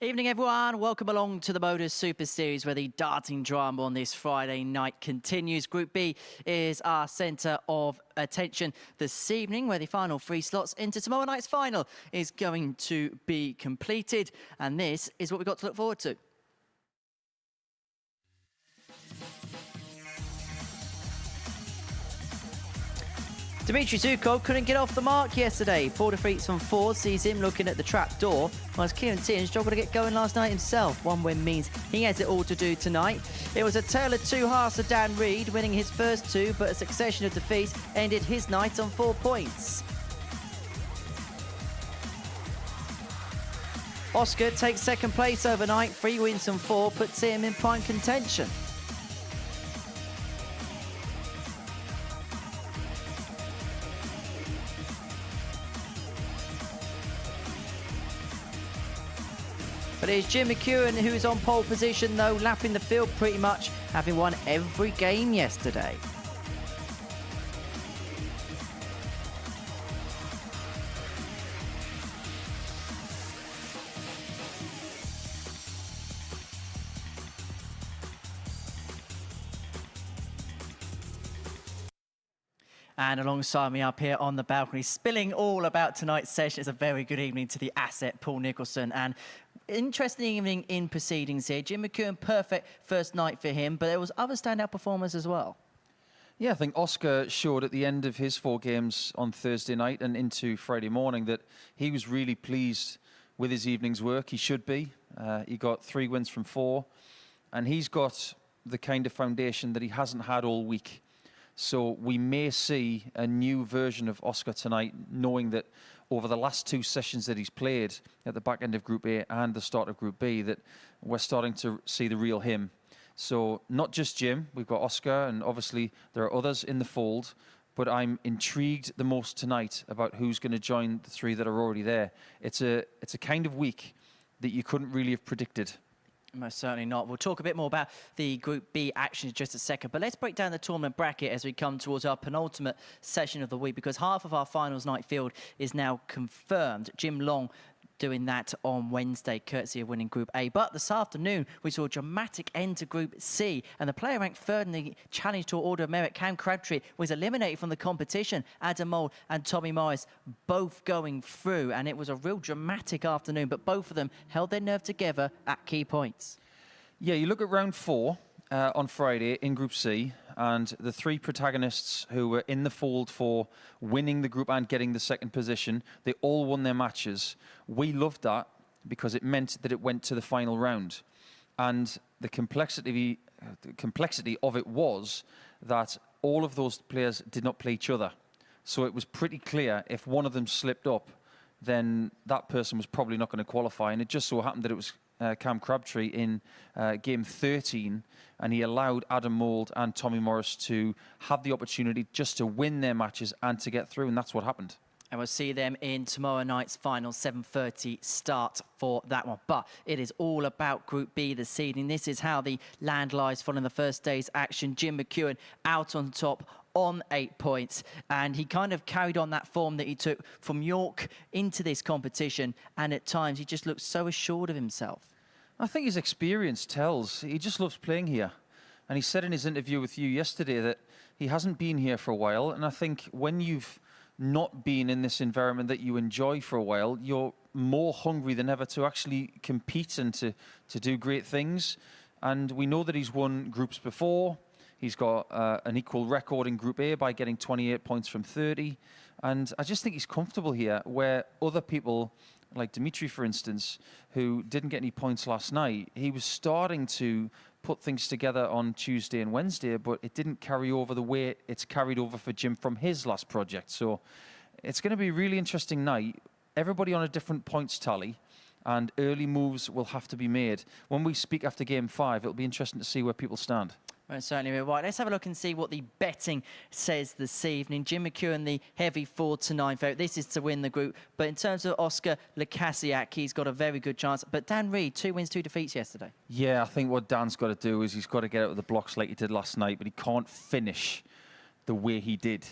Evening, everyone. Welcome along to the MODUS Super Series, where the darting drama on this Friday night continues. Group B is our centre of attention this evening, where the final 3 slots into tomorrow night's final is going to be completed. And this is what we've got to look forward to. Dmitry Zukov couldn't get off the mark yesterday. Paul de Vries from 4 sees him looking at the trap door, whilst Kieran Tierney struggled to get going last night himself. One win means he has it all to do tonight. It was a tale of 2 halves for Dan Reid, winning his first 2, but a succession of defeats ended his night on 4 points. Oscar takes second place overnight. 3 wins from 4 puts him in prime contention. But it's Jim McEwen who's on pole position, though, lapping the field pretty much, having won every game yesterday. And alongside me up here on the balcony, spilling all about tonight's session. It's a very good evening to the asset, Paul Nicholson. And interesting evening in proceedings here. Jim McEwen, perfect first night for him, but there was other standout performers as well. Yeah, I think Oscar showed at the end of his 4 games on Thursday night and into Friday morning that he was really pleased with his evening's work. He should be. He got 3 wins from 4, and he's got the kind of foundation that he hasn't had all week. So we may see a new version of Oscar tonight, knowing that over the last 2 sessions that he's played at the back end of Group A and the start of Group B, that we're starting to see the real him. So not just Jim, we've got Oscar, and obviously there are others in the fold, but I'm intrigued the most tonight about who's going to join the 3 that are already there. It's a kind of week that you couldn't really have predicted. Most certainly not. We'll talk a bit more about the Group B action in just a second, but let's break down the tournament bracket as we come towards our penultimate session of the week, because half of our finals night field is now confirmed. Jim Long doing that on Wednesday, courtesy of winning Group A. But this afternoon, we saw a dramatic end to Group C, and the player ranked 3rd in the Challenge Tour Order of Merit, Cam Crabtree, was eliminated from the competition. Adam Mould and Tommy Morris both going through, and it was a real dramatic afternoon, but both of them held their nerve together at key points. Yeah, you look at round 4 on Friday in Group C, and the 3 protagonists who were in the fold for winning the group and getting the 2nd position, they all won their matches. We loved that because it meant that it went to the final round. And the complexity of it was that all of those players did not play each other. So it was pretty clear if one of them slipped up, then that person was probably not going to qualify. And it just so happened that it was Cam Crabtree in game 13, and he allowed Adam Mould and Tommy Morris to have the opportunity just to win their matches and to get through, and that's what happened. And we'll see them in tomorrow night's final, 7:30 start for that one. But it is all about Group B this evening. This is how the land lies following the first day's action. Jim McEwen out on top on 8 points, and he kind of carried on that form that he took from York into this competition, and at times he just looked so assured of himself. I think his experience tells. He just loves playing here, and he said in his interview with you yesterday that he hasn't been here for a while, and I think when you've not been in this environment that you enjoy for a while, you're more hungry than ever to actually compete and to do great things. And we know that he's won groups before. He's got an equal record in Group A by getting 28 points from 30. And I just think he's comfortable here, where other people, like Dmitry, for instance, who didn't get any points last night, he was starting to put things together on Tuesday and Wednesday, but it didn't carry over the way it's carried over for Jim from his last project. So it's going to be a really interesting night. Everybody on a different points tally, and early moves will have to be made. When we speak after Game 5, it'll be interesting to see where people stand. Well, certainly right. Let's have a look and see what the betting says this evening. Jim McEwen, the heavy 4-9 favourite. This is to win the group. But in terms of Oscar Lukasiak, he's got a very good chance. But Dan Reid, 2 wins, 2 defeats yesterday. Yeah, I think what Dan's got to do is he's got to get out of the blocks like he did last night, but he can't finish the way he did.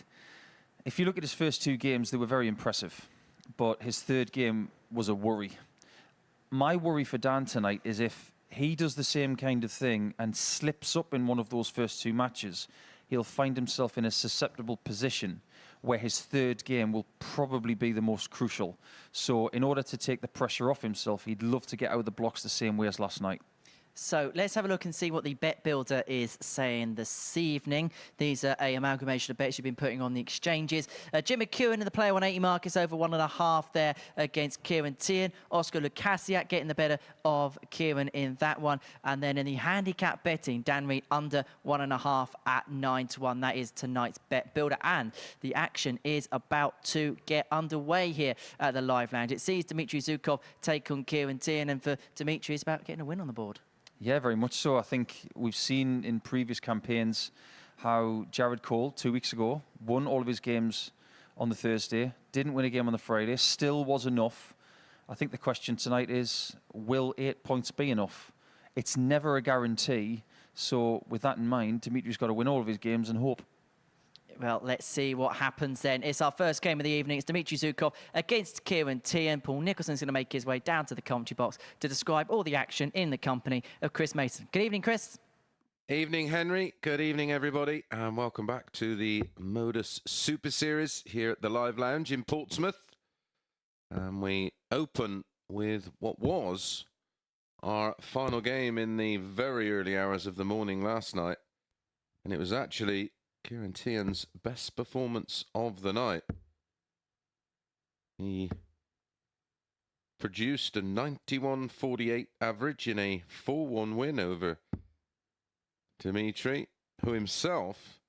If you look at his first 2 games, they were very impressive. But his 3rd game was a worry. my worry for Dan tonight is if he does the same kind of thing and slips up in one of those first 2 matches, he'll find himself in a susceptible position where his third game will probably be the most crucial. So in order to take the pressure off himself, he'd love to get out of the blocks the same way as last night. So let's have a look and see what the bet builder is saying this evening. These are a amalgamation of bets you've been putting on the exchanges. Jim McEwen in the player 180 mark is over 1.5 there against Kieran Tierney. Oscar Lukasiak getting the better of Kieran in that one. And then in the handicap betting, Dan Reed under 1.5 at 9-1. That is tonight's bet builder. And the action is about to get underway here at the Live Lounge. It sees Dmitry Zhukov take on Kieran Tierney. And for Dmitry, it's about getting a win on the board. Yeah, very much so. I think we've seen in previous campaigns how Jared Cole, 2 weeks ago, won all of his games on the Thursday, didn't win a game on the Friday, still was enough. I think the question tonight is, will 8 points be enough? It's never a guarantee. So with that in mind, Dimitri's got to win all of his games and hope. Well, let's see what happens then. It's our first game of the evening. It's Dmitry Zhukov against Kieran Tierney. Paul Nicholson's going to make his way down to the commentary box to describe all the action in the company of Chris Mason. Good evening, Chris. Evening, Henry. Good evening, everybody. And welcome back to the MODUS Super Series here at the Live Lounge in Portsmouth. And we open with what was our final game in the very early hours of the morning last night. And it was actually Kieran Tierney's best performance of the night. He produced a 91.48 average in a 4-1 win over Dmitry, who himself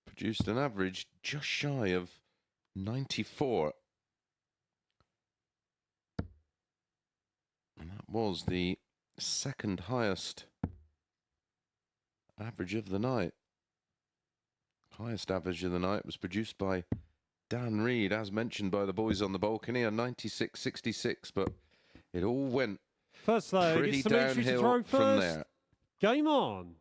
produced an average just shy of 94. And that was the second highest average of the night. Highest average of the night was produced by Dan Reed, as mentioned by the boys on the balcony, a 96.66, but it all went First leg, pretty it's Dmitry to throw downhill from first. there. Game on.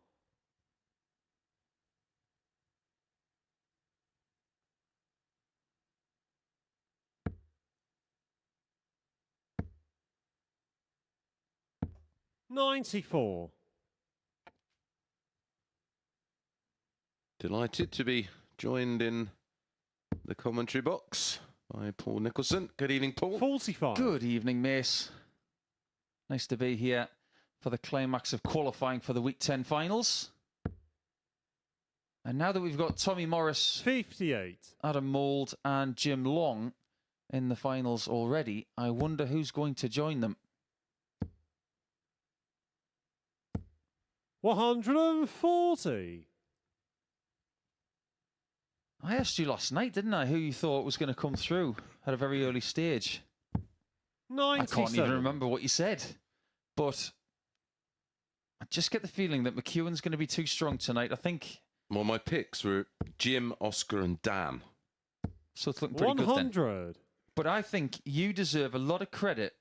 $94. Delighted to be joined in the commentary box by Paul Nicholson. Good evening, Paul. 45. Good evening, Mace. Nice to be here for the climax of qualifying for the Week 10 finals. And now that we've got Tommy Morris, 58. Adam Mould and Jim Long in the finals already, I wonder who's going to join them. 140. I asked you last night, didn't I, who you thought was going to come through at a very early stage. 97. I can't even remember what you said. But I just get the feeling that McEwen's going to be too strong tonight. I think... Well, my picks were Jim, Oscar and Dan. So it's looking pretty 100. good then. But I think you deserve a lot of credit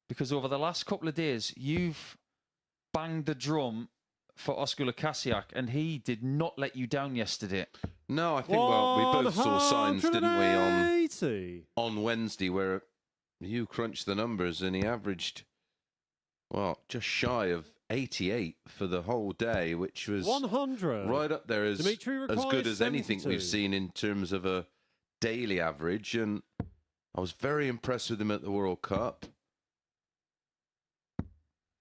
because over the last couple of days, you've banged the drum for Oscar Lukasiak, and he did not let you down yesterday. No, I think, well, we both saw signs, didn't we, 180. on Wednesday where you crunched the numbers and he averaged, well, just shy of 88 for the whole day, which was 100. right up there as good as anything 72. we've seen in terms of a daily average. And I was very impressed with him at the World Cup.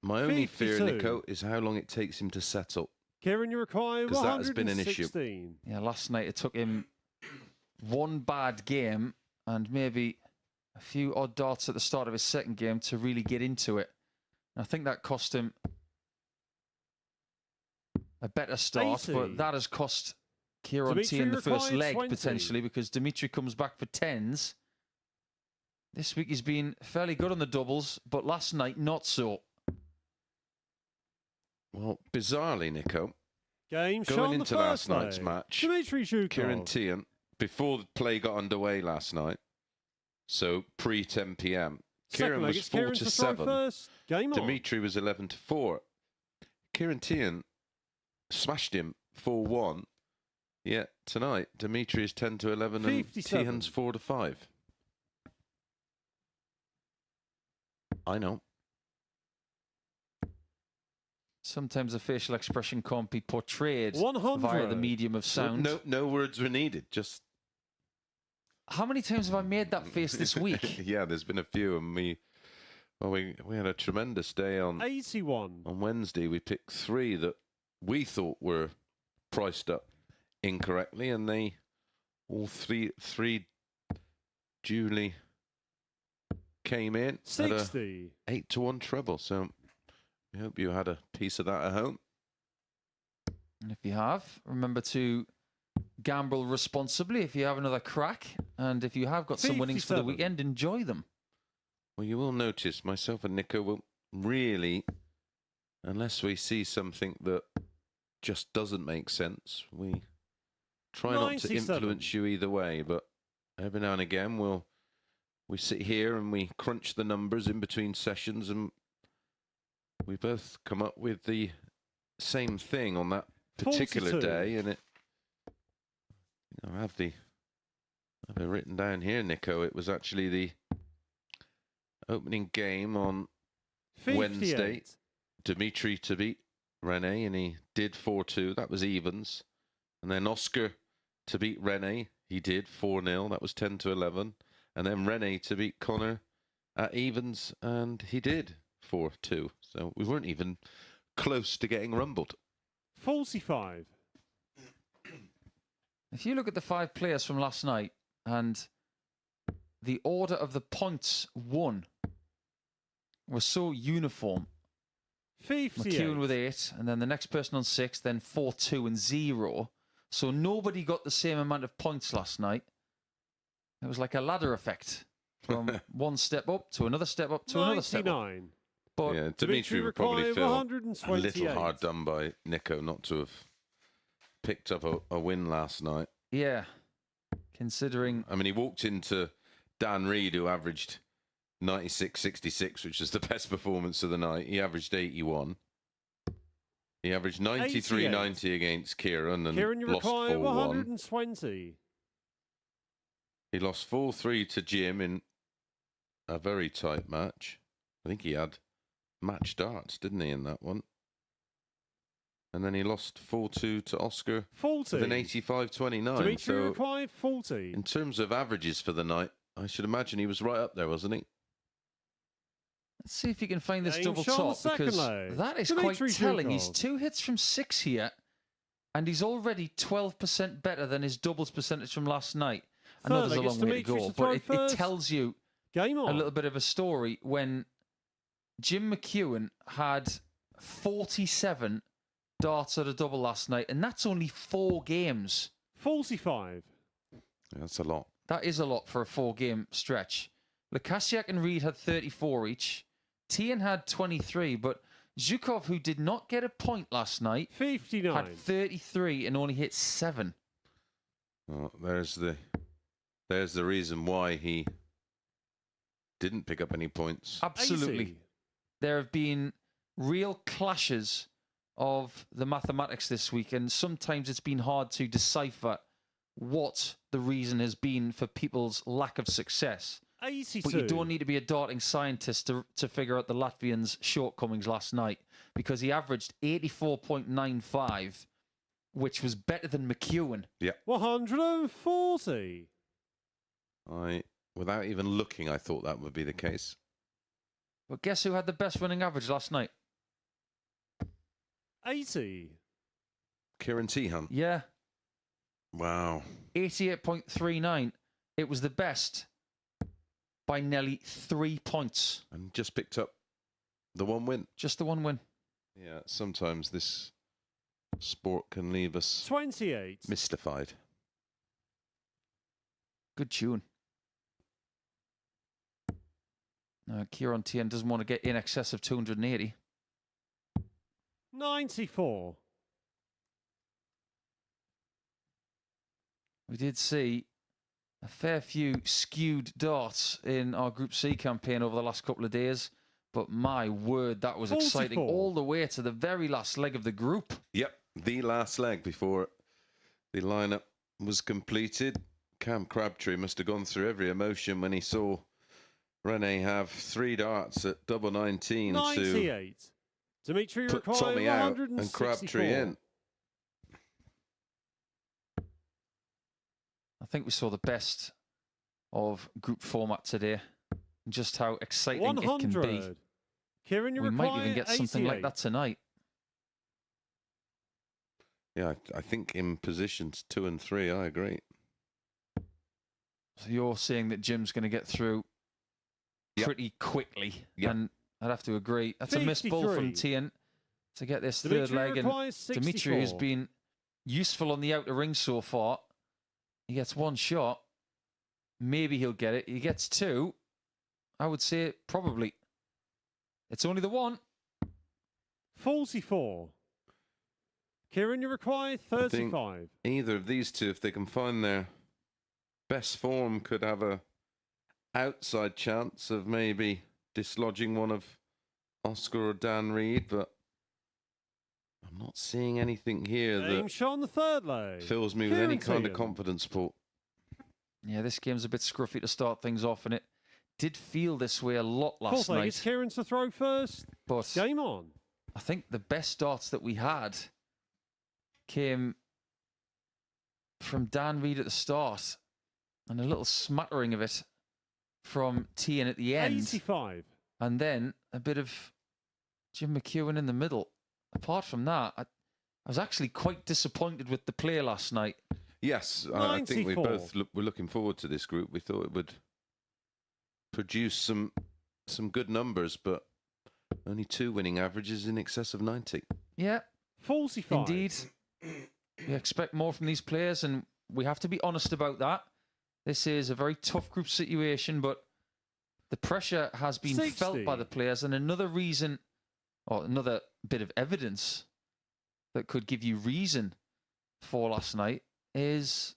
My only fear, 52. Nico, is how long it takes him to settle. Kieran, you require 'Cause that has been an issue. 116. Yeah, last night it took him one bad game and maybe a few odd darts at the start of his second game to really get into it. And I think that cost him a better start, 80. but that has cost Kieran Dmitry Tierney the first required leg 20. potentially because Dmitry comes back for tens. This week he's been fairly good on the doubles, but last night not so. Well, bizarrely, Nico, Game going shot into the last first night's leg. match, Dmitry Zhukov. Kieran Tierney, before the play got underway last night, so pre-10 p.m., Second Kieran leg, was it's 4 Kieran to to throw 7. first. Game on. Dmitry was 11 to 4. Kieran Tierney smashed him 4-1. Yet tonight, Dmitry is 10 to 11 and 57. Tierney's 4 to 5. I know. Sometimes the facial expression can't be portrayed 100. via the medium of sound. No words were needed. Just How many times have I made that face this week? yeah, there's been a few, and we had a tremendous day on 81. Wednesday. We picked 3 that we thought were priced up incorrectly, and they all three duly came in 60. at a 8-1 treble. So we hope you had a piece of that at home. And if you have, remember to gamble responsibly if you have another crack. And if you have got some winnings for the 57. weekend, enjoy them. Well, you will notice myself and Nico will really, unless we see something that just doesn't make sense, we try not to 97. influence you either way. But every now and again, we sit here and we crunch the numbers in between sessions, and we both come up with the same thing on that particular 42. day. And I have it written down here, Nico. It was actually the opening game on 58. Wednesday. Dimitri to beat Rene, and he did 4-2. That was evens. And then Oscar to beat Rene. He did 4-0. That was 10-11. And then Rene to beat Connor at evens, and he did 4-2. So we weren't even close to getting rumbled. 45. If you look at the 5 players from last night and the order of the points won was so uniform. 58. McEwen with 8, and then the next person on 6, then 4, 2, and 0. So nobody got the same amount of points last night. It was like a ladder effect from one step up to another step up to another step up. 99. But Yeah, Dimitri would probably required feel a 128. little hard done by Nico not to have picked up a win last night. yeah, considering I mean, he walked into Dan Reed, who averaged 96.66, which was the best performance of the night. He averaged 81. He averaged 93.90 against Kieran and Kieran, you lost require 4-1. 120. He lost 4-3 to Jim in a very tight match. I think he had match darts, didn't he, in that one? And then he lost 4-2 to Oscar 40. with an 85.29. Dimitri So required 40. in terms of averages for the night, I should imagine he was right up there, wasn't he? let's see if you can find this Game double shot on the top, second because leg. that is Dimitri quite telling. He's Zhukov. 2 hits from 6 here, and he's already 12% better than his doubles percentage from last night. I know Third there's a leg, it's long way to Dimitri go, to throw but it first. tells you Game on. a little bit of a story when Jim McEwen had 47 darts at a double last night, and that's only 4 games. 45. Yeah, that's a lot. That is a lot for a 4-game stretch. Lukasiak and Reed had 34 each. Tian had 23, but Zhukov, who did not get a point last night, 59. had 33 and only hit 7. Well, there's the reason why he didn't pick up any points. Absolutely. 80. There have been real clashes of the mathematics this week, and sometimes it's been hard to decipher what the reason has been for people's lack of success. 82. But you don't need to be a darting scientist to figure out the Latvian's shortcomings last night, because he averaged 84.95, which was better than McEwen. 140. Without even looking, I thought that would be the case. But guess who had the best running average last night? 80. Kieran Tehan. Yeah, Wow. 88.39. It was the best by nearly 3 points. And just picked up the one win. Just the one win. Yeah, sometimes this sport can leave us 28. mystified. Good tune. Kieran Tian doesn't want to get in excess of 280. 94. We did see a fair few skewed darts in our Group C campaign over the last couple of days. But my word, that was exciting 44. all the way to the very last leg of the group. Yep, the last leg before the lineup was completed. Cam Crabtree must have gone through every emotion when he saw Rene have 3 darts at double 19 to 98. Dimitri put require Tommy out 164. and Crabtree in. I think we saw the best of group format today. And just how exciting it can be. 100. Kieran, you We might require even get something like 88. that tonight. Yeah, I think in positions 2 and 3, I agree. So you're saying that Jim's going to get through Yep. pretty quickly. Yep. And I'd have to agree. That's a missed ball from 53. Tien to get this Dimitri third leg. And requires 64. Dimitri has been useful on the outer ring so far. He gets one shot. Maybe he'll get it. He gets two. I would say probably. It's only the one. 44. Kieran, you require 35. Either of these two, if they can find their best form, could have a outside chance of maybe dislodging one of Oscar or Dan Reed, but I'm not seeing anything here Game that shot on the third leg. fills me with any kind of Tien. confidence, Paul. Yeah, this game's a bit scruffy to start things off, and it did feel this way a lot Fourth last leg, it's night. Kieran to throw first. But Game on. I think the best darts that we had came from Dan Reed at the start, and a little smattering of it from Tien at the end, 85. and then a bit of Jim McEwen in the middle. Apart from that, I was actually quite disappointed with the play last night. Yes, I think we 94. both were looking forward to this group. We thought it would produce some good numbers, but only 2 winning averages in excess of 90. Yeah, 45. indeed. We expect more from these players, and we have to be honest about that. This is a very tough group situation, but the pressure has been 60. felt by the players. And another reason, or another bit of evidence that could give you reason for last night is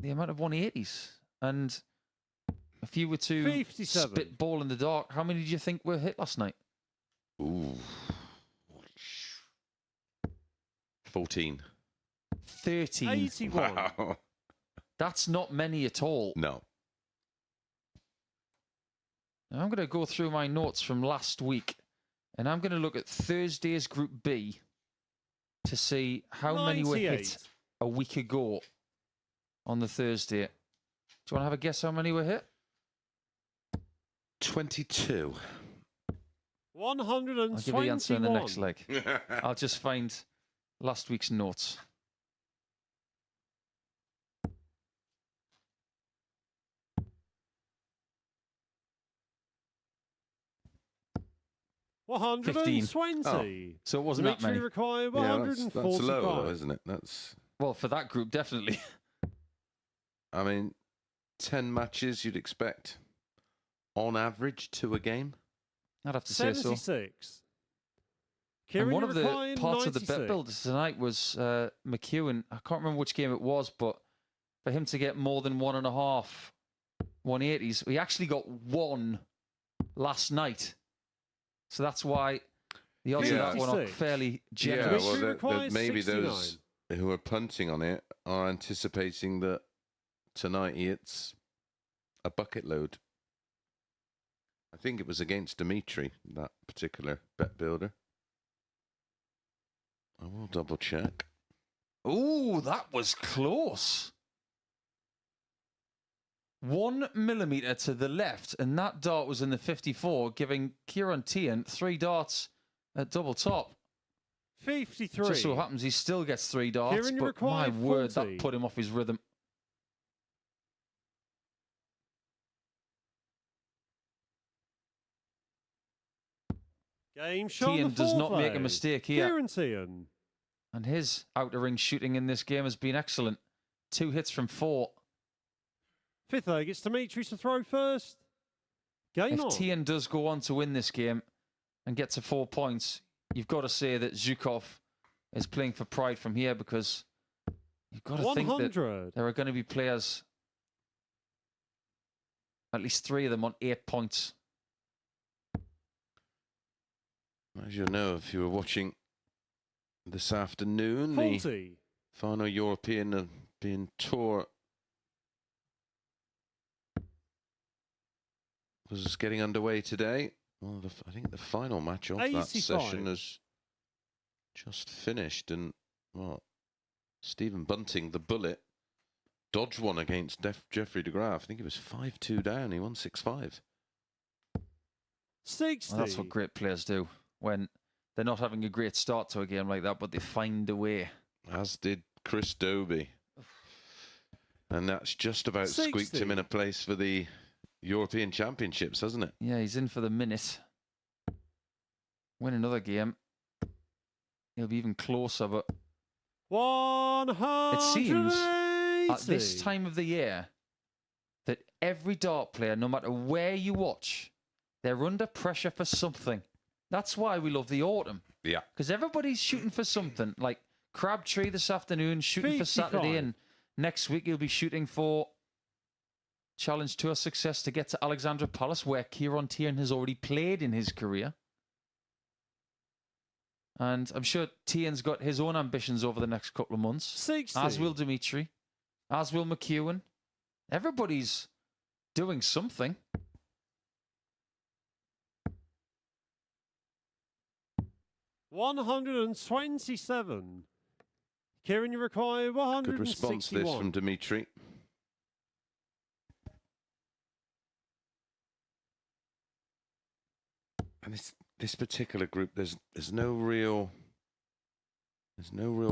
the amount of 180s. And if you were to 57. spit ball in the dark, how many do you think were hit last night? Ooh. 14. 13. 81. Wow. That's not many at all. No. Now I'm going to go through my notes from last week, and I'm going to look at Thursday's Group B to see how many were 98. hit a week ago on the Thursday. Do you want to have a guess how many were hit? 22. 121. I'll give you the answer in the next leg. I'll just find last week's notes. One hundred and 20. So it wasn't that Dimitri many. require Yeah, that's 145. low, though, isn't it? That's, Well, for that group, definitely. I mean, 10 matches you'd expect on average 2 a game. I'd have to say so. 76. And Kieran, one you of the require parts of the bet 96. builders tonight was McEwen. I can't remember which game it was, but for him to get more than 1.5 180s, he actually got 1 last night. So that's why the odds of that one are 56. fairly Yeah, generous. well, Dimitri requires maybe 69. those who are punting on it are anticipating that tonight it's a bucket load. I think it was against Dimitri, that particular bet builder. I will double check. Ooh, that was close. 1 millimetre to the left, and that dart was in the 54, giving Kieran Tien 3 darts at double top. 53. Just so happens he still gets 3 darts, Kieran, you but my require word, 40. that put him off his rhythm. Game shot on Tien the does fourth not make a leg. mistake here. Kieran Tien. And his outer ring shooting in this game has been excellent. 2 hits from 4. Fifth leg, it's Dimitri to throw first. Game on. If Tien does go on to win this game and get to 4 points, you've got to say that Zhukov is playing for pride from here, because you've got to think that 100. there are going to be players, at least 3 of them, on 8 points. As you'll know, if you were watching this afternoon, 40. the final European Tour was getting underway today. Well, I think the final match of that 85. session has just finished, and well, Stephen Bunting, the Bullet, dodged one against Jeffrey de Graaf. I think he was 5-2 down. He won 6-5. 60. Well, that's what great players do when they're not having a great start to a game like that, but they find a way. As did Chris Dobie. And that's just about 60. squeaked him in a place for the European Championships, hasn't it? Yeah, he's in for the minute. Win another game. He'll be even closer, but 180. it seems at this time of the year that every dart player, no matter where you watch, they're under pressure for something. That's why we love the autumn. Yeah. Because everybody's shooting for something. Like Crabtree this afternoon, shooting 55. for Saturday, and next week he'll be shooting for Challenge Tour success to get to Alexandra Palace, where Kieran Tierney has already played in his career. And I'm sure Tierney's got his own ambitions over the next couple of months. 60. As will Dimitri. As will McEwen. Everybody's doing something. $127. Kieran, you require 161. Good response this from Dimitri. And this particular group, there's no real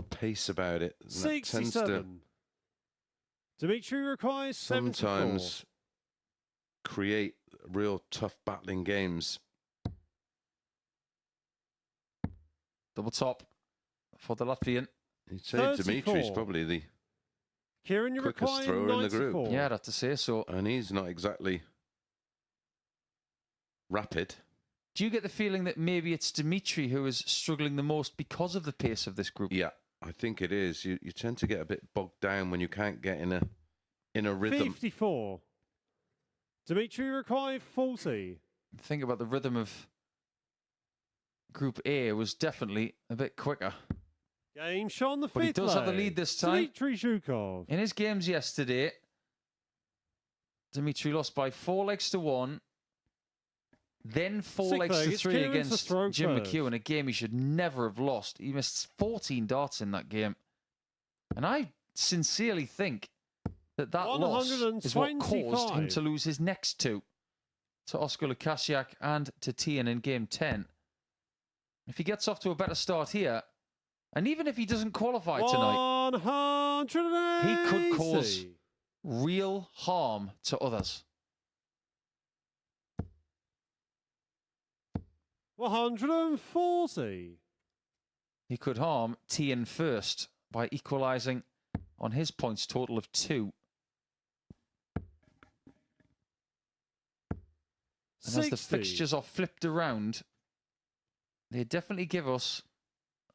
pace about it. And that tends to 67. Dimitri requires 74. sometimes create real tough battling games. Double top for the Latvian. You'd say 34. Dimitri's probably the Kieran, you quickest require thrower in the group. 94. Yeah, I'd have to say so. and he's not exactly rapid. Do you get the feeling that maybe it's Dimitri who is struggling the most because of the pace of this group? Yeah, I think it is. You tend to get a bit bogged down when you can't get in a rhythm. 54. Dimitri required 40. Think about the rhythm of Group A was definitely a bit quicker. Game shot on the But he fifth does have the leg. lead this time. Dmitry Zhukov. In his games yesterday, Dimitri lost by 4 legs to 1, then 4 Six legs to legs. 3 Kieran's the against stroke Jim first. McEwen, a game he should never have lost. He missed 14 darts in that game. And I sincerely think that loss is what caused him 125. to lose his next two to Oscar Lukasiak and to Tien in game 10. If he gets off to a better start here, and even if he doesn't qualify tonight, 180. he could cause real harm to others. 140. He could harm Tien first by equalising on his points total of 2. And as the 60. fixtures are flipped around, they definitely give us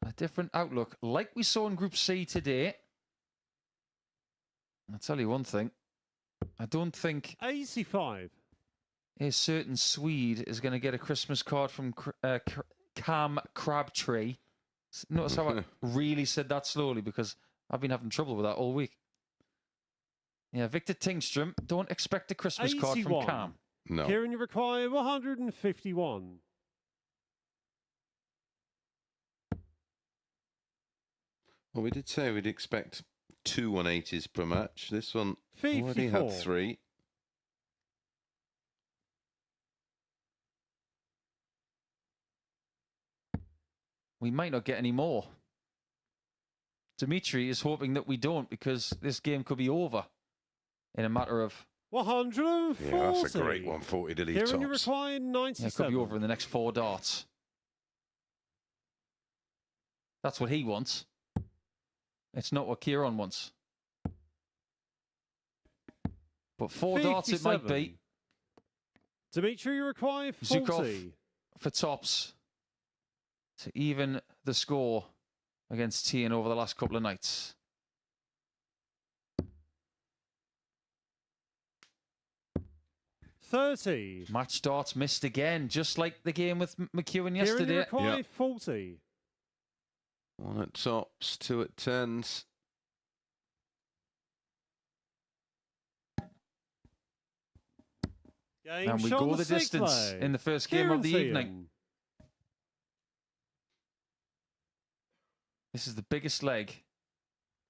a different outlook, like we saw in Group C today. I'll tell you one thing. I don't think 85. a certain Swede is going to get a Christmas card from Cam Crabtree. Notice how I really said that slowly, because I've been having trouble with that all week. Yeah, Victor Tingström, don't expect a Christmas card from 81. Cam. No. Kieran, you require 151. Well, we did say we'd expect 2 180s per match. This one 54. already had 3. We might not get any more. Dimitri is hoping that we don't, because this game could be over in a matter of... 140. Yeah, that's a great 140 to lead Kieran, you tops. require Yeah, it could 97. be over in the next 4 darts. That's what he wants. It's not what Kieran wants. But 4 darts it might be. 57. Dimitri, you require 40. Zhukov for tops to even the score against Tien over the last couple of nights. $30. Match darts missed again, just like the game with McEwen Kieran, you yesterday. require Yeah. 40. 1 at tops, 2 at 10s. Game And we shot on go the sixth distance leg. in the first game of the Kieran evening. Tian. This is the biggest leg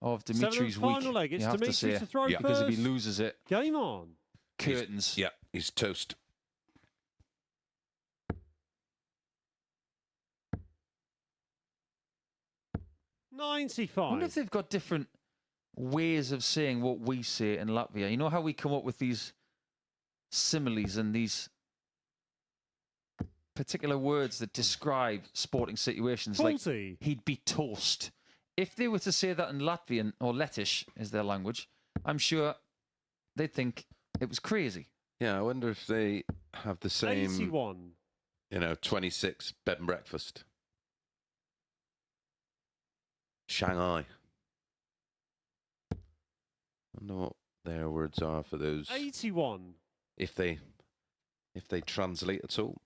of Seventh Dimitri's and week, final leg. you It's have to Dimitri say. to throw Yeah. Because if he first. loses it, Game on. curtains. Yeah, he's toast. I wonder if 95. they've got different ways of saying what we say in Latvia. You know how we come up with these similes and these particular words that describe sporting situations? 40. Like, he'd be toast. If they were to say that in Latvian, or Lettish is their language, I'm sure they'd think it was crazy. Yeah, I wonder if they have the same, 81. 26 bed and breakfast. Shanghai. I wonder what their words are for those, 81. if they translate at all.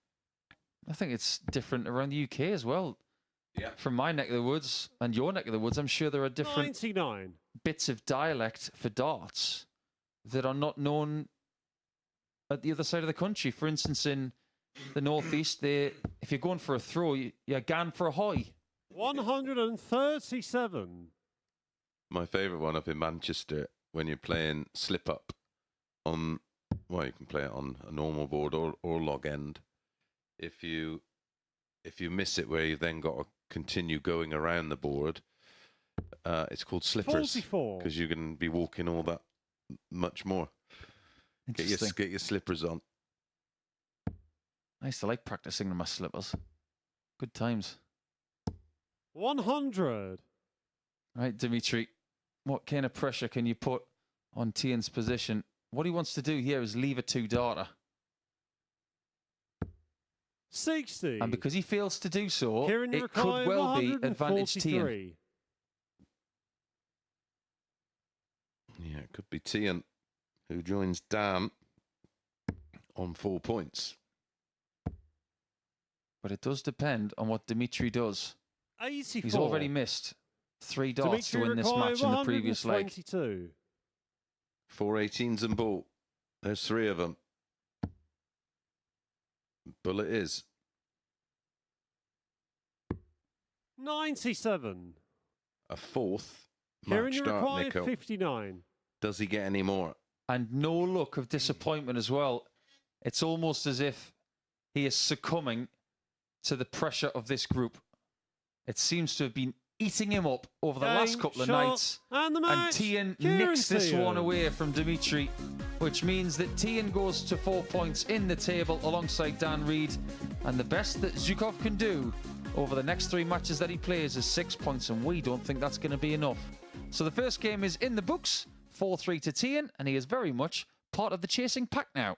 I think it's different around the UK as well. Yeah. From my neck of the woods and your neck of the woods, I'm sure there are different 99. bits of dialect for darts that are not known at the other side of the country. For instance, in the northeast, if you're going for a throw, you're going for a high. 137. My favourite one up in Manchester, when you're playing slip up on, well, you can play it on a normal board or log end. If you miss it where you've then got to continue going around the board, it's called slippers. 44. Because you can be walking all that much more. Get your slippers on. I used to like practicing in my slippers. Good times. 100. Right, Dimitri, what kind of pressure can you put on Tian's position? What he wants to do here is leave a two-darter. 60. And because he fails to do so, Kieran it could well be advantage Tian. 143. Yeah, it could be Tian, who joins Dan on 4 points. But it does depend on what Dimitri does. 84. He's already missed 3 darts Dimitri to win this require match in the previous leg. 122. 4 18s and ball. There's 3 of them. Bullet is. 97. A 4th Kieran, match you start, require Nico. 59. Does he get any more? And no look of disappointment as well. It's almost as if he is succumbing to the pressure of this group. It seems to have been eating him up over the last couple of nights. And the And match. Tian Kieran nicks this Tian. one away from Dimitri, which means that Tian goes to 4 points in the table alongside Dan Reed. And the best that Zhukov can do over the next 3 matches that he plays is 6 points, and we don't think that's going to be enough. So the first game is in the books, 4-3 to Tian, and he is very much part of the chasing pack now.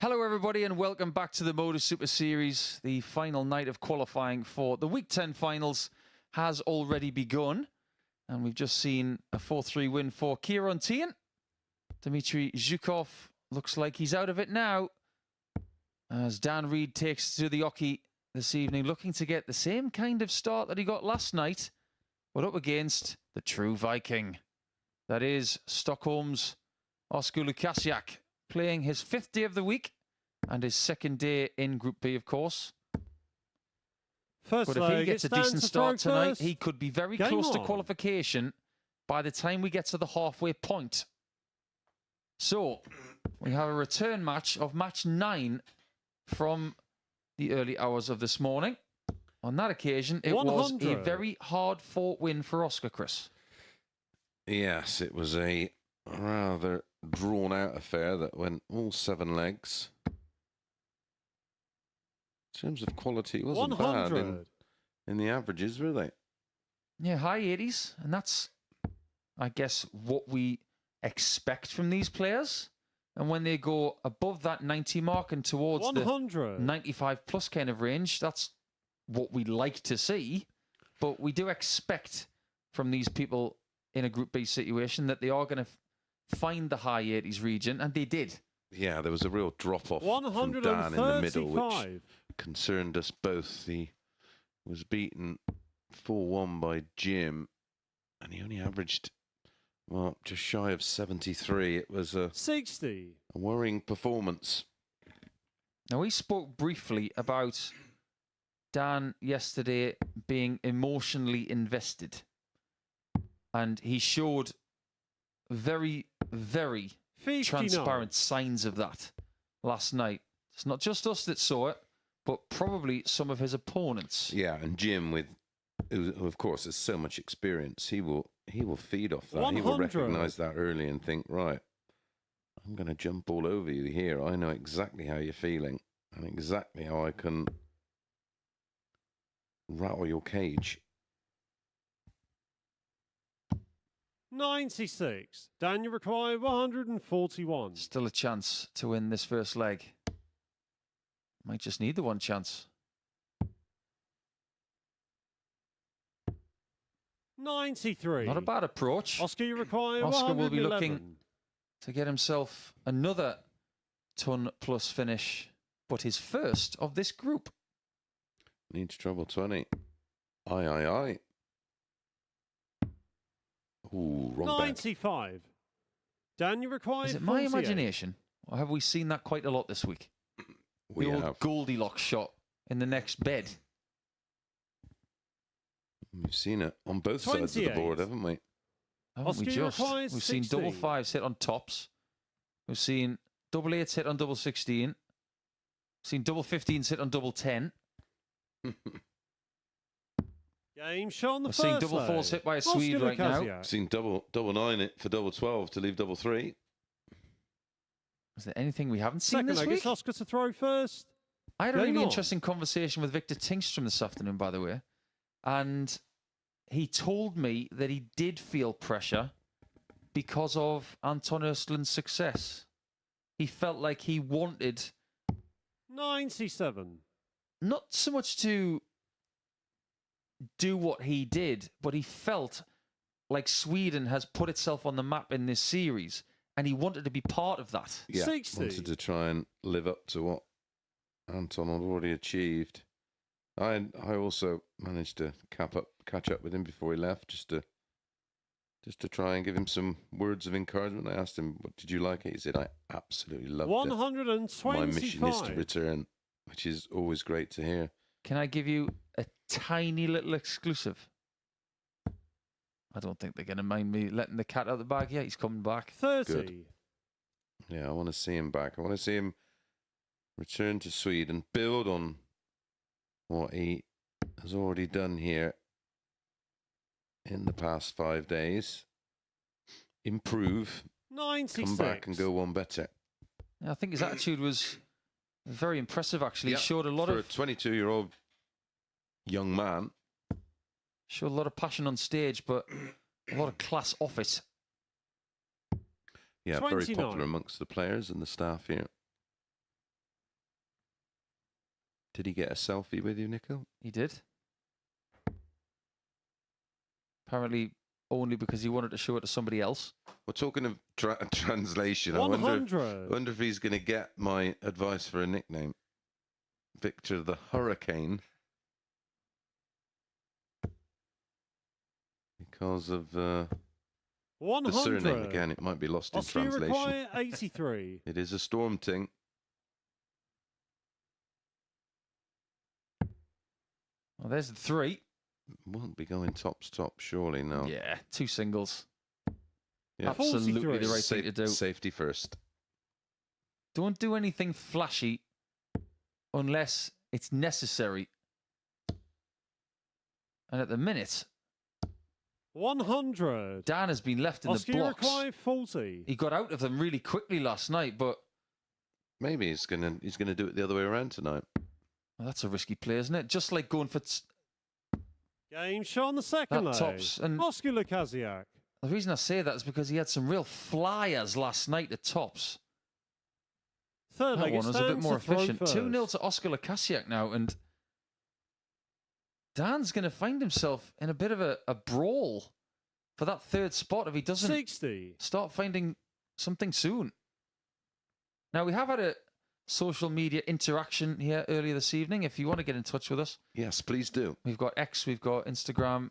Hello, everybody, and welcome back to the MODUS Super Series. The final night of qualifying for the Week 10 finals has already begun. And we've just seen a 4-3 win for Kieran Tien. Dmitry Zhukov looks like he's out of it now, as Dan Reed takes to the oche this evening, looking to get the same kind of start that he got last night, but up against the true Viking. That is Stockholm's Oskar Lukasiak, playing his 5th day of the week and his 2nd day in Group B, of course. First But if he gets a decent start tonight, he could be very close to on. qualification by the time we get to the halfway point. So, we have a return match of match 9 from the early hours of this morning. On that occasion, it was a very hard-fought win for Oskar, Chris. Yes, it was a rather drawn-out affair that went all 7 legs. In terms of quality, it wasn't bad in the averages, were they? Yeah, high 80s, and that's, I guess, what we expect from these players. And when they go above that 90 mark and towards 100. The 95 plus kind of range, that's what we like to see. But we do expect from these people in a Group B situation that they are going to find the high 80s region, and they did. Yeah, there was a real drop-off from Dan in the middle, which concerned us both. He was beaten 4-1 by Jim, and he only averaged, well, just shy of 73. It was a 60. A worrying performance. Now, we spoke briefly about Dan yesterday being emotionally invested, and he showed very, very 59. Transparent signs of that last night. It's not just us that saw it, but probably some of his opponents. Yeah, and Jim, who of course has so much experience, he will feed off that. 100. He will recognise that early and think, right, I'm going to jump all over you here. I know exactly how you're feeling and exactly how I can rattle your cage. 96. Dan, you require 141. Still a chance to win this first leg. Might just need the one chance. 93. Not a bad approach. Oskar, you require Oskar will be 111. looking to get himself another ton plus finish, but his first of this group. Needs treble 20. Aye. Ooh, wrong 95. back. Dan, you require Is it my 48. imagination, or have we seen that quite a lot this week? We the have. old Goldilocks shot in the next bed. We've seen it on both sides of the board, haven't we? Haven't we just? We've seen double 5s hit on tops. We've seen double 8s hit on double 16. We've seen double 15s hit on double 10. Game shot on the We're first seeing double leg. 4s hit by a Swede right now. Seen double 9 it for double 12 to leave double 3. Is there anything we haven't seen this leg, week? it's Oskar to throw first. I had a really interesting conversation with Victor Tingstrom this afternoon, by the way. And he told me that he did feel pressure because of Anton Östlund's success. He felt like he wanted 97. not so much to do what he did, but he felt like Sweden has put itself on the map in this series, and he wanted to be part of that. Yeah, 60. wanted to try and live up to what Anton had already achieved. I also managed to catch up with him before he left, just to try and give him some words of encouragement. I asked him, "What did you like it?" He said, "I absolutely loved 125. it. My mission is to return," which is always great to hear. Can I give you a tiny little exclusive? I don't think they're going to mind me letting the cat out of the bag yet. He's coming back. 30. Good. Yeah, I want to see him back. I want to see him return to Sweden, build on what he has already done here in the past 5 days, improve, 96. come back and go one better. I think his attitude was very impressive, actually. Yep. He showed a lot For of... a 22-year-old young man. Showed a lot of passion on stage, but a lot of class off it. Yeah, 29. very popular amongst the players and the staff here. Did he get a selfie with you, Nico? He did. Apparently only because he wanted to show it to somebody else. We're talking of translation. I 100. wonder if he's going to get my advice for a nickname. Victor the Hurricane. Because of the 100. surname again, it might be lost in Oscar translation. require 83. It is a storm ting. Well, there's the 3. Won't be going tops top, surely, no. Yeah, 2 singles. Yeah. Absolutely 43. the right thing to do. Safety first. Don't do anything flashy unless it's necessary. And at the minute, 100. Dan has been left in Oscar the blocks. require 40. He got out of them really quickly last night, but Maybe he's gonna do it the other way around tonight. well, that's a risky play, isn't it? Just like going for Game shot on the second that leg. tops. And Oscar Lukasiak. the reason I say that is because he had some real flyers last night at tops. Third That leg. one It was a bit stands more to throw efficient. first. 2-0 to Oscar Lukasiak now, and Dan's going to find himself in a bit of a brawl for that third spot if he doesn't 60. start finding something soon. Now, we have had a social media interaction here earlier this evening. If you want to get in touch with us, Yes, please do. we've got X, we've got Instagram,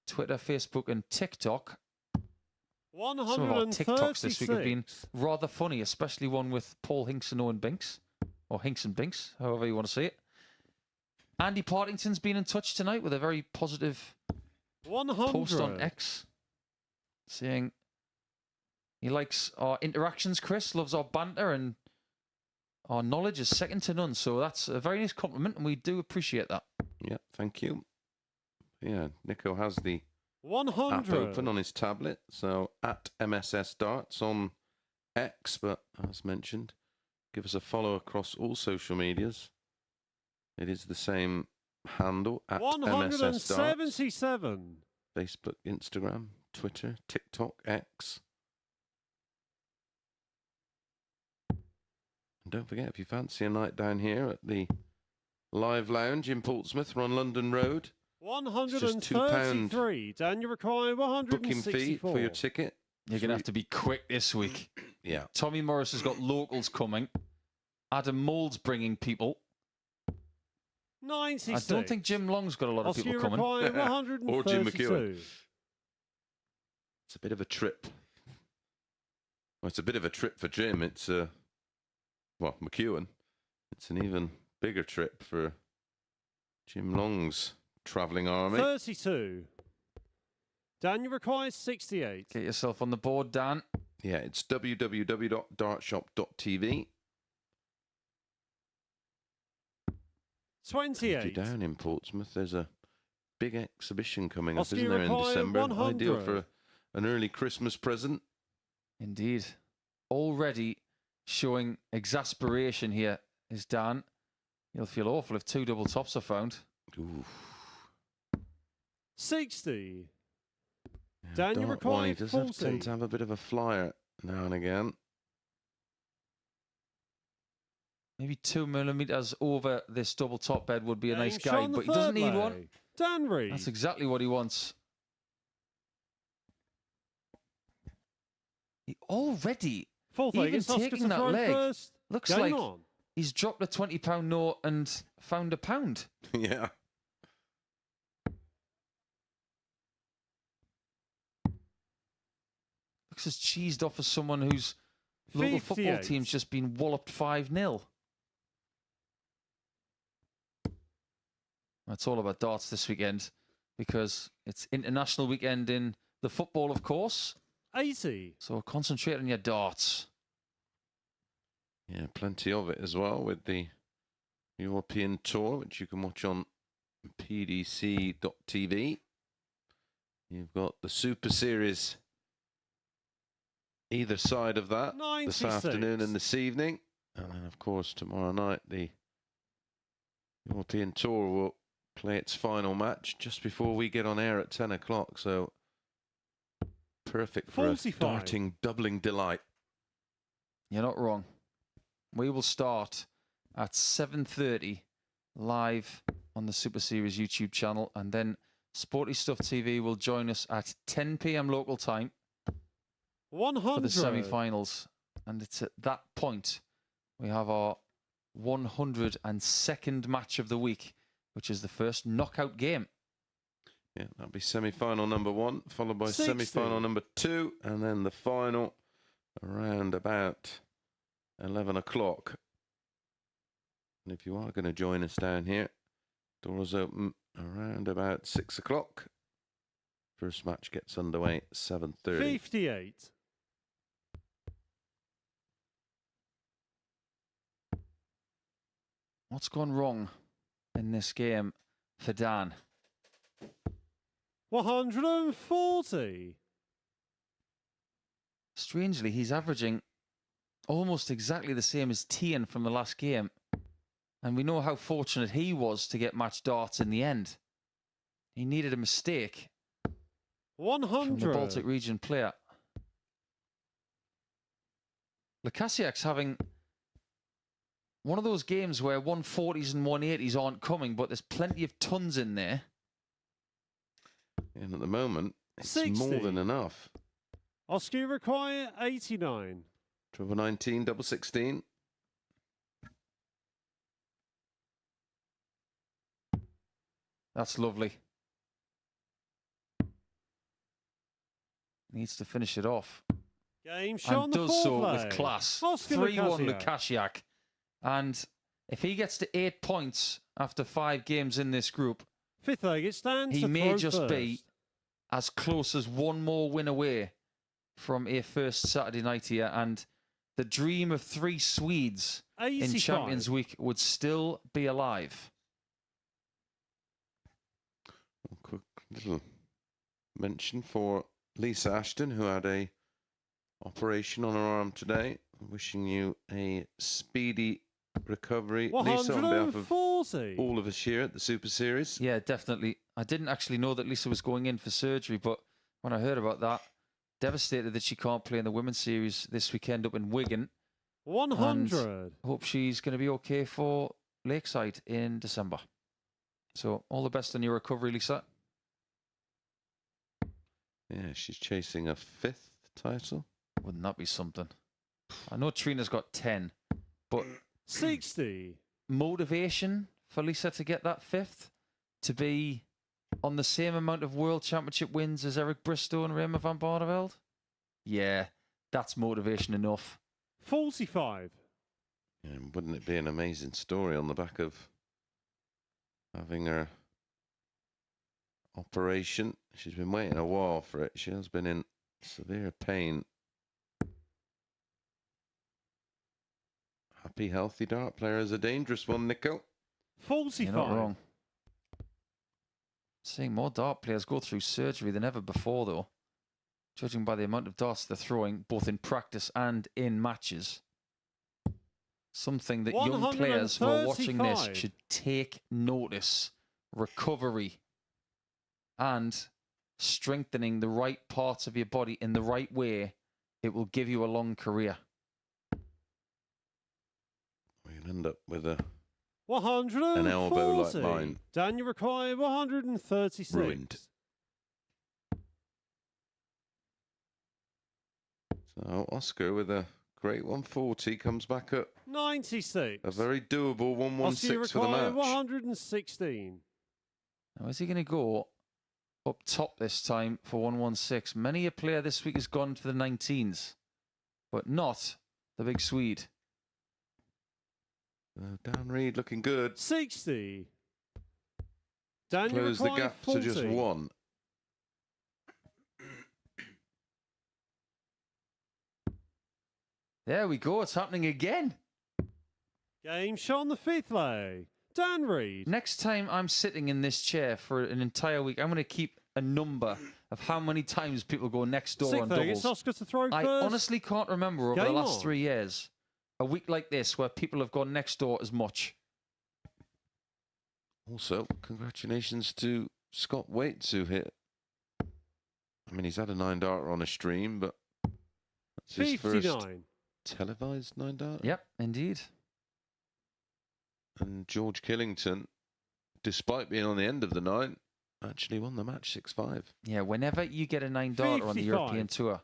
Twitter, Facebook, and TikTok. Some of our TikToks this week have been 136. rather funny, especially one with Paul Hinks and Owen Binks, or Hinks and Binks, however you want to say it. Andy Partington's been in touch tonight with a very positive 100. post on X, saying he likes our interactions, Chris, loves our banter, and our knowledge is second to none. So that's a very nice compliment, and we do appreciate that. Yeah, thank you. Yeah, Nico has the app 100. open on his tablet, so at MSS Darts on X, but as mentioned, give us a follow across all social medias. It is the same handle at MSS Darts. 177. Facebook, Instagram, Twitter, TikTok, X. And don't forget, if you fancy a night down here at the Live Lounge in Portsmouth, we're on London Road. just £133. Dan, you require Booking fee 164. for your ticket. You're going to have to be quick this week. Yeah. Tommy Morris has got locals coming. Adam Mould's bringing people. 96. I don't think Jim Long's got a lot of Oscar, people you coming. require 132. Or Jim McEwen. It's a bit of a trip. Well, it's a bit of a trip for Jim. It's, well, McEwen. It's an even bigger trip for Jim Long's travelling army. 32. Dan, you require 68. Get yourself on the board, Dan. Yeah, it's www.dartshop.tv. 28. If you're down in Portsmouth, there's a big exhibition coming up, Oscar, isn't there, in require December? 100. Ideal for an early Christmas present. Indeed. Already showing exasperation here is Dan. You'll feel awful if 2 double tops are found. Ooh. 60. Yeah, Dan, you Dart one, require he does 40. tend to have a bit of a flyer now and again. Maybe 2 millimetres over this double top bed would be a nice Game shot guide, on the but he doesn't third need one. leg. Dan Reed. That's exactly what he wants. He already Fourth leg. even It's Oscar taking to that throw leg, first. looks Game like on. he's dropped a £20 note and found a pound. Yeah. Looks as cheesed off as someone whose local football 58. team's just been walloped 5-0. It's all about darts this weekend because it's international weekend in the football, of course. 80. So concentrate on your darts. Yeah, plenty of it as well with the European Tour, which you can watch on pdc.tv. You've got the Super Series either side of that 96. this afternoon and this evening. And then, of course, tomorrow night, the European Tour will play its final match just before we get on air at 10 o'clock. So perfect for 45. a darting doubling delight. You're not wrong. We will start at 7:30 live on the Super Series YouTube channel. And then Sporty Stuff TV will join us at 10 p.m. local time 100. for the semi-finals. And it's at that point we have our 102nd match of the week, which is the first knockout game. Yeah, that'll be semi-final number 1, followed by 60. semi-final number 2, and then the final around about 11 o'clock. And if you are going to join us down here, doors open around about 6 o'clock. First match gets underway at 7:30. 58. What's gone wrong in this game for Dan? 140. Strangely, he's averaging almost exactly the same as Tian from the last game. And we know how fortunate he was to get match darts in the end. He needed a mistake from the 100. Baltic region player. Lukasiak's having one of those games where 140s and 180s aren't coming, but there's plenty of tons in there. And at the moment, it's 60. more than enough. Oscar require 89. Treble 19, double 16. That's lovely. Needs to finish it off. Game shot on And the does so foreplay. with class. Oscar 3-1 Lukasiak. Lukasiak. And if he gets to 8 points after 5 games in this group, Fifth leg, it stands he to may throw just first. be as close as one more win away from a first Saturday night here. And the dream of 3 Swedes in 85. Champions Week would still be alive. A quick little mention for Lisa Ashton, who had a operation on her arm today. Wishing you a speedy recovery, Lisa, on behalf of 140. all of us here at the Super Series. Yeah, definitely. I didn't actually know that Lisa was going in for surgery, but when I heard about that, devastated that she can't play in the Women's Series this weekend up in Wigan. 100. Hope she's going to be okay for Lakeside in December. So all the best on your recovery, Lisa. Yeah, she's chasing a 5th title. Wouldn't that be something? I know Trina's got 10, but 60. motivation for Lisa to get that 5th, to be on the same amount of World Championship wins as Eric Bristow and Raymond van Barneveld? Yeah, that's motivation enough. 45. And wouldn't it be an amazing story on the back of having her operation? She's been waiting a while for it. She has been in severe pain. Happy, healthy dart player is a dangerous one, Nico. 45. You're not wrong. Seeing more dart players go through surgery than ever before, though, judging by the amount of darts they're throwing, both in practice and in matches. Something that young players who are watching this 135. should take notice. Recovery and strengthening the right parts of your body in the right way, it will give you a long career. We'll end up with a 140. An elbow like mine. Daniel require 136. ruined. So Oscar with a great 140 comes back at 96. a very doable Oscar 116 for the require match. 116. Now, is he going to go up top this time for 116? Many a player this week has gone for the 19s, but not the big Swede. Dan Reed looking good. 60. Daniel Close the require gap 40. to just 1. There we go. It's happening again. Game shot on the 5th leg. Dan Reed. Next time I'm sitting in this chair for an entire week, I'm going to keep a number of how many times people go next door on 6th leg. It's doubles. Oscar to throw I first. honestly can't remember over the Game last on. 3 years a week like this where people have gone next door as much. Also, congratulations to Scott Waits, who hit. I mean, he's had a 9-darter on a stream, but that's his first 59. televised 9-darter. Yep, indeed. And George Killington, despite being on the end of the 9, actually won the match 6-5. Yeah, whenever you get a 9-darter on the 55. European Tour,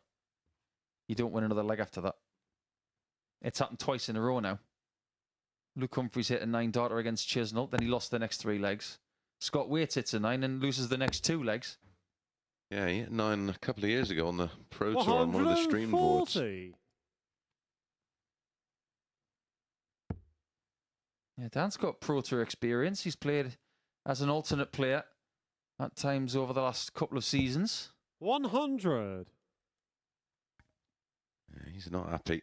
you don't win another leg after that. It's happened twice in a row now. Luke Humphries hit a 9-darter against Chisnall, then he lost the next 3 legs. Scott Waite hits a 9 and loses the next 2 legs. Yeah, he hit 9 a couple of years ago on the Pro Tour on one of the stream boards. 140. Yeah, Dan's got Pro Tour experience. He's played as an alternate player at times over the last couple of seasons. 100. Yeah, he's not happy.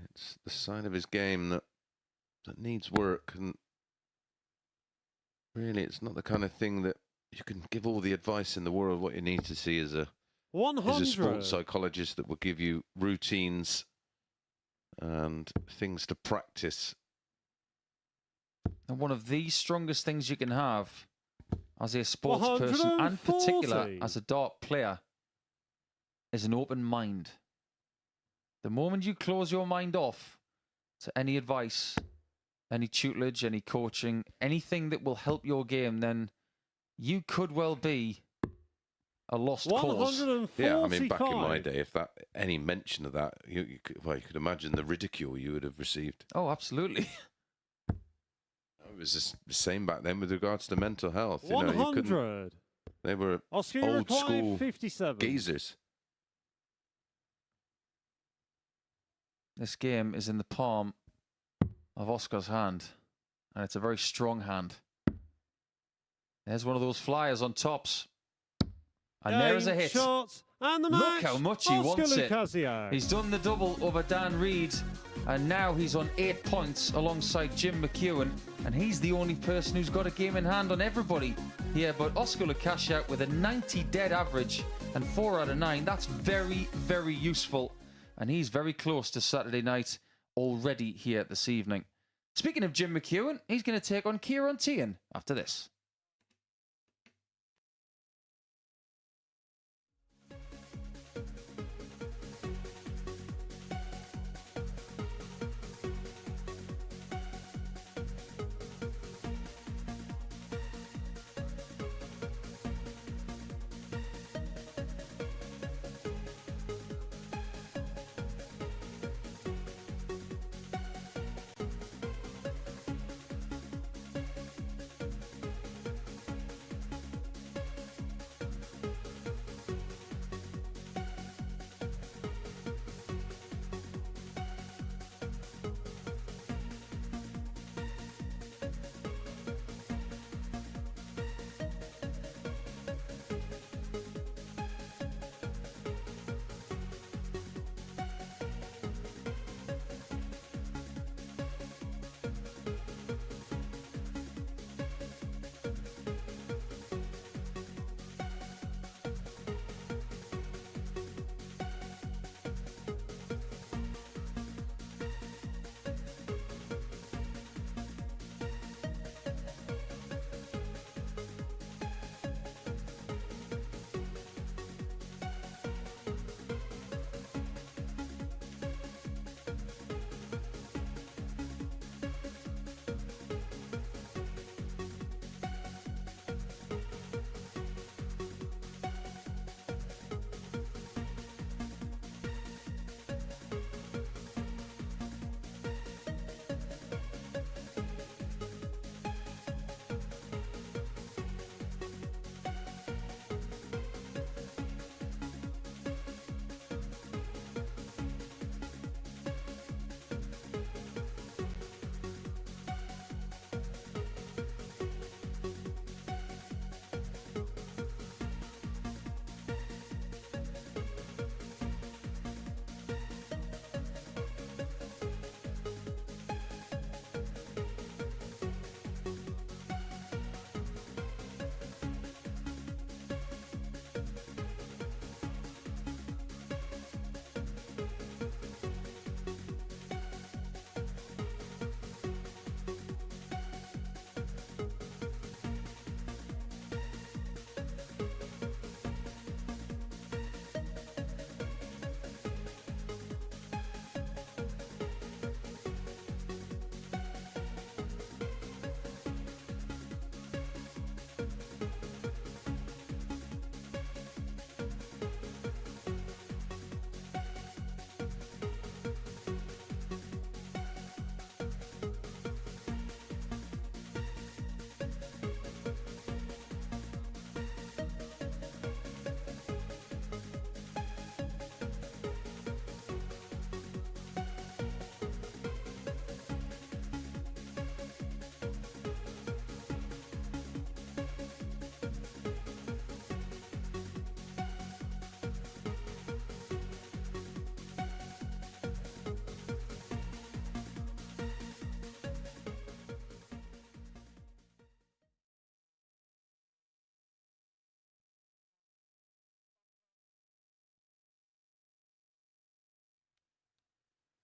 It's the side of his game that needs work, and really it's not the kind of thing that you can give all the advice in the world. What you need to see is a 100. sports psychologist that will give you routines and things to practice. And one of the strongest things you can have as a sports person, and particular 140. as a dart player, is an open mind. The moment you close your mind off to any advice, any tutelage, any coaching, anything that will help your game, then you could well be a lost cause. 145. Yeah, I mean, back in my day, if that any mention of that, you could imagine the ridicule you would have received. Oh, absolutely. It was the same back then with regards to mental health. 100. They were Oscar old required school 57. geezers. This game is in the palm of Oscar's hand, and it's a very strong hand. There's one of those flyers on tops. And there is a hit. Shots, and the match. Look how much he Oscar wants it. Lukasiak. He's done the double over Dan Reed, and now he's on 8 points alongside Jim McEwen, and he's the only person who's got a game in hand on everybody here. But Oscar Lukasiak with a 90 dead average and 4 out of 9. That's very, very useful, and he's very close to Saturday night already here this evening. Speaking of Jim McEwen, he's going to take on Kieran Tian after this.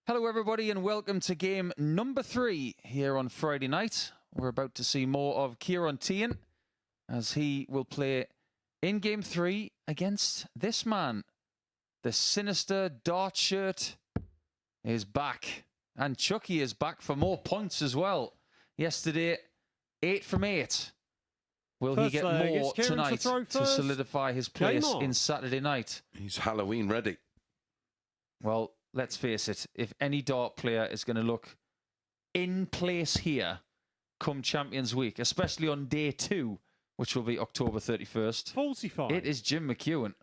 Hello, everybody, and welcome to game number 3 here on Friday night. We're about to see more of Kieran Tian as he will play in game 3 against this man. The sinister dart shirt is back. And Chucky is back for more points as well. Yesterday, 8 from 8. Will he get more tonight to solidify his place in Saturday night? He's Halloween ready. Well, let's face it. If any dart player is going to look in place here come Champions Week, especially on day 2, which will be October 31st, 45. it is Jim McEwen.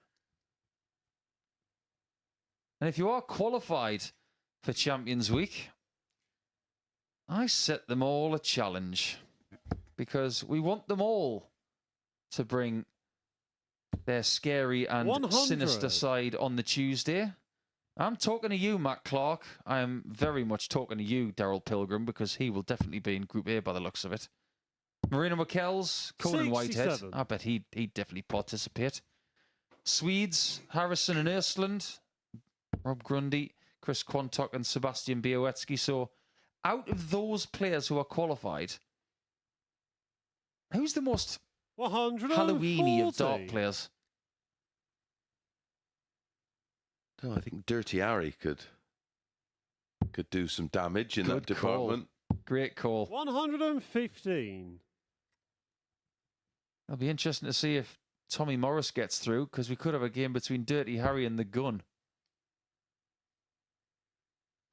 And if you are qualified for Champions Week, I set them all a challenge because we want them all to bring their scary and 100. sinister side on the Tuesday. I'm talking to you, Matt Clark. I am very much talking to you, Daryl Pilgrim, because he will definitely be in Group A by the looks of it. Marina McKells, Conan Whitehead. I bet he'd definitely participate. Swedes, Harrison and Ersland, Rob Grundy, Chris Quantock and Sebastian Białecki. So out of those players who are qualified, who's the most Halloween-y of dart players? No, I think Dirty Harry could do some damage in that department. Great call. 115. It'll be interesting to see if Tommy Morris gets through, because we could have a game between Dirty Harry and the gun.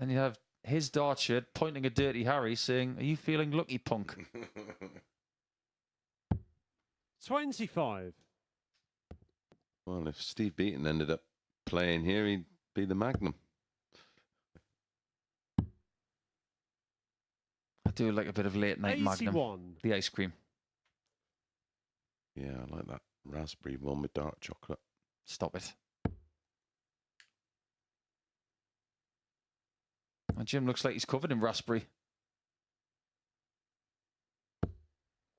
Then you have his dart shirt pointing at Dirty Harry saying, "Are you feeling lucky, punk?" 25. Well, if Steve Beaton ended up playing here, he'd be the Magnum. I do like a bit of late night 81. Magnum. The ice cream. Yeah, I like that raspberry one with dark chocolate. Stop it. And Jim looks like he's covered in raspberry.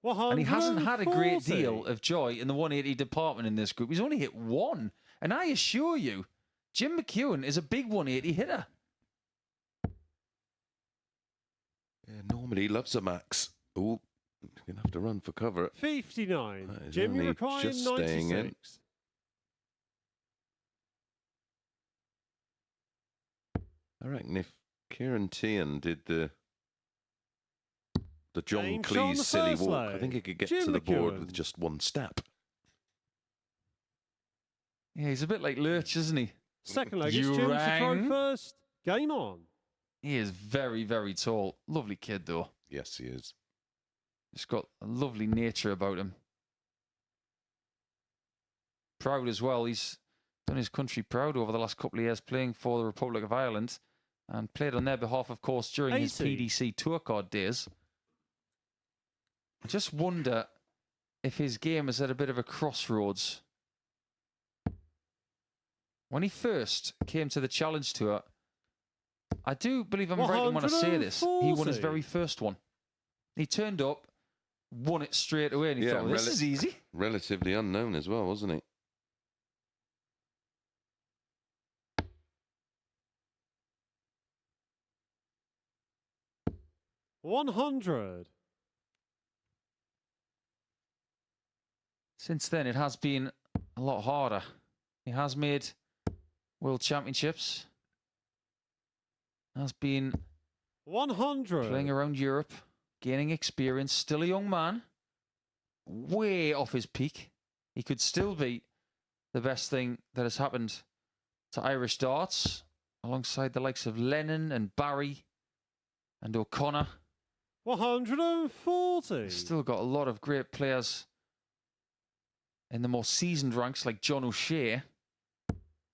And he hasn't had a great deal of joy in the 180 department in this group. He's only hit 1. And I assure you, Jim McEwen is a big 180 hitter. Yeah, normally he loves a max. Oh, you're going to have to run for cover. 59. Jim, you require 96. I reckon if Kieran Tian did the John James Cleese silly walk, leg. I think he could get Jim to the board McEwen. with just one step. Yeah, he's a bit like Lurch, isn't he? Second leg, it's Jim to throw first. Game on. He is very, very tall. Lovely kid, though. Yes, he is. He's got a lovely nature about him. Proud as well. He's done his country proud over the last couple of years playing for the Republic of Ireland and played on their behalf, of course, during his PDC tour card days. I just wonder if his game is at a bit of a crossroads. When he first came to the Challenge Tour, I do believe I'm right when I say this, he won his very first one. He turned up, won it straight away, and he thought, well, this is easy. Relatively unknown as well, wasn't he? $100. Since then, it has been a lot harder. He has made World Championships. Has been 100. playing around Europe, gaining experience. Still a young man. Way off his peak. He could still be the best thing that has happened to Irish darts, alongside the likes of Lennon and Barry and O'Connor. 140. Still got a lot of great players in the more seasoned ranks like John O'Shea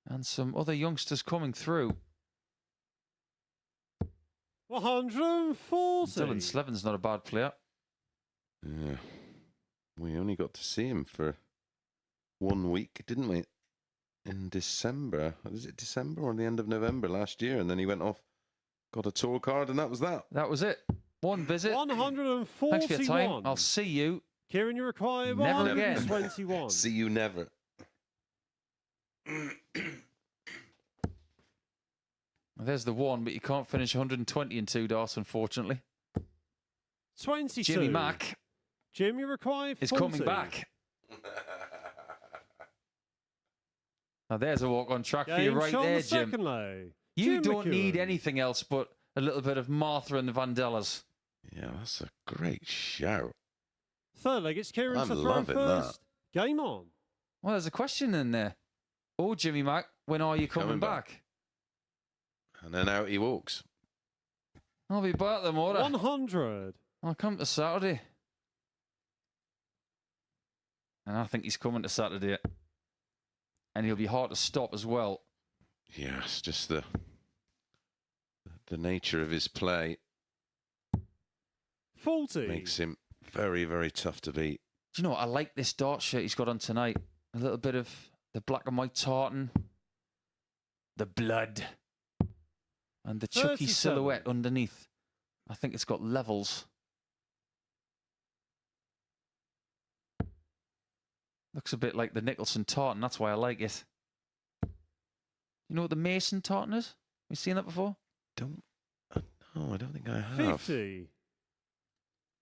and some other youngsters coming through. 140. Dylan Slevin's not a bad player. Yeah. We only got to see him for 1 week, didn't we? In December. Was it December or the end of November last year? And then he went off, got a tour card, and that was that. That was it. One visit. 141. Thanks for your time. I'll see you. Kieran, you require Never again. 121. See you never. There's the one, but you can't finish 120 in 2 darts, unfortunately. 22. Jimmy Mack Jim, you require 40. is coming back. Now there's a walk on track for you Game right shot on there, the Jim. second leg. You Jim don't need McEwen. anything else but a little bit of Martha and the Vandellas. Yeah, that's a great shout. Third leg, it's Kieran I'm to throw loving that. first. Game on. Well, there's a question in there. Oh, Jimmy Mack, when are you coming back? And then out he walks. I'll be back the motor. 100. I'll come to Saturday. And I think he's coming to Saturday. And he'll be hard to stop as well. Yes, just the nature of his play 40. makes him very, very tough to beat. Do you know what? I like this dart shirt he's got on tonight. A little bit of the black and white tartan. The blood. And the Chucky 37. silhouette underneath. I think it's got levels. Looks a bit like the Nicholson tartan. That's why I like it. You know what the Mason tartan is? You seen that before? No, I don't think I have. 50.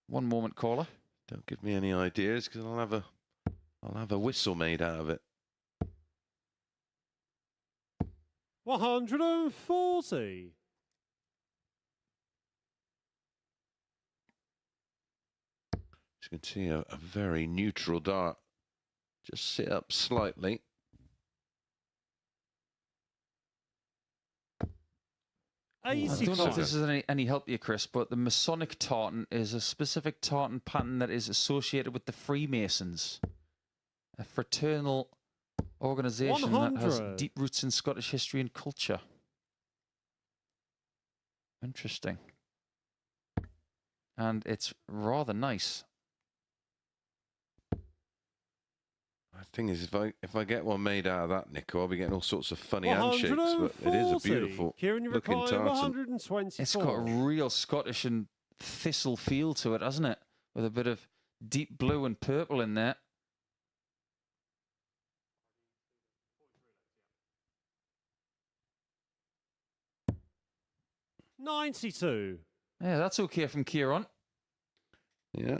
One moment, caller. Don't give me any ideas because I'll have a whistle made out of it. 140. As you can see, a very neutral dart. Just sit up slightly. I don't know if 85. this is any help to you, Chris, but the Masonic tartan is a specific tartan pattern that is associated with the Freemasons, a fraternal organisation that has 100. deep roots in Scottish history and culture. Interesting. And it's rather nice. The thing is, if I get one made out of that, Nico, I'll be getting all sorts of funny handshakes. But it is a beautiful Kieran, you looking require tartan. 124. It's got a real Scottish and thistle feel to it, hasn't it? With a bit of deep blue and purple in there. $92. Yeah, that's okay from Kieran. Yeah.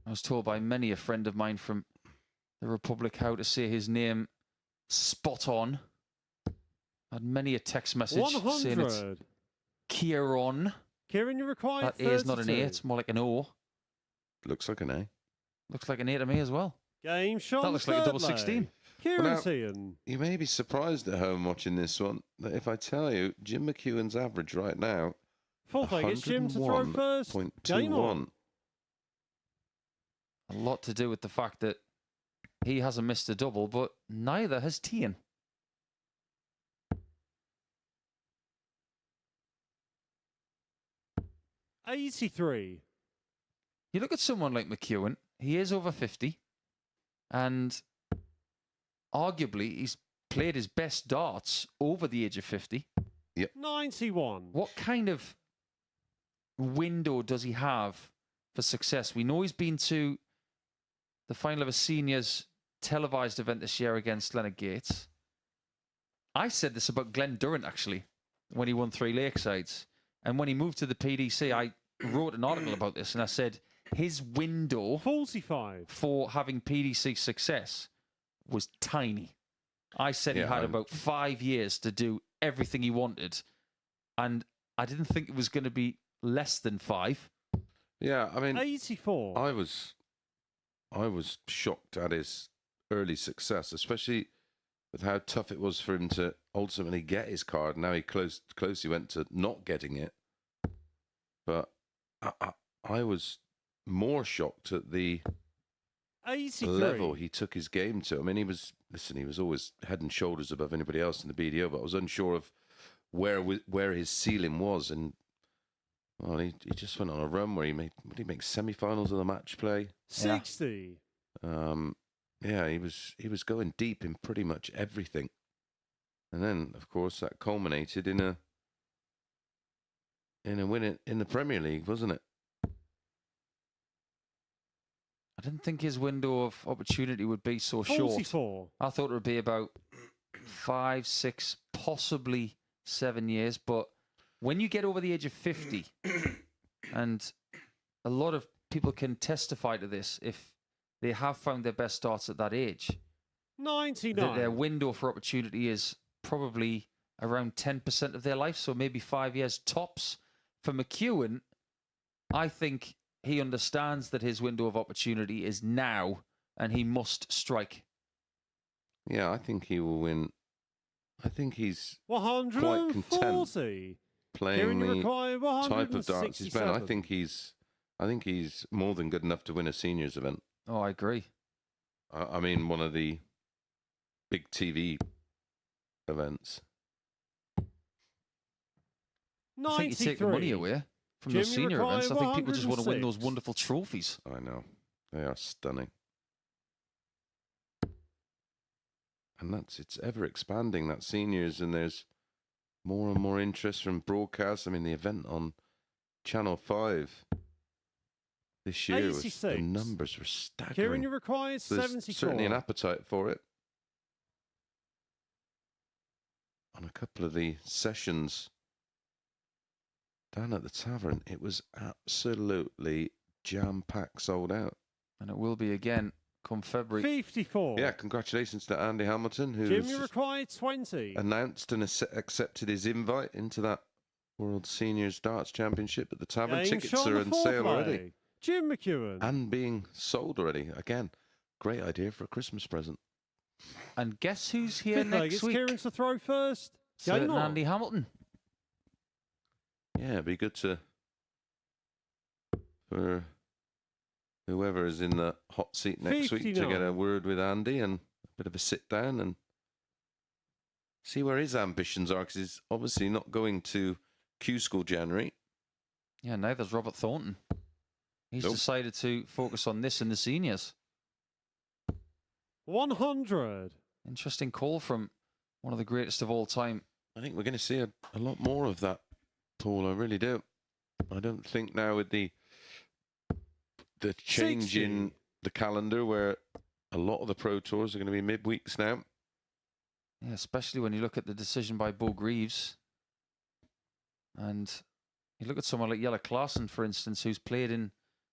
I was told by many a friend of mine from the Republic how to say his name spot on. I had many a text message saying it's 100. Kieran. Kieran, you require That A is not an A, 32. it's more like an O. Looks like an A. Looks like an A to me as well. Game shot. That looks like a third double leg. 16. Kieran Well, now- Tehan. You may be surprised at home watching this one that if I tell you Jim McEwen's average right now, Fourth leg, it's Jim to throw first. Game on. 101.21. A lot to do with the fact that he hasn't missed a double, but neither has Tian. $83. You look at someone like McEwen, he is over 50, and arguably he's played his best darts over the age of 50. 91. What kind of window does he have for success? We know he's been to the final of a seniors televised event this year against Leonard Gates. I said this about Glenn Durrant, actually, when he won 3 Lakesides. And when he moved to the PDC, I wrote an article about this, and I said his window 45. for having PDC success was tiny. I said he Yeah, had about 5 years to do everything he wanted, and I didn't think it was going to be less than 5. Yeah, I mean, 84. I was shocked at his early success, especially with how tough it was for him to ultimately get his card. Now he closely went to not getting it. But I was more shocked at the 83. level he took his game to. I mean, he was always head and shoulders above anybody else in the BDO, but I was unsure of where his ceiling was. And well, he just went on a run where he make semi-finals of the match play. 60. Yeah, he was going deep in pretty much everything, and then of course that culminated in a win in the Premier League, wasn't it? I didn't think his window of opportunity would be so short. 44. I thought it would be about 5, 6, possibly 7 years. But when you get over the age of 50, and a lot of people can testify to this if they have found their best starts at that age, 99. that their window for opportunity is probably around 10% of their life, so maybe 5 years tops. For McEwen, I think he understands that his window of opportunity is now, and he must strike. Yeah, I think he will win. I think he's 140. playing Kieran, you the require type of darts he's playing. 167. I think he's more than good enough to win a seniors event. Oh, I agree. I mean, one of the big TV events. I think you take the money 93. away from Jim, those you senior require events. I think people just want to win those 106. wonderful trophies. I know. They are stunning. And it's ever expanding, that seniors, and there's more and more interest from broadcasts. I mean, the event on Channel 5 this year, was, the 86. numbers were Kieran, staggering. you require So there's 74. certainly an appetite for it. On a couple of the sessions down at the tavern, it was absolutely jam-packed, sold out. And it will be again come February. 54. Yeah, congratulations to Andy Hamilton, Jim, who's you require 20. announced and accepted his invite into that World Seniors Darts Championship at the tavern. Game Tickets shot are on on the sale foreplay. already Jim McEwen. and being sold already. Again, great idea for a Christmas present. And guess who's here Fifth leg, next it's week? Kieran to throw first. Game Certain on. Andy Hamilton. Yeah, it'd be good for whoever is in the hot seat next week to get 59. a word with Andy and a bit of a sit down and see where his ambitions are, because he's obviously not going to Q School January. Yeah, neither's Robert Thornton. He's Nope. decided to focus on this in the seniors. 100. Interesting call from one of the greatest of all time. I think we're going to see a lot more of that, Paul. I really do. I don't think now with the change 60. in the calendar, where a lot of the Pro Tours are going to be midweeks now. Yeah, especially when you look at the decision by Bo Greaves. And you look at someone like Jelle Klaassen, for instance, who's played in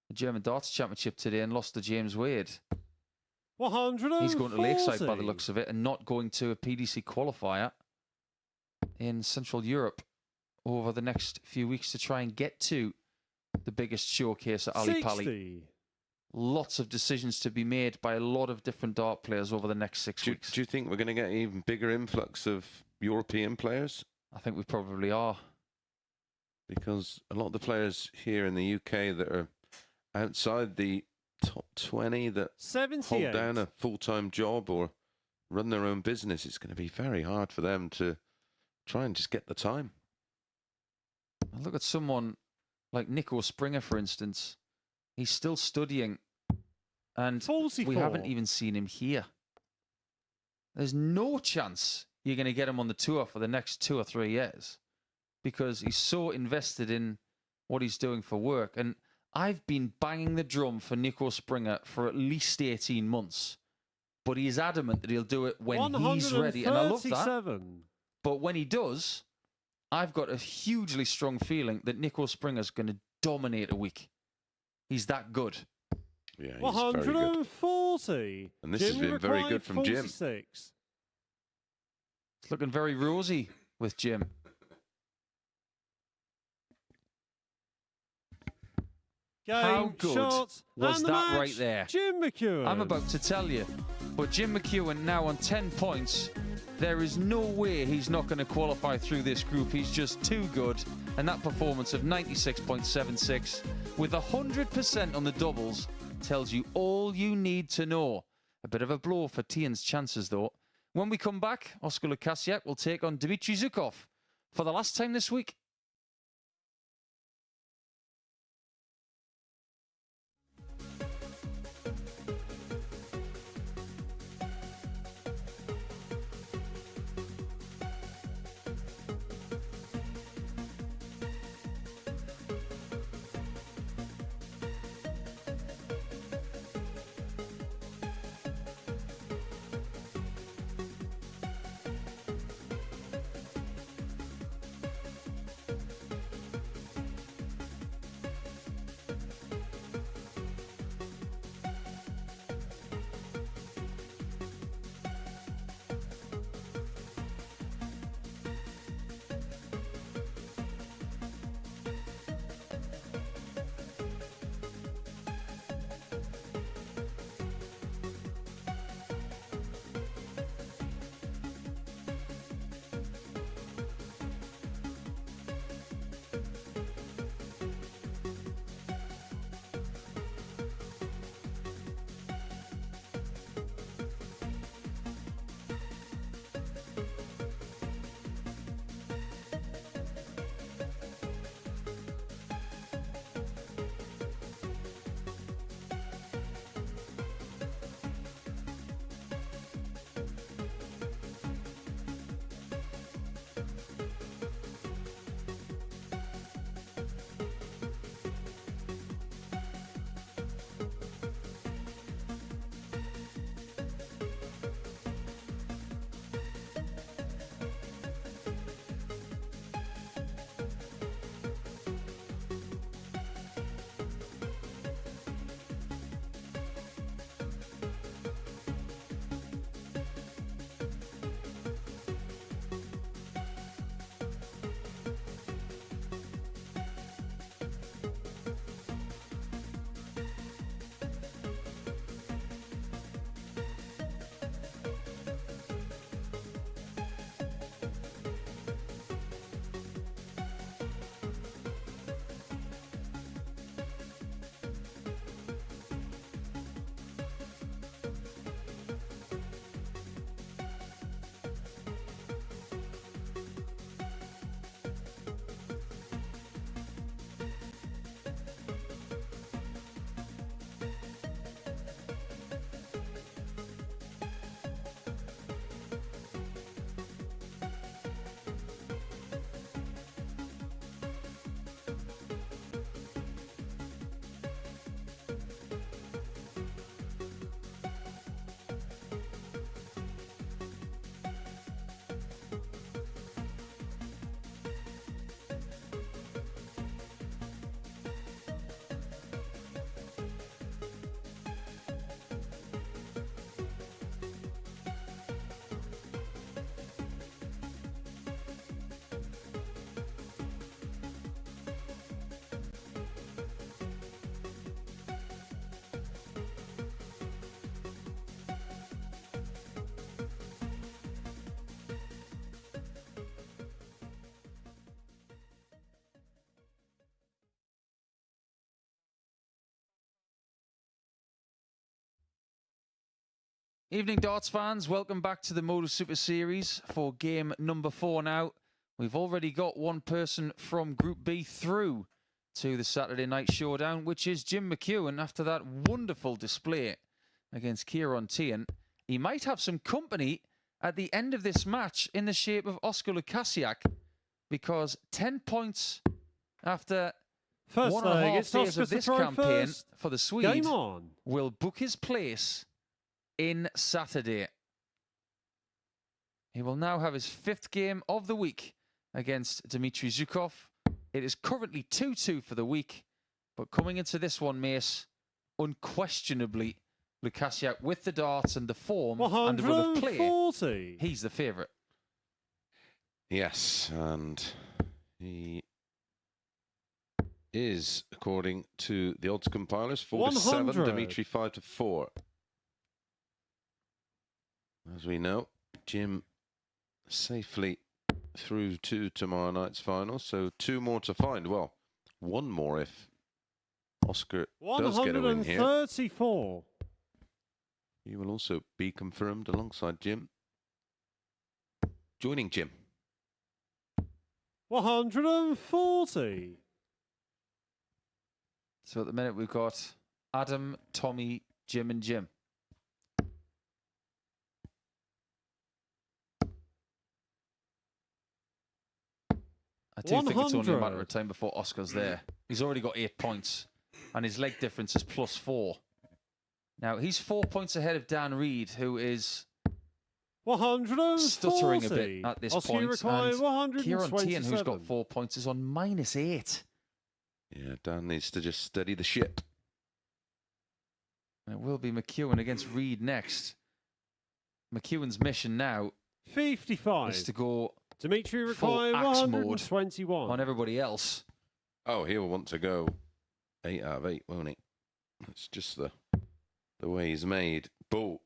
the German Darts Championship today and lost to James Wade. 140. He's going to Lakeside by the looks of it and not going to a PDC qualifier in Central Europe over the next few weeks to try and get to the biggest showcase at Ali Pali. 60. Lots of decisions to be made by a lot of different dart players over the next 6 weeks. Do you think we're going to get an even bigger influx of European players? I think we probably are. Because a lot of the players here in the UK that are outside the top 20 that 78. hold down a full-time job or run their own business, it's going to be very hard for them to try and just get the time. I look at someone like Nico Springer, for instance. He's still studying, and 44. we haven't even seen him here. There's no chance you're going to get him on the tour for the next 2 or 3 years because he's so invested in what he's doing for work. And I've been banging the drum for Nico Springer for at least 18 months, but he's adamant that he'll do it when he's ready. And I love that. 137. But when he does, I've got a hugely strong feeling that Nico Springer's going to dominate a week. He's that good. Yeah, he's very good. 140. And this has been very good from Jim. 46. It's looking very rosy with Jim. Game, How good shot, was and the that match, right there? Jim McEwen. I'm about to tell you, but Jim McEwen now on 10 points. There is no way he's not going to qualify through this group. He's just too good. And that performance of 96.76 with 100% on the doubles tells you all you need to know. A bit of a blow for Tian's chances, though. When we come back, Oscar Lukasiak will take on Dmitry Zhukov for the last time this week. Evening darts fans, welcome back to the MODUS Super Series for game number 4 now. We've already got one person from Group B through to the Saturday night showdown, which is Jim McEwen. After that wonderful display against Kieran Tian, he might have some company at the end of this match in the shape of Oskar Lukasiak, because 10 points after First 1.5 leg, it's days Oscar of this to throw campaign first. for the Swede Game on. will book his place in Saturday. He will now have his 5th game of the week against Dmitry Zhukov. It is currently 2-2 for the week, but coming into this one, Mace, unquestionably, Lukasiak with the darts and the form and the run of play, 140. he's the favourite. Yes, and he is, according to the odds compilers, 4-7, 100. Dmitry 5-4. As we know, Jim safely through to tomorrow night's final, so 2 more to find. Well, 1 more if Oscar does get a win here. 134. He will also be confirmed alongside Jim. Joining Jim. 140. So at the minute we've got Adam, Tommy, Jim and Jim. I do think it's only a matter of time before Oscar's there. He's already got 8 points, and his leg difference is +4. Now, he's 4 points ahead of Dan Reed, who is 140. stuttering a bit at this Oscar point. require And Kieran Tian, who's 127. got 4 points, is on -8. Yeah, Dan needs to just steady the ship. And it will be McEwen against Reed next. McEwen's mission now 55. is to go Dmitry full require axe mode 121. on everybody else. Oh, he'll want to go 8 out of 8, won't he? That's just the way he's made. Ball.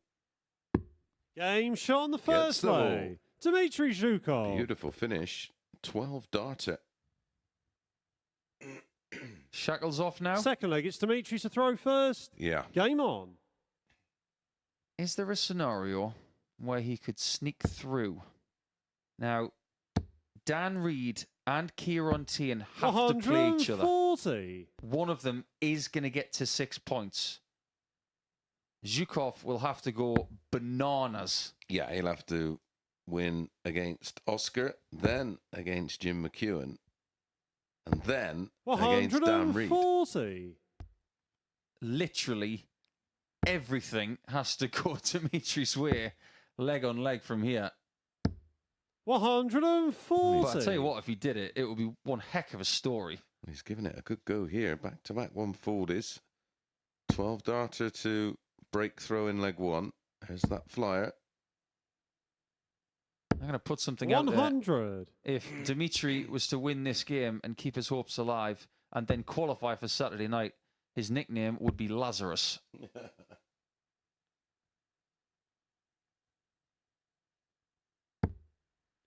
Game shot on the Gets first the ball. leg. Dmitry Zhukov. Beautiful finish. 12 darter. Shackles off now. Second leg, it's Dmitry to throw first. Yeah. Game on. Is there a scenario where he could sneak through? Now, Dan Reed and Kieran Tian have to play each other. 140. One of them is going to get to 6 points. Zhukov will have to go bananas. Yeah, he'll have to win against Oscar, then against Jim McEwen, and then against Dan Reed. 140. Literally everything has to go Dimitri's way, leg on leg from here. 140. But I tell you what, if he did it, it would be one heck of a story. He's given it a good go here. Back-to-back 140s. 12 darter to break throw in leg 1. There's that flyer. I'm going to put something out there. 100. If Dimitri was to win this game and keep his hopes alive and then qualify for Saturday night, his nickname would be Lazarus.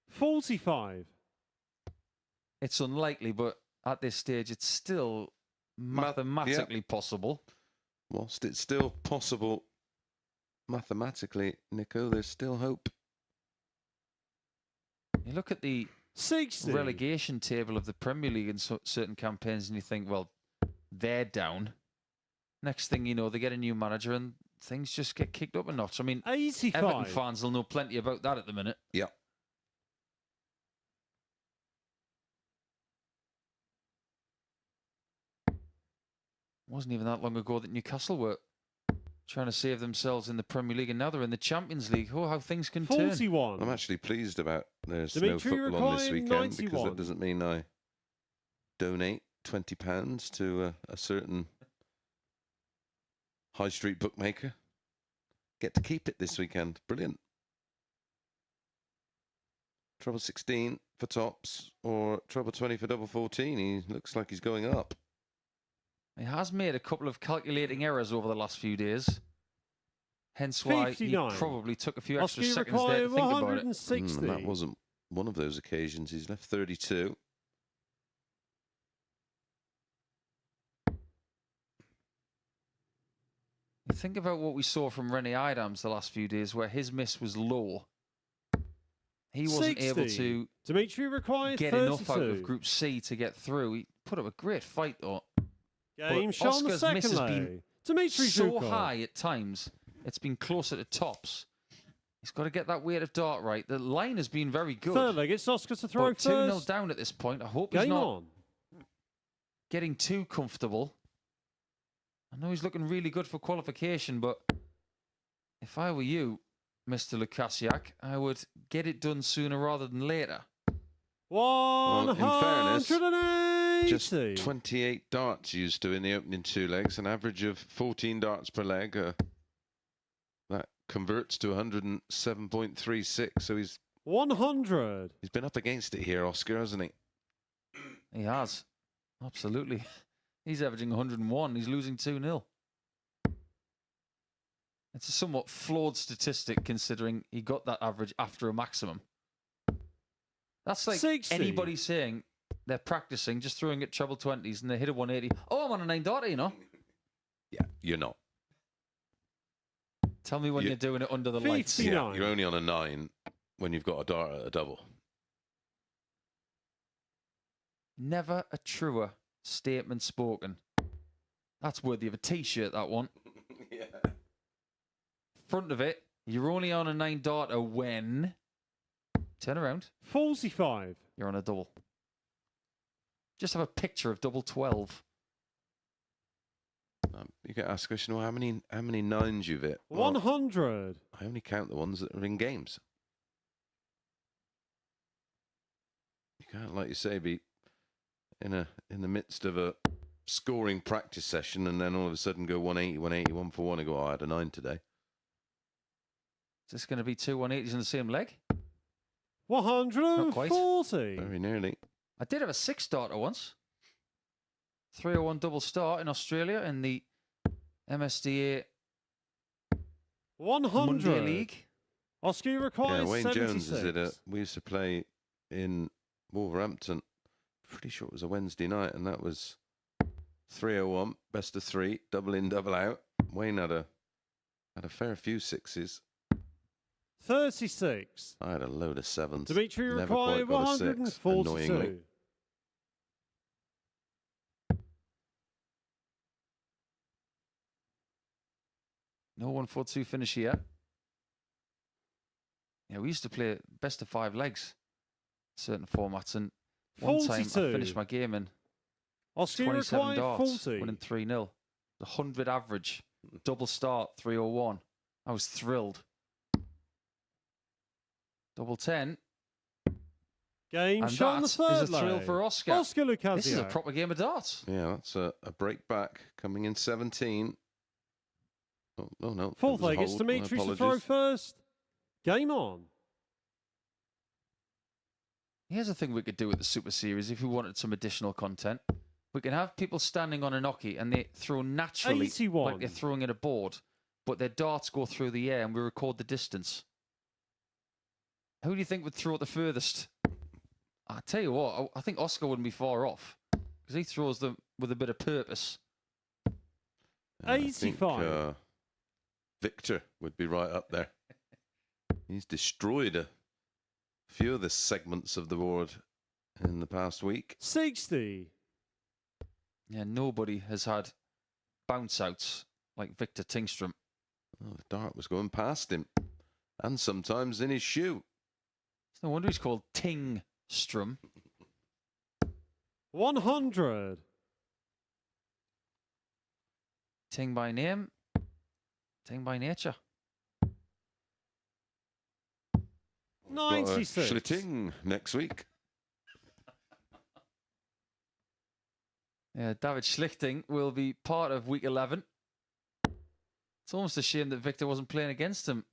45. It's unlikely, but at this stage, it's still mathematically possible. Whilst it's still possible mathematically, Nico, there's still hope. You look at the 60. relegation table of the Premier League in certain campaigns and you think, well, they're down. Next thing you know, they get a new manager and things just get kicked up a notch. I mean, 85. Everton fans will know plenty about that at the minute. Yeah. Wasn't even that long ago that Newcastle were trying to save themselves in the Premier League, and now they're in the Champions League. Oh, how things can turn. 41. I'm actually pleased about there's Dimitri no football on this requiring weekend because 91. that doesn't mean I donate £20 to a certain high street bookmaker. Get to keep it this weekend. Brilliant. Treble 16 for tops or treble 20 for double 14. He looks like he's going up. He has made a couple of calculating errors over the last few days. Hence why 59. he probably took a few extra Oscar seconds there to think about it. 160. That wasn't one of those occasions. He's left 32. He think about what we saw from Rennie Idams the last few days, where his miss was low. He wasn't 60. able to Dimitri required get 32. enough out of Group C to get through. He put up a great fight, though. Game But shot on the Oscar's miss second has been leg. Dimitri so Zhukov. high at times, it's been closer to tops. He's got to get that weight of dart right. The line has been very good. Third leg, it's Oscar to throw But 2-0 first. down at this point. I hope he's Game not on. getting too comfortable. I know he's looking really good for qualification, but if I were you, Mr. Lukasiak, I would get it done sooner rather than later. in fairness, 180. Just 28 darts used to in the opening 2 legs, an average of 14 darts per leg. That converts to 107.36. So he's 100. been up against it here, Oscar, hasn't he? He has. Absolutely. He's averaging 101. He's losing 2-0. It's a somewhat flawed statistic considering he got that average after a maximum. That's like 60. anybody saying they're practicing, just throwing at treble 20s and they hit a 180. Oh, I'm on a 9 darter, you know. Yeah, you're not. Tell me when You- you're doing it under the lights. 59. Yeah, you're only on a 9 when you've got a dart at a double. Never a truer statement spoken. That's worthy of a t-shirt, that one. Yeah. Front of it, you're only on a 9 darter when... Turn around. 45. You're on a double. Just have a picture of double 12. You get asked the question, well, how many 9s you've hit? Well, 100. I only count the ones that are in games. You can't, like you say, be in the midst of a scoring practice session and then all of a sudden go 180, 180, 1 for 1 and go, oh, I had a 9 today. Is this going to be 2 180s in the same leg? 140. Very nearly. I did have a 6 darter once. 301 double start in Australia in the MSDA 100. Monday League. Oscar Yeah, requires Wayne 76. Jones is it. We used to play in Wolverhampton. Pretty sure it was a Wednesday night, and that was 301, best of 3, double in, double out. Wayne had a fair few 6s. 36. I had a load of 7s. Dimitri Never required quite got a 6, annoyingly. 142. No 142 finish here. Yeah, we used to play best of 5 legs, certain formats, and one time I 42. finished my game in Oscar 27 required darts, 40. winning 3-0. The 100 average, double start, 301. I was thrilled. Double 10, Game and shot on that the third is a thrill leg. for Oscar. Oscar Lukasiak. This is a proper game of darts. Yeah, that's a break back coming in 17. Oh, no. Fourth that was leg, a it's hold. My Dimitri to throw apologies. first. Game on. Here's a thing we could do with the Super Series if we wanted some additional content. We can have people standing on a knocky and they throw naturally 81. like they're throwing at a board, but their darts go through the air and we record the distance. Who do you think would throw it the furthest? I tell you what, I think Oscar wouldn't be far off because he throws them with a bit of purpose. I think, 85. Victor would be right up there. He's destroyed a few of the segments of the board in the past week. 60. Yeah, nobody has had bounce outs like Victor Tingstrom. Oh, the dart was going past him, and sometimes in his shoe. It's no wonder he's called Tingstrom. 100. Ting by name, Ting by nature. Got a 96. Schlichting next week. Yeah, David Schlichting will be part of week 11. It's almost a shame that Victor wasn't playing against him.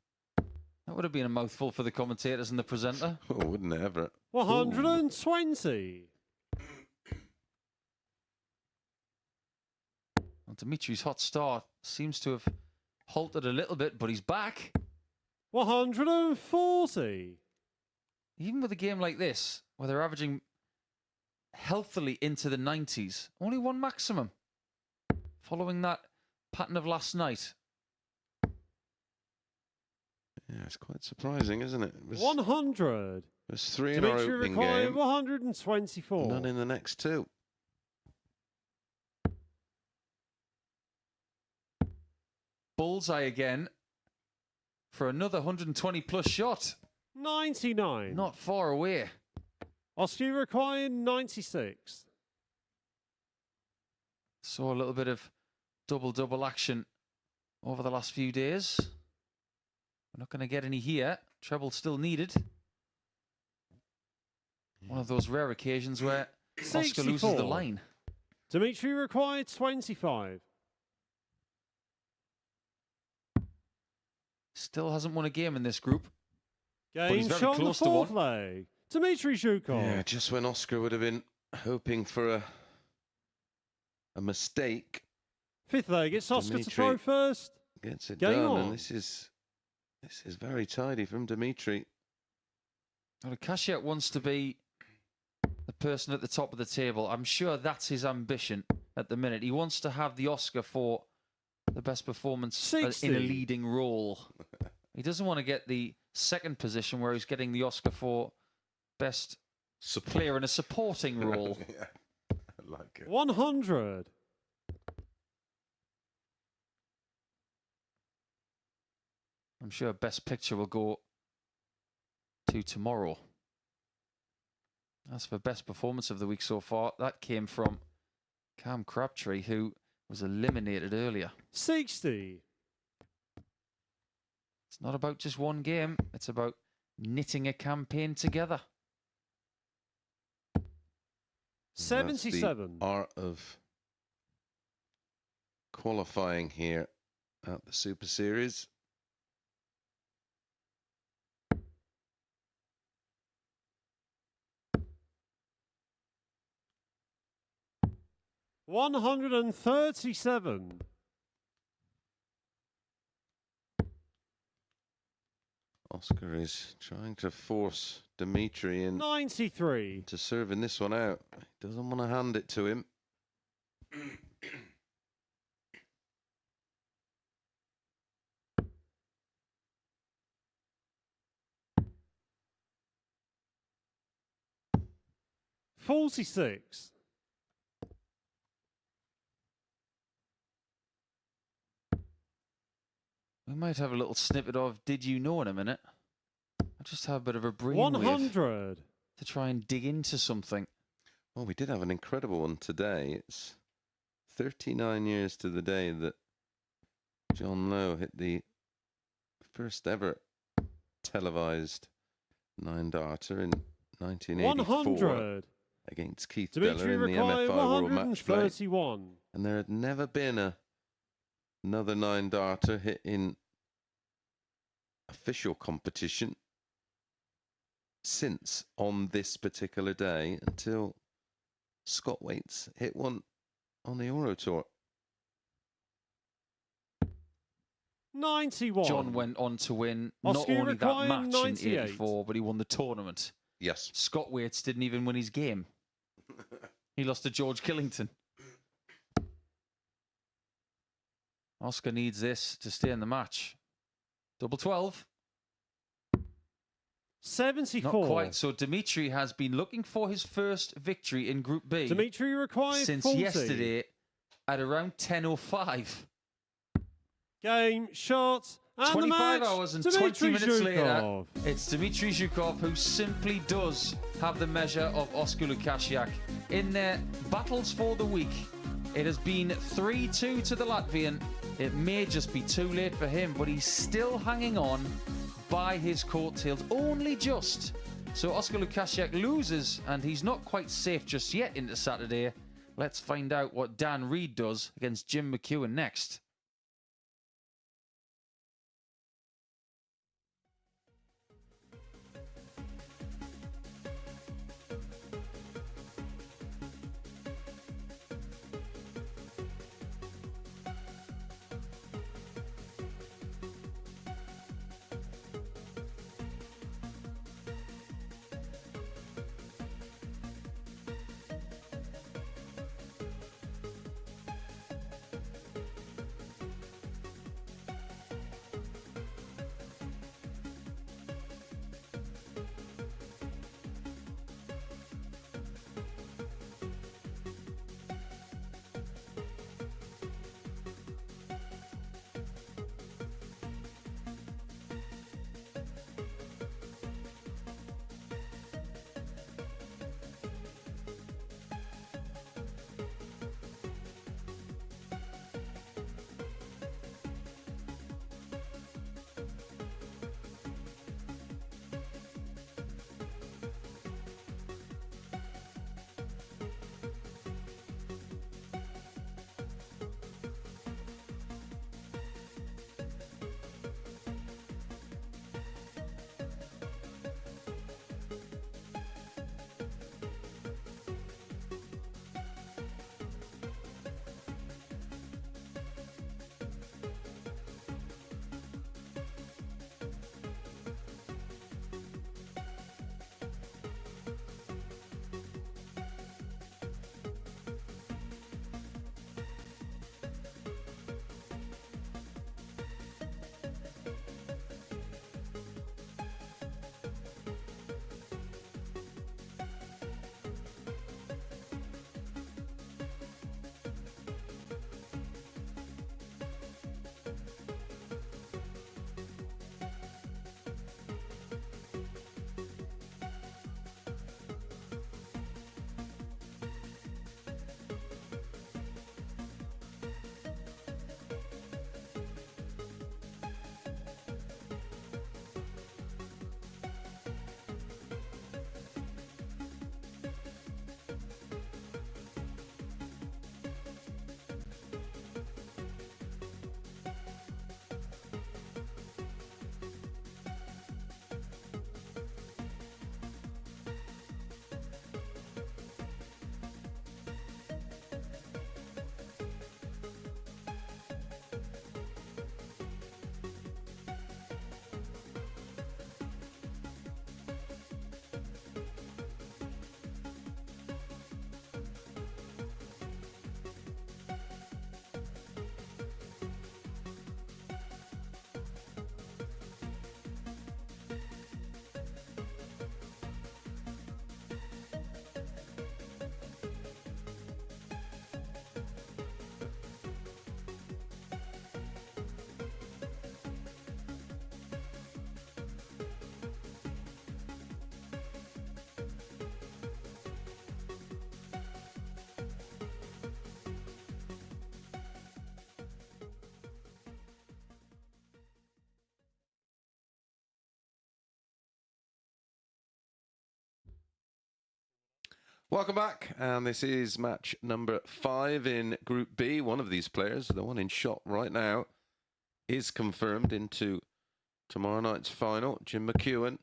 That would have been a mouthful for the commentators and the presenter. Oh, wouldn't it ever? 120. Well, Dimitri's hot start seems to have halted a little bit, but he's back. 140. Even with a game like this, where they're averaging healthily into the 90s, only 1 maximum. Following that pattern of last night, Yeah, it's quite surprising, isn't it? It was, 100. it was 3 in our Dimitri opening required game, 124. none in the next 2. Bullseye again for another 120 plus shot. 99. Not far away. Oscar required 96. Saw a little bit of double action over the last few days. We're not going to get any here. Treble still needed. One of those rare occasions where Oscar 64. loses the line. Dimitri required 25. Still hasn't won a game in this group. Game he's very shot on the close to fourth one. leg. Dimitri Zhukov. Yeah, just when Oscar would have been hoping for a mistake, Fifth leg, it's Oscar to Dimitri throw first. gets it Game done, on. and this is very tidy from Dimitri. Well, Kashyap wants to be the person at the top of the table. I'm sure that's his ambition at the minute. He wants to have the Oscar for the best performance 60. in a leading role. He doesn't want to get the second position where he's getting the Oscar for best player in a supporting role. Yeah, I like it. 100. I'm sure best picture will go to tomorrow. As for best performance of the week so far, that came from Cam Crabtree, who was eliminated earlier. 60. It's not about just one game. It's about knitting a campaign together. That's the 77. art of qualifying here at the Super Series. $137. Oscar is trying to force Dimitri in 93. to serving this one out. He doesn't want to hand it to him. $46. We might have a little snippet of Did You Know in a minute. I'll just have a bit of a brainwave 100. to try and dig into something. Well, we did have an incredible one today. It's 39 years to the day that John Lowe hit the first ever televised 9-darter in 1984 100. against Keith Dimitri Deller in the required MFI World Match Play. 131. And there had never been another 9-darter hit in official competition since on this particular day until Scott Waits hit one on the Euro Tour. 91. John went on to win Oscar not only that required match 98. in '84, but he won the tournament. Yes. Scott Waits didn't even win his game. He lost to George Killington. Oscar needs this to stay in the match. Double 12. 74. Not quite. So Dimitri has been looking for his first victory in Group B Dimitri required since 40. yesterday at around 10:05. Game, shot, and 25 the match. hours and Dimitri 20 minutes later, Zhukov. it's Dmitry Zhukov who simply does have the measure of Oscar Lukasiak. In their battles for the week, it has been 3-2 to the Latvian. It may just be too late for him, but he's still hanging on by his coattails, only just. So Oscar Lukasiak loses, and he's not quite safe just yet into Saturday. Let's find out what Dan Reed does against Jim McEwen next. Welcome back, and this is match number 5 in Group B. One of these players, the one in shot right now, is confirmed into tomorrow night's final. Jim McEwen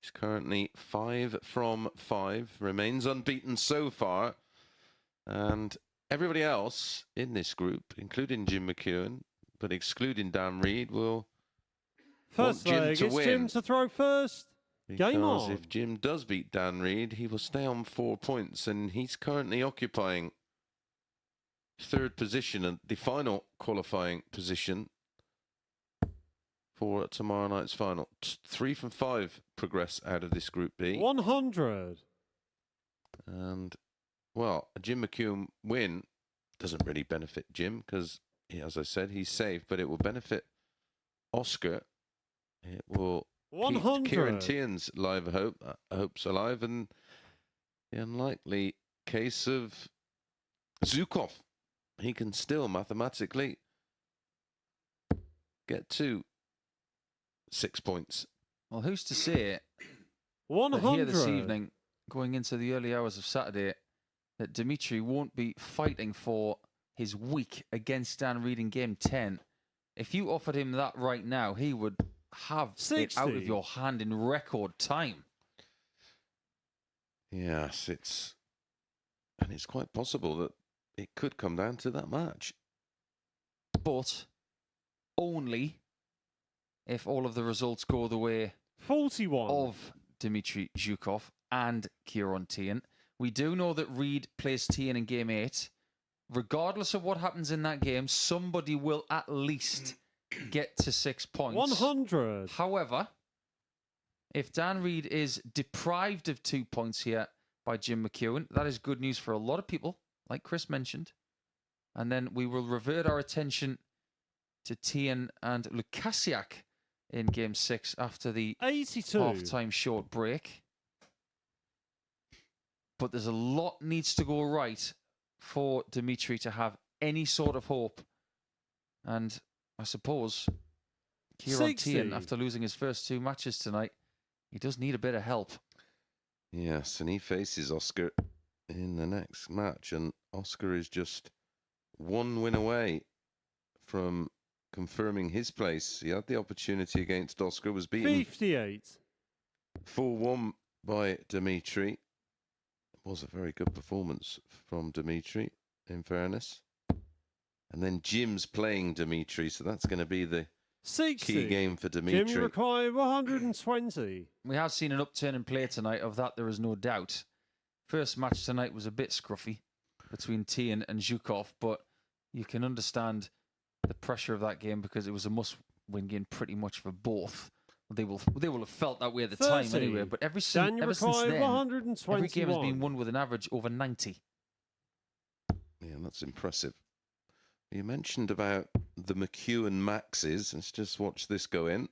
is currently 5 from 5, remains unbeaten so far, and everybody else in this group, including Jim McEwen, but excluding Dan Reed, will First want Jim leg, to it's win. Jim to throw first. Game Because on. if Jim does beat Dan Reed, he will stay on 4 points, and he's currently occupying 3rd position and the final qualifying position for tomorrow night's final. 3 from 5 progress out of this Group B. 100. And, well, a Jim McEwen win doesn't really benefit Jim because, as I said, he's safe, but it will benefit Oscar. It will 100. keep Kieran Tiern's hopes alive, and the unlikely case of Zukov. He can still mathematically get to 6 points. Well, who's to say 100. that here this evening, going into the early hours of Saturday, that Dimitri won't be fighting for his week against Dan Reed in game 10. If you offered him that right now, he would have 60. it out of your hand in record time. Yes, it's quite possible that it could come down to that match. But only if all of the results go the way 41. of Dmitry Zhukov and Kieran Tiern. We do know that Reed plays Tiern in game 8. Regardless of what happens in that game, somebody will at least get to 6 points. 100. However, if Dan Reed is deprived of 2 points here by Jim McEwen, that is good news for a lot of people, like Chris mentioned. And then we will revert our attention to Tiern and Lukasiak in game 6 after the 82. half-time short break. But there's a lot needs to go right for Dimitri to have any sort of hope. And I suppose Kieran 60. Tiern, after losing his first 2 matches tonight, he does need a bit of help. Yes, and he faces Oscar in the next match, and Oscar is just 1 win away from confirming his place. He had the opportunity against Oscar, was beaten 58. 4-1 by Dimitri. It was a very good performance from Dimitri, in fairness. And then Jim's playing Dimitri, so that's going to be the 60. key game for Jim Dimitri. require 120. We have seen an upturn in play tonight, of that there is no doubt. First match tonight was a bit scruffy between Tiern and Zhukov, but you can understand the pressure of that game because it was a must-win game pretty much for both. They will have felt that way at the 30. time anyway, but ever since Daniel then, require 121. every game has been won with an average over 90. Yeah, that's impressive. You mentioned about the McEwen maxes. Let's just watch this go in.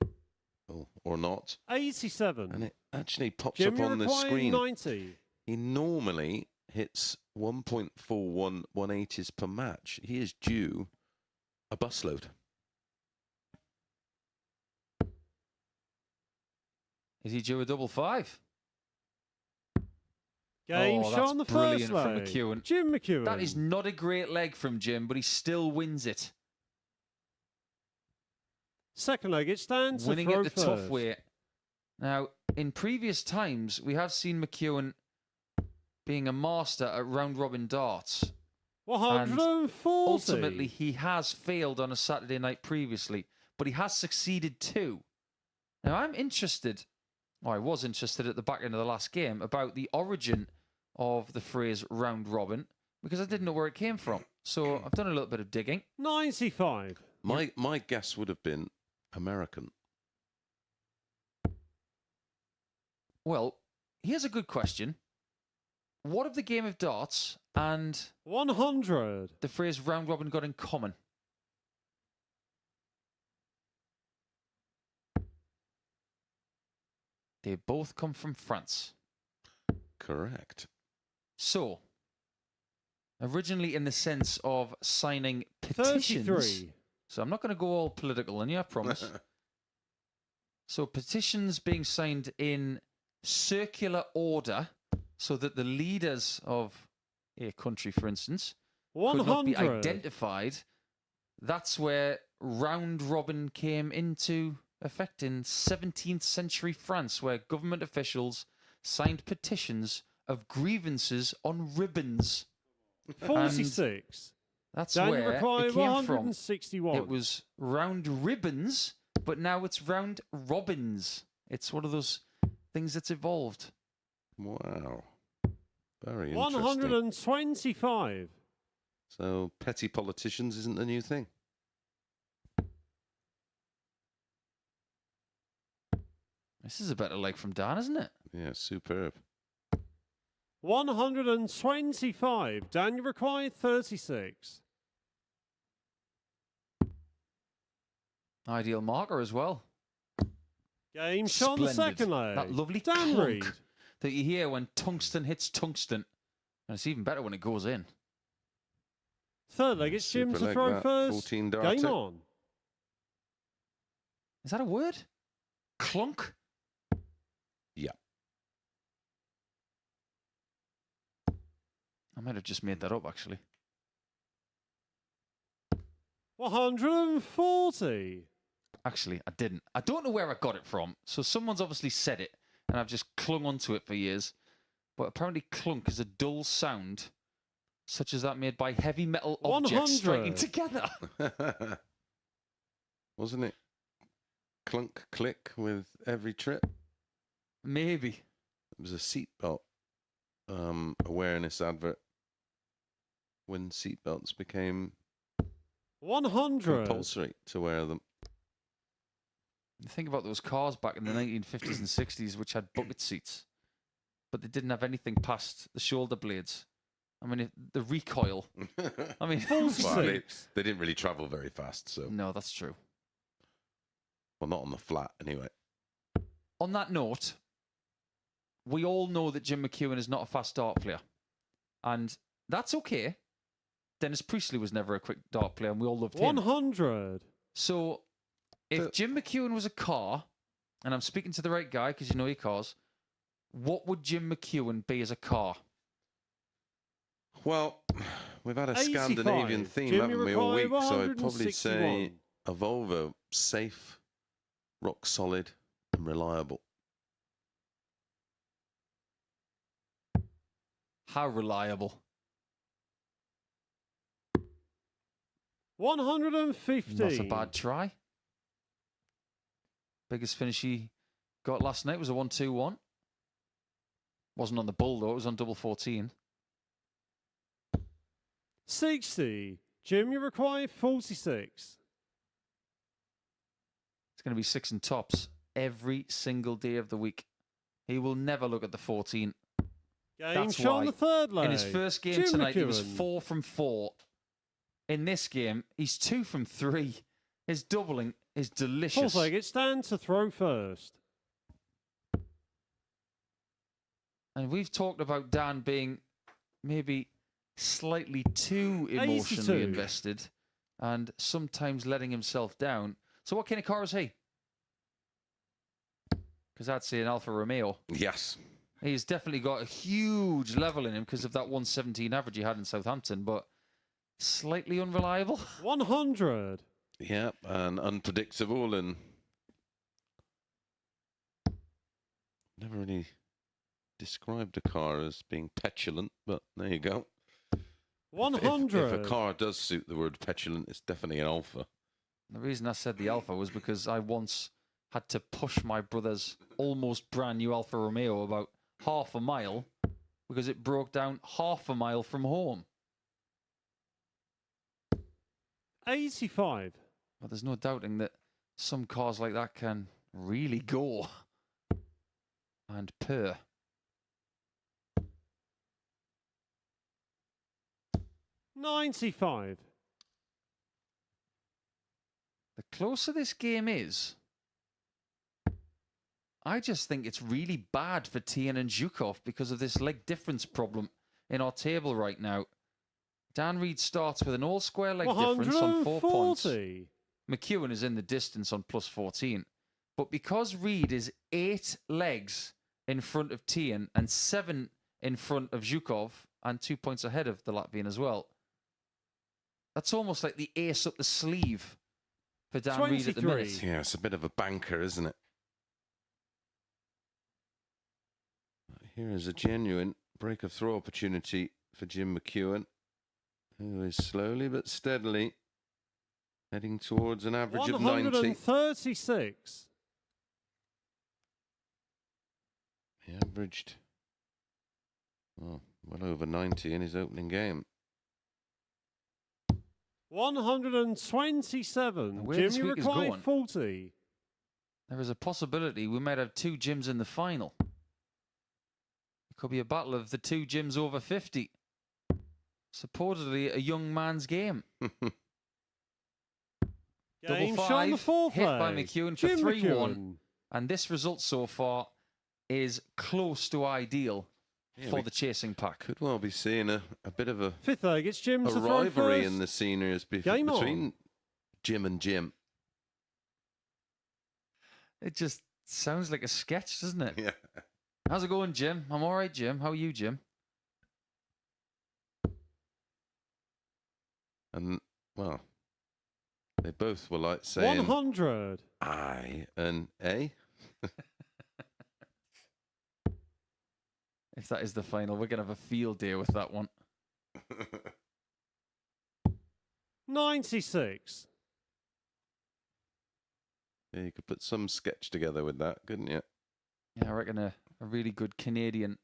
Oh, or not. 87. And it actually pops Jim up on the require screen. 90. He normally hits 1.41 180s per match. He is due a busload. Is he due a double 5? Game Oh, shot that's on the brilliant first from leg. McEwen. Jim McEwen. That is not a great leg from Jim, but he still wins it. Second leg, it's Dan to Winning throw it the first. tough way. Now, in previous times, we have seen McEwen being a master at round-robin darts. 140. Ultimately, he has failed on a Saturday night previously, but he has succeeded too. Now, I'm interested, or I was interested at the back end of the last game, about the origin of the phrase round-robin, because I didn't know where it came from. So I've done a little bit of digging. 95. My guess would have been American. Well, here's a good question. What have the game of darts and 100. the phrase round robin got in common? They both come from France. Correct. So, originally in the sense of signing petitions. 33. So I'm not going to go all political on you, I promise. So petitions being signed in circular order so that the leaders of a country, for instance, could not be 100. identified. That's where round robin came into effect in 17th century France, where government officials signed petitions of grievances on ribbons. 46. That's Daniel where Require, it came from. 161. It was round ribbons, but now it's round robins. It's one of those things that's evolved. Wow. Very interesting. 125. So petty politicians isn't the new thing. This is a better leg from Dan, isn't it? Yeah, superb. 125. Daniel Require, 36. Ideal marker as well. Game shot on the Splendid. second leg. That lovely Dan clunk Reed. that you hear when tungsten hits tungsten. And it's even better when it goes in. Third leg, it's Jim Super to leg throw that. first. 14 Game darter. on. Is that a word? Clunk? Yeah. I might have just made that up, actually. 140. Actually, I didn't. I don't know where I got it from. So someone's obviously said it, and I've just clung onto it for years. But apparently clunk is a dull sound, such as that made by heavy metal objects striking 100. together. Wasn't it? Clunk, click with every trip. Maybe. It was a seatbelt awareness advert when seatbelts became 100. compulsory to wear them. Think about those cars back in the 1950s and 60s which had bucket seats, but they didn't have anything past the shoulder blades. I mean, the recoil. I mean, Well, 46. they didn't really travel very fast, so. no, that's true. Well, not on the flat, anyway. On that note, we all know that Jim McEwen is not a fast dart player. And that's okay. Dennis Priestley was never a quick dart player, and we all loved him. 100. So, if Jim McEwen was a car, and I'm speaking to the right guy because you know your cars, what would Jim McEwen be as a car? Well, we've had a 85. Scandinavian theme, Jimmy haven't we, all Require, week? So I'd probably 161. say a Volvo, safe, rock solid, and reliable. How reliable? 150. Not a bad try. Biggest finish he got last night was a 1-2-1. Wasn't on the bull, though. It was on double 14. 60. Jim, you require 46. It's going to be 6 and tops every single day of the week. He will never look at the 14. Game That's shot on why the third leg. In his first game Jim tonight, he was McEwen. 4 from 4. In this game, he's 2 from 3. His doubling is delicious. Fourth leg, it's Dan to throw first. And we've talked about Dan being maybe slightly too emotionally 82. invested and sometimes letting himself down. So what kind of car is he? Because I'd say an Alfa Romeo. Yes. He's definitely got a huge level in him because of that 117 average he had in Southampton, but slightly unreliable. 100. Yeah, and unpredictable and never really described a car as being petulant, but there you go. 100. If a car does suit the word petulant, it's definitely an Alfa. The reason I said the Alfa was because I once had to push my brother's almost brand new Alfa Romeo about half a mile because it broke down half a mile from home. 85. But there's no doubting that some cars like that can really go and purr. $95. The closer this game is, I just think it's really bad for Tian and Zhukov because of this leg difference problem in our table right now. Dan Reed starts with an all-square leg difference on 4 points. 140. McEwen is in the distance on plus 14. But because Reed is 8 legs in front of Tian and 7 in front of Zhukov and 2 points ahead of the Latvian as well. That's almost like the ace up the sleeve for Dan Reid at the 23. minute. Yeah, it's a bit of a banker, isn't it? Here is a genuine break of throw opportunity for Jim McEwen, who is slowly but steadily heading towards an average of 90. 136. He averaged well over 90 in his opening game. 127. Where Jim, this you week is require going. 40. There is a possibility we might have 2 Jims in the final. It could be a battle of the 2 Jims over 50. Supposedly a young man's game. Game Double shot on the 5, fourth hit by leg. McEwen for Jim 3-1. McEwen. And this result so far is close to ideal Yeah, for we the chasing pack. could well be seeing a bit of a Fifth leg, it's Jim to throw rivalry first. in the seniors Game on. between Jim and Jim. It just sounds like a sketch, doesn't it? Yeah. How's it going, Jim? I'm all right, Jim. How are you, Jim? And, well, they both were like saying 100. I and A. If that is the final, we're going to have a field day with that one. 96. Yeah, you could put some sketch together with that, couldn't you? Yeah, I reckon a really good Canadian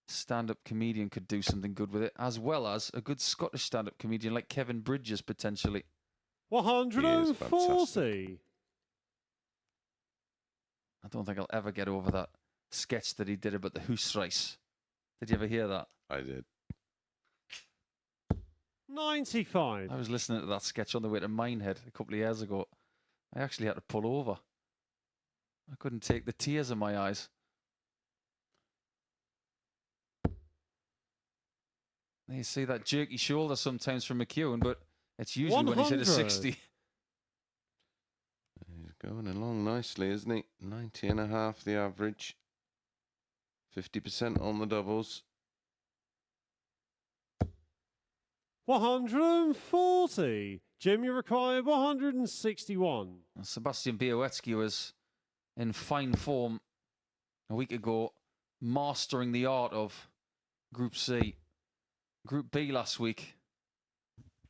stand-up comedian could do something good with it, as well as a good Scottish stand-up comedian like Kevin Bridges, potentially. 140. I don't think I'll ever get over that sketch that he did about the Hoosreis. Did you ever hear that? I did. 95. I was listening to that sketch on the way to Minehead a couple of years ago. I actually had to pull over. I couldn't take the tears in my eyes. You see that jerky shoulder sometimes from McEwen, but it's usually when he's hit a 60. He's going along nicely, isn't he? 90 and a half the average. 50% on the doubles. 140. Jim, you require 161. Sebastian Białecki was in fine form a week ago, mastering the art of Group C. Group B last week,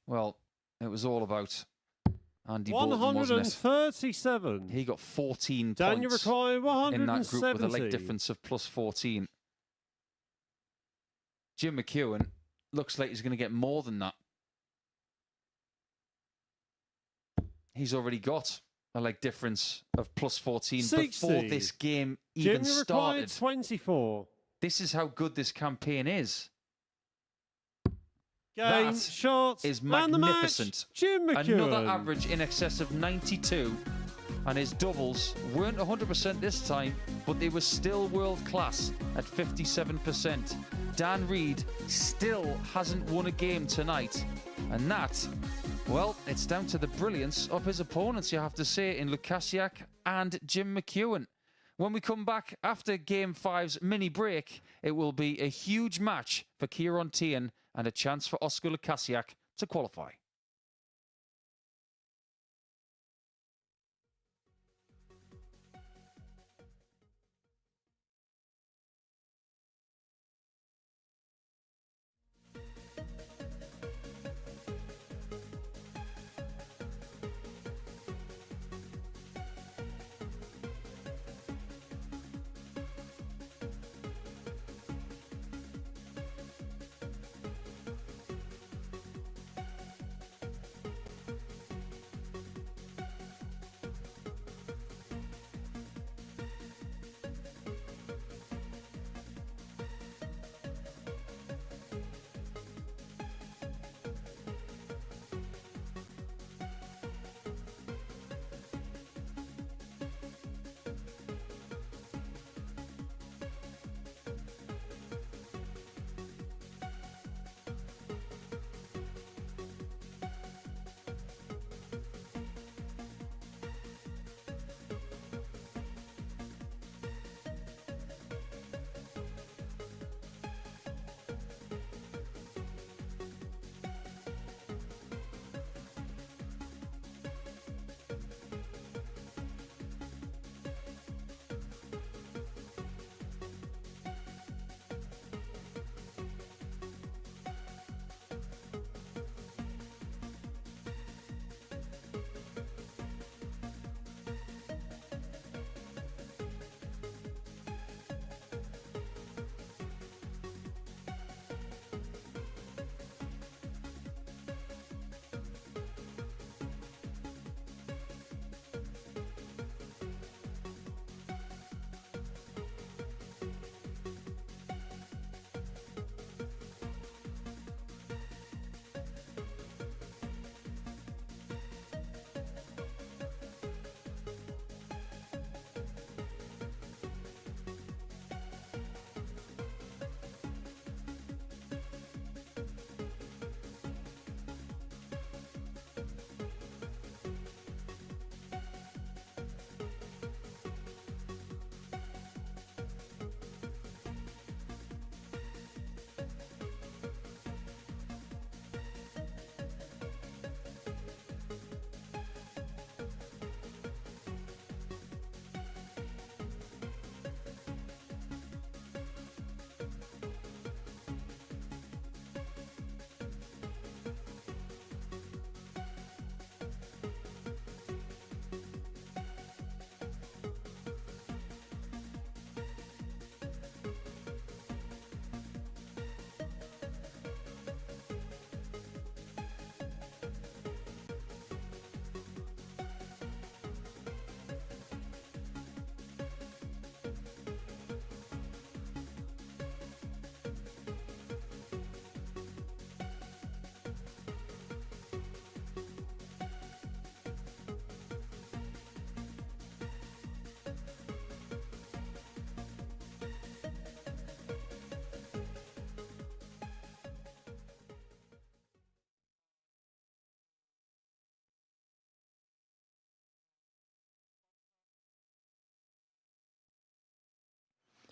well, it was all about Andy Bolton, wasn't it? 137. He got 14 Dan, you points require in that group with a 170. leg difference of plus 14. Jim McEwen looks like he's going to get more than that. He's already got a leg difference of plus 14 60. before this game even Jim, you require started. 24. This is how good this campaign is. Game, That shots, is and the match. magnificent. Jim McEwen. Another average in excess of 92, and his doubles weren't 100% this time, but they were still world class at 57%. Dan Reid still hasn't won a game tonight, and that, well, it's down to the brilliance of his opponents, you have to say, in Lukasiak and Jim McEwen. When we come back after Game 5's mini break, it will be a huge match for Kieran Tian and a chance for Oscar Lukasiak to qualify.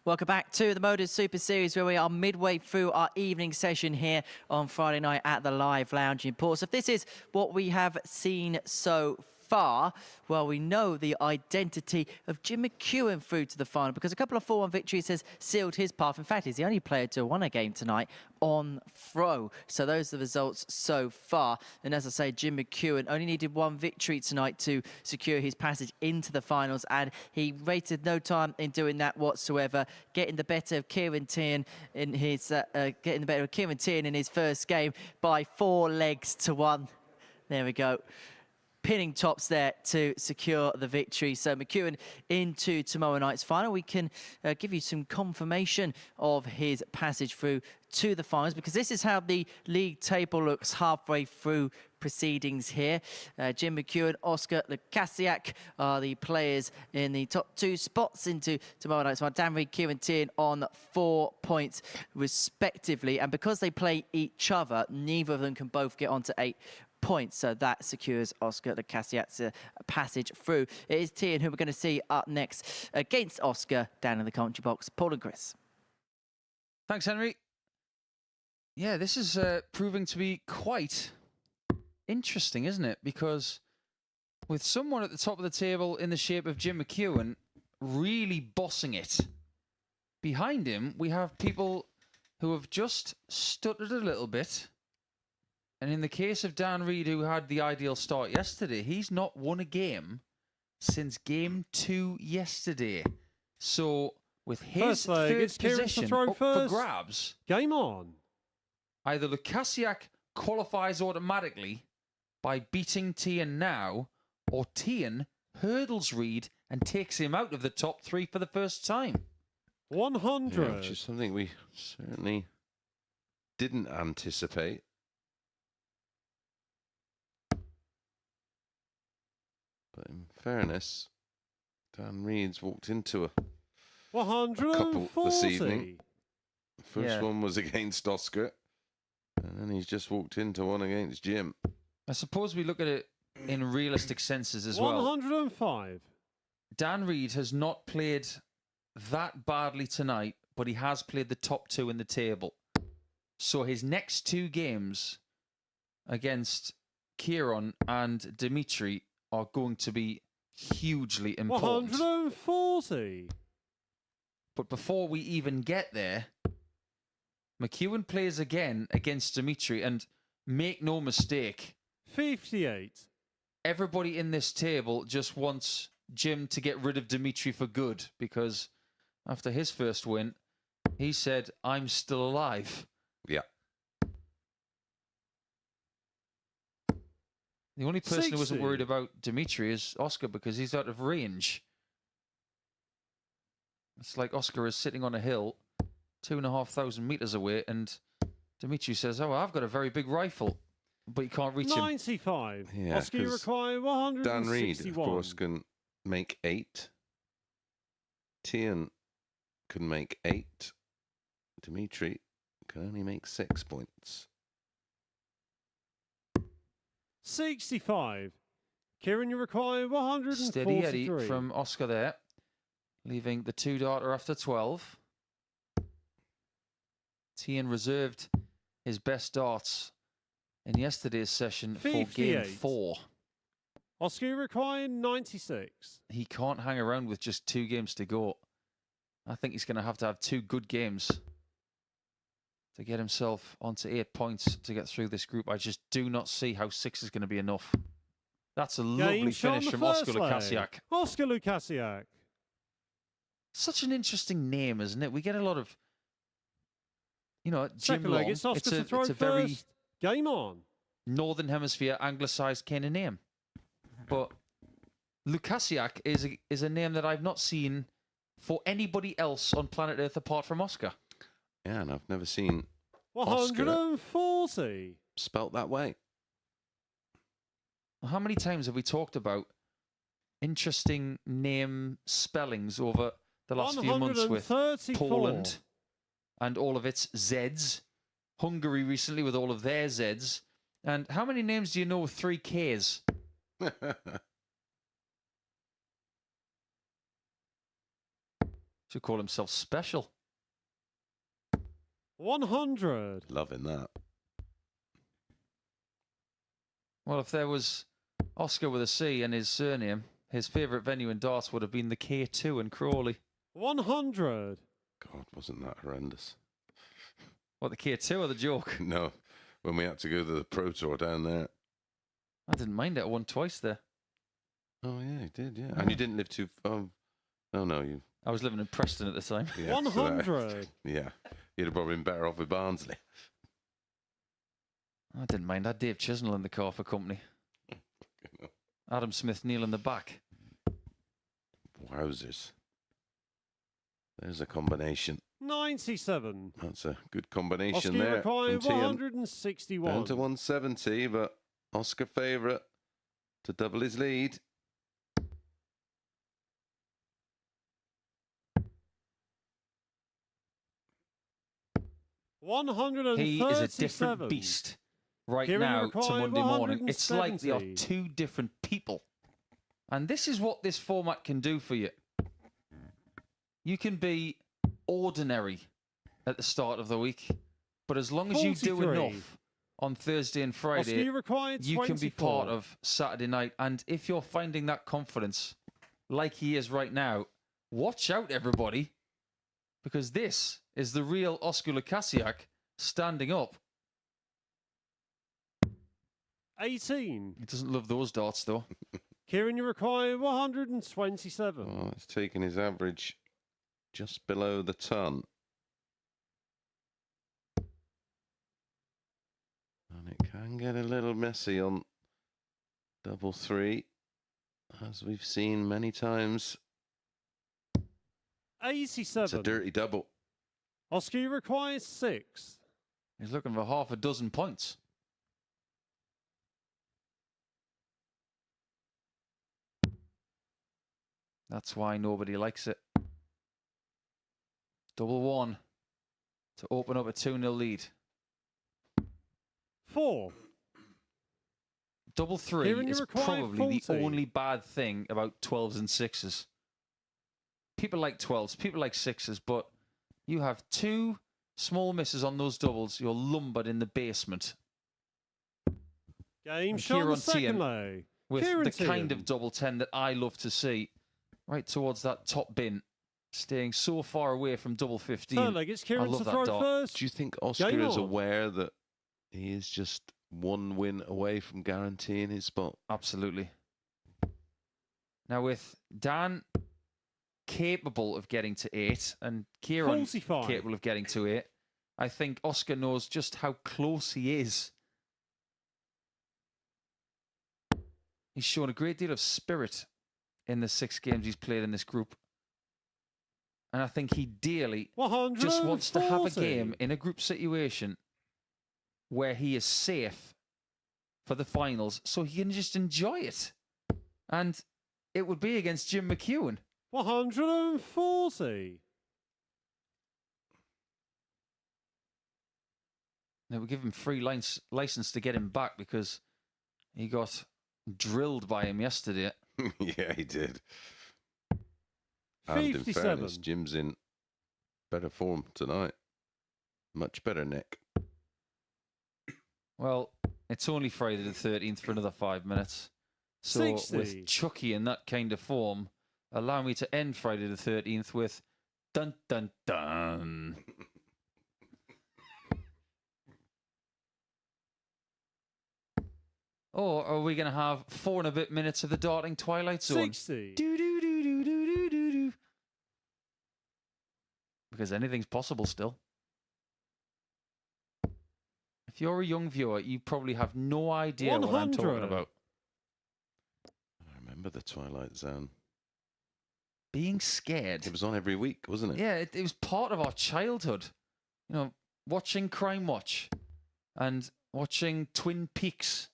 Welcome back to the MODUS Super Series, where we are midway through our evening session here on Friday night at the Live Lounge in Portsmouth. This is what we have seen so far. Well, we know the identity of Jim McEwen through to the final because a couple of 4-1 victories has sealed his path. In fact, he's the only player to have won a game tonight on throw. So those are the results so far. And as I say, Jim McEwen only needed 1 victory tonight to secure his passage into the finals, and he wasted no time in doing that whatsoever, getting the better of Kieran Tierney in his first game by 4 legs to 1. There we go. Pinning tops there to secure the victory. So McEwen into tomorrow night's final. We can give you some confirmation of his passage through to the finals, because this is how the league table looks halfway through proceedings here. Jim McEwen, Oscar Lukasiak are the players in the top 2 spots into tomorrow night's final. Dan Reed, Kieran Tierney on 4 points respectively. And because they play each other, neither of them can both get onto 8 points, so that secures Oscar Lukasiak's passage through. It is Tierney who we're going to see up next against Oscar down in the commentary box. Paul and Chris. Thanks, Henry. Yeah, this is proving to be quite interesting, isn't it? Because with someone at the top of the table in the shape of Jim McEwen really bossing it, behind him we have people who have just stuttered a little bit. And in the case of Dan Reed, who had the ideal start yesterday, he's not won a game since game 2 yesterday. So with his third position up for grabs, game on. Either Lukasiak qualifies automatically by beating Tierney now, or Tierney hurdles Reed and takes him out of the top 3 for the first time. 100. Yeah, which is something we certainly didn't anticipate. But in fairness, Dan Reed's walked into a 140. couple this evening. The first one was against Oscar, and then he's just walked into one against Jim. I suppose we look at it in realistic senses as well. 105. Dan Reed has not played that badly tonight, but he has played the top 2 in the table. So his next 2 games against Kieran and Dimitri are going to be hugely important. 140. But before we even get there, McEwen plays again against Dimitri, and make no mistake, 58. everybody in this table just wants Jim to get rid of Dimitri for good, because after his first win, he said, "I'm still alive." Yeah. The only person 60. who wasn't worried about Dimitri is Oscar, because he's out of range. It's like Oscar is sitting on a hill 2,500 meters away, and Dimitri says, "Oh, I've got a very big rifle," but you can't reach him. 95. Yeah, Oscar, you 'cause require 161. Dan Reed, of course, can make 8. Tierney can make 8. Dimitri can only make 6 points. 65. Kieran, you require 143. Steady Eddie from Oscar there, leaving the 2-darter after 12. Tierney reserved his best darts in yesterday's session for game 58. 4. Oscar, you require 96. He can't hang around with just 2 games to go. I think he's going to have 2 good games to get himself onto 8 points to get through this group. I just do not see how 6 is going to be enough. That's a lovely finish from Oscar Lukasiak. Oscar Lukasiak. Such an interesting name, isn't it? We get a lot of, you know, Jim Second Long. leg, it's Oscar to throw it's a very first. Game on. Northern Hemisphere anglicised kind of name. But Lukasiak is a name that I've not seen for anybody else on planet Earth apart from Oscar. Yeah, and I've never seen 140. spelt that way. How many times have we talked about interesting name spellings over the last few months with 134. Poland and all of its Zs, Hungary recently with all of their Zs, and how many names do you know with 3 Ks? Should call himself special. 100. Loving that. Well, if there was Oscar with a C and his surname, his favourite venue in darts would have been the K2 in Crawley. 100. God, wasn't that horrendous? What, the K2 or the joke? No, when we had to go to the Pro Tour down there. I didn't mind it. I won twice there. Oh, yeah, you did, yeah. And you didn't live too... Oh, no, you... I was living in Preston at the time. Yeah, 100. Yeah, you'd have probably been better off with Barnsley. I didn't mind. I had Dave Chisnell in the car for company. Adam Smith Neil in the back. Wowzers. There's a combination. 97. That's a good combination Oscar there. required from Tian. 161. Down to 170, but Oscar favourite to double his lead. He is a different beast right now to Monday morning. It's like they are two different people. And this is what this format can do for you. You can be ordinary at the start of the week, but as long as you do 43. enough on Thursday and Friday, you can be 24. part of Saturday night. And if you're finding that confidence like he is right now, watch out, everybody, because this is the real Oscar Lukasiak standing up. 18. He doesn't love those darts, though. Kieran, you require 127. Oh, it's taking his average just below the ton. And it can get a little messy on double three, as we've seen many times. 87. It's a dirty double. Oscar, you require 6. He's looking for half a dozen points. That's why nobody likes it. Double one to open up a 2-0 lead. 4. Double three Kieran, you is require probably 40. the only bad thing about 12s and 6s. People like 12s, people like 6s, but you have 2 small misses on those doubles, you're lumbered in the basement. Game And shot on Kieran the second Tian leg. With Kieran the kind Tian. of double 10 that I love to see, right towards that top bin, staying so far away from double 15. Third leg, it's Kieran love to that throw dart. first. Do you think Oscar Game is on. aware that he is just one win away from guaranteeing his spot? Absolutely. Now with Dan capable of getting to 8 and Kieran 45. capable of getting to 8, I think Oscar knows just how close he is. He's shown a great deal of spirit in the 6 games he's played in this group. And I think he dearly just wants to have a 140. game in a group situation where he is safe for the finals so he can just enjoy it. And it would be against Jim McEwen. 140. They would give him free license to get him back because he got drilled by him yesterday. Yeah, he did. And in 57. fairness, Jim's in better form tonight. Much better, Nick. Well, it's only Friday the 13th for another 5 minutes. So 60. with Chucky in that kind of form, allow me to end Friday the 13th with dun dun dun. Or are we going to have 4 and a bit minutes of the darting Twilight Zone? 60. Do, do, do, do, do, do, do, do. Because anything's possible still. If you're a young viewer, you probably have no idea what I'm talking 100. about. I remember the Twilight Zone. Being scared. It was on every week, wasn't it? Yeah, it was part of our childhood. You know, watching Crime Watch and watching Twin Peaks.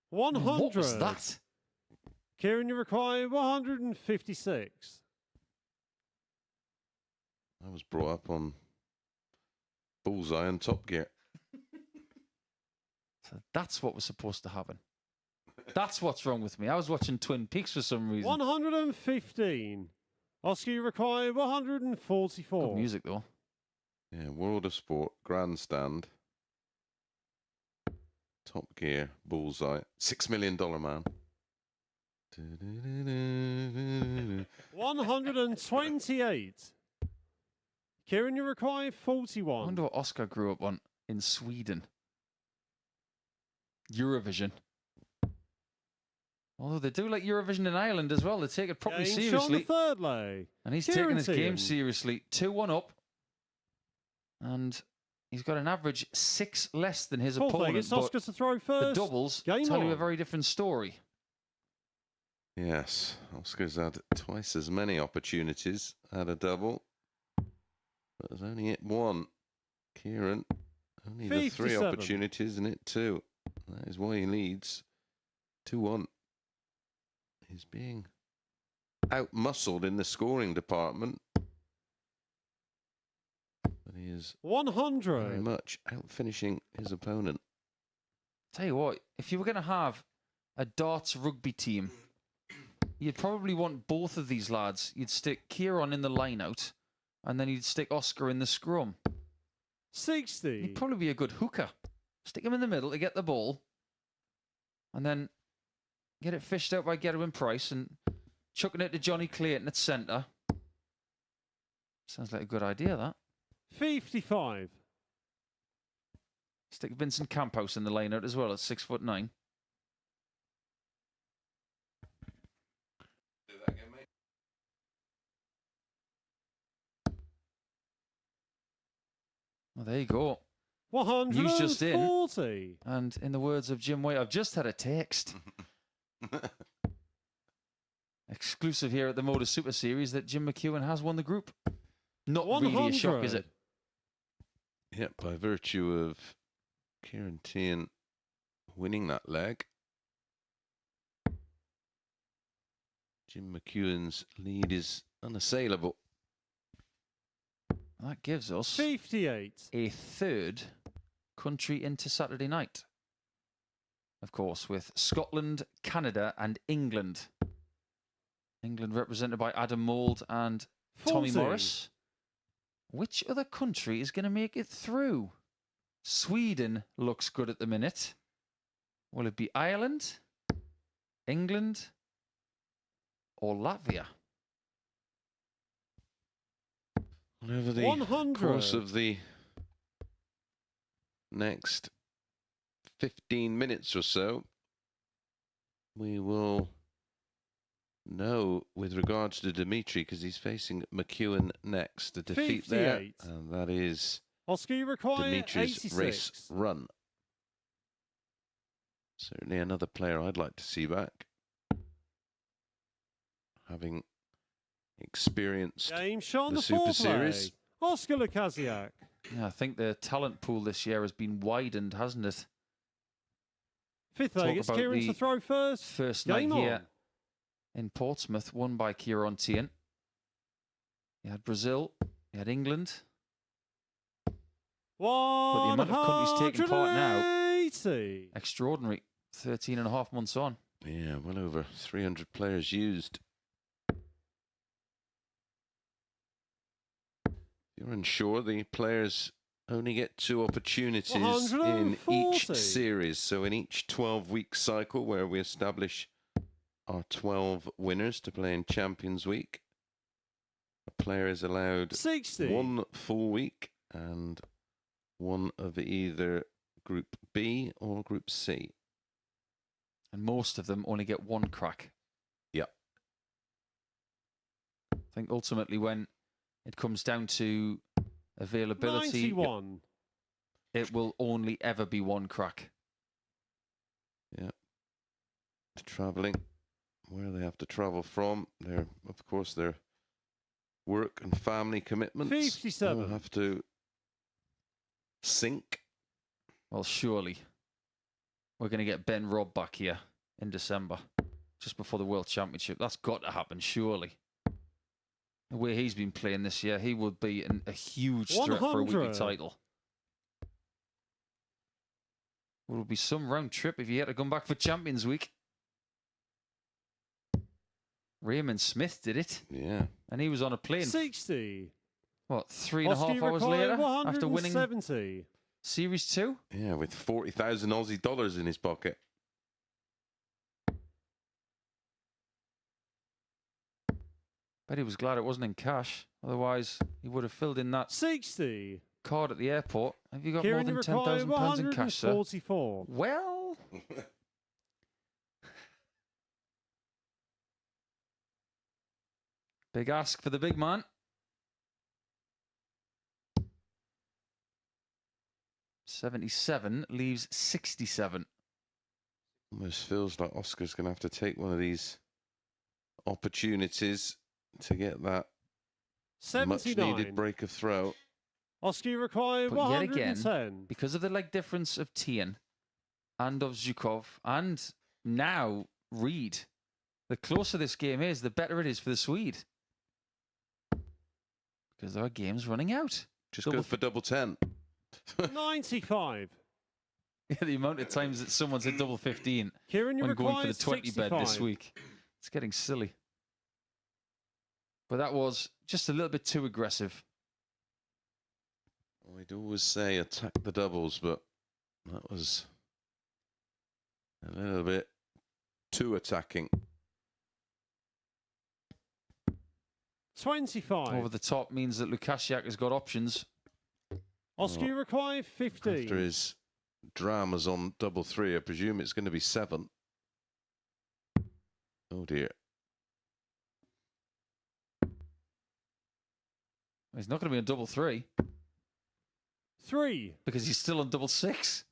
100. What was that? Kieran, you require 156. I was brought up on Bullseye and Top Gear. So that's what was supposed to happen. That's what's wrong with me. I was watching Twin Peaks for some reason. 115. Oscar, you require 144. Good music, though. Yeah, World of Sport, Grandstand, Top Gear, Bullseye, $6 Million Man. 128. Kieran, you require I 41. wonder what Oscar grew up on in Sweden. Eurovision. Although they do like Eurovision in Ireland as well. They take it properly Game shot on seriously. the third leg. And he's Kieran taking his game Tian. seriously. 2-1 up. And he's got an average 6 less than his Fourth leg, opponent. it's But Oscar to throw the first. doubles Game tell you a on. very different story. Yes, Oscar's had twice as many opportunities at a double, but has only hit one. Kieran, only the 3 57. opportunities and hit 2. That is why he leads 2-1. He's being out-muscled in the scoring department, but he is 100. very much out-finishing his opponent. Tell you what, if you were going to have a darts rugby team, you'd probably want both of these lads. You'd stick Kieran in the line-out, and then you'd stick Oscar in the scrum. 60. He'd probably be a good hooker. Stick him in the middle to get the ball, and then get it fished out by Gerwin Price and chucking it to Johnny Clayton at centre. Sounds like a good idea, that. 55. Stick Vincent Campos in the line-out as well at 6'9". Do that again, mate. Well, there you go. 140. News just in. And in the words of Jim White, I've just had a text. Exclusive here at the MODUS Super Series that Jim McEwen has won the group. Not really a shock, is it? Yep, by virtue of Kieran Tian winning that leg, Jim McEwen's lead is unassailable. That gives us 58. a third country into Saturday night. Of course, with Scotland, Canada and England. England represented by Adam Mould and 40. Tommy Morris. Which other country is going to make it through? Sweden looks good at the minute. Will it be Ireland, England, or Latvia? Over the 100. course of the next 15 minutes or so, we will know with regards to Dimitri, because he's facing McEwen next. The defeat there, 58. and that is Oscar, you require Dimitri's 86. race run. Certainly another player I'd like to see back, having experienced Game shot on the the Super fourth Series. leg. Oscar Lukasiak. Yeah, I think the talent pool this year has been widened, hasn't it? Fifth Talk leg, it's about Kieran the to throw first. First Game night here on. in Portsmouth, won by Kieran Tian. You had Brazil, you had England. the amount of countries taking part now- 80. Extraordinary. 13 and a half months on. Yeah, well over 300 players used. If you're unsure, the players only get 2 opportunities in each 140. series. So in each 12-week cycle where we establish our 12 winners to play in Champions Week, a player is allowed 60. 1 full week and 1 of either Group B or Group C. And most of them only get 1 crack. Yep. I think ultimately when it comes down to availability, 91. it will only ever be 1 crack. Yep. Traveling, where they have to travel from, their, of course, their work and family commitments 57. will have to sync. Well, surely we're going to get Ben Robb back here in December, just before the World Championship. That's got to happen, surely. The way he's been playing this year, he would be a huge threat for a weekly 100. title. It would be some round trip if he had to come back for Champions Week. Raymond Smith did it. Yeah. And he was on a plane, 60. what, 3.5 Oscar hours required later after winning 170. Series 2? Yeah, with 40,000 Aussie dollars in his pocket. Bet he was glad it wasn't in cash. Otherwise, he would have filled in that 60. card at the airport. Have you got Kieran, more you than require £10,000 in cash, sir? 144. Well, big ask for the big man. 77 leaves 67. Almost feels like Oscar's going to have to take one of these opportunities to get that 79. much-needed break of throw. Oscar, you require But yet 110. again, because of the leg difference of Tien and of Zhukov and now Reed, the closer this game is, the better it is for the Swede. Because there are games running out. Just go for double 10. 95. Yeah, the amount of times that someone's hit double 15 Kieran, you when going require for the 20 bed this 65. week. It's getting silly. But that was just a little bit too aggressive. I'd always say attack the doubles, but that was a little bit too attacking. 25. Over the top means that Lukasiak has got options. Oscar, you require 50. After his dramas on double 3, I presume it's going to be 7. Oh dear. He's not going to be on double 3 3. because he's still on double 6.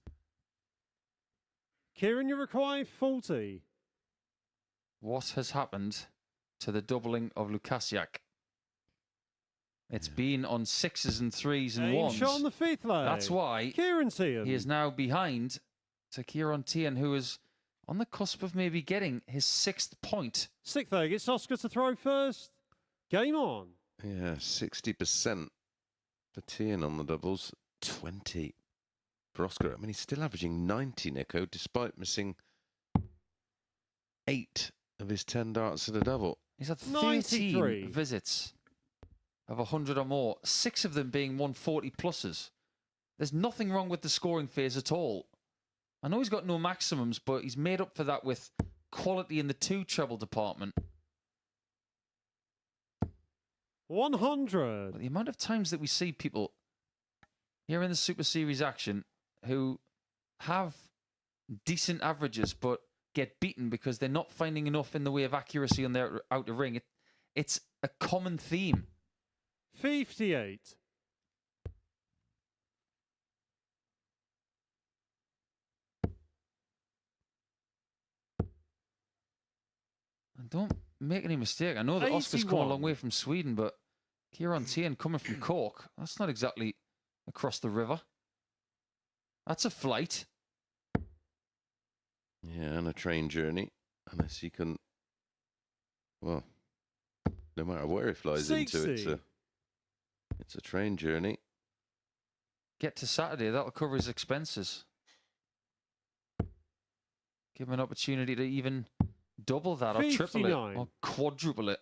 Kieran, you require 40. What has happened to the doubling of Lukasiak? It's been on 6s and 3s and Aim 1s. shot on the 5th leg. That's why Kieran Tian. he is now behind to Kieran Tian, who is on the cusp of maybe getting his 6th point. 6th leg. It's Oscar to throw first. Game on. Yeah, 60% for Tien on the doubles, 20 for Oscar. I mean, he's still averaging 90, Nico, despite missing 8 of his 10 darts at a double. He's had 93. 13 visits of 100 or more, 6 of them being 140 pluses. There's nothing wrong with the scoring phase at all. I know he's got no maximums, but he's made up for that with quality in the 2 treble department. 100. But the amount of times that we see people here in the Super Series action who have decent averages but get beaten because they're not finding enough in the way of accuracy on their outer ring. It's a common theme. 58. And don't make any mistake. I know that Oscar's come a 81. long way from Sweden, but Kieran Tian coming from Cork, that's not exactly across the river. That's a flight. Yeah, and a train journey, unless he can, well, no matter where he flies 60. into, it's a train journey. Get to Saturday, that'll cover his expenses. Give him an opportunity to even double that or triple it 59. or quadruple it.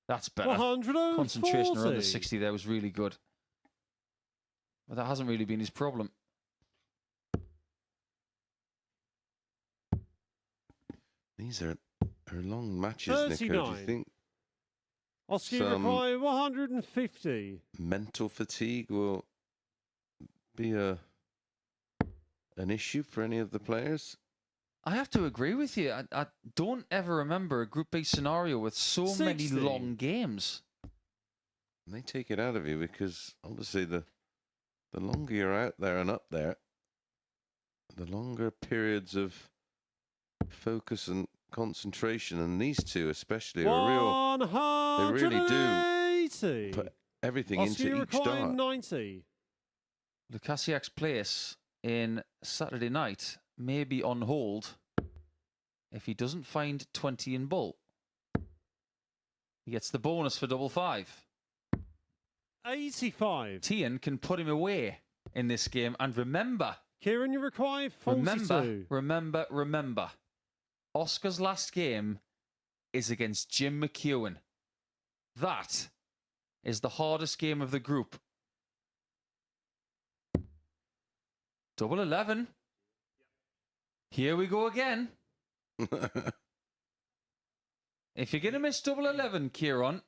That's better. 140. Concentration around the 60 there was really good. But that hasn't really been his problem. These are long matches, Nico. Do you 39. think Oscar, you some- require 150. mental fatigue will be an issue for any of the players? I have to agree with you. I don't ever remember a Group B scenario with so many 60. long games. And they take it out of you because obviously the longer you're out there and up there, the longer periods of focus and concentration, and these two especially are real. 180. Put everything Oscar, you into each require dart. 90. Lukasiak's place in Saturday night may be on hold if he doesn't find 20 in bull. He gets the bonus for double 5. 85. Tian can put him away in this game. And remember, Kieran, you require 42. remember, Oscar's last game is against Jim McEwen. That is the hardest game of the group. Double 11. Here we go again. If you're going to miss double 11, Kieran,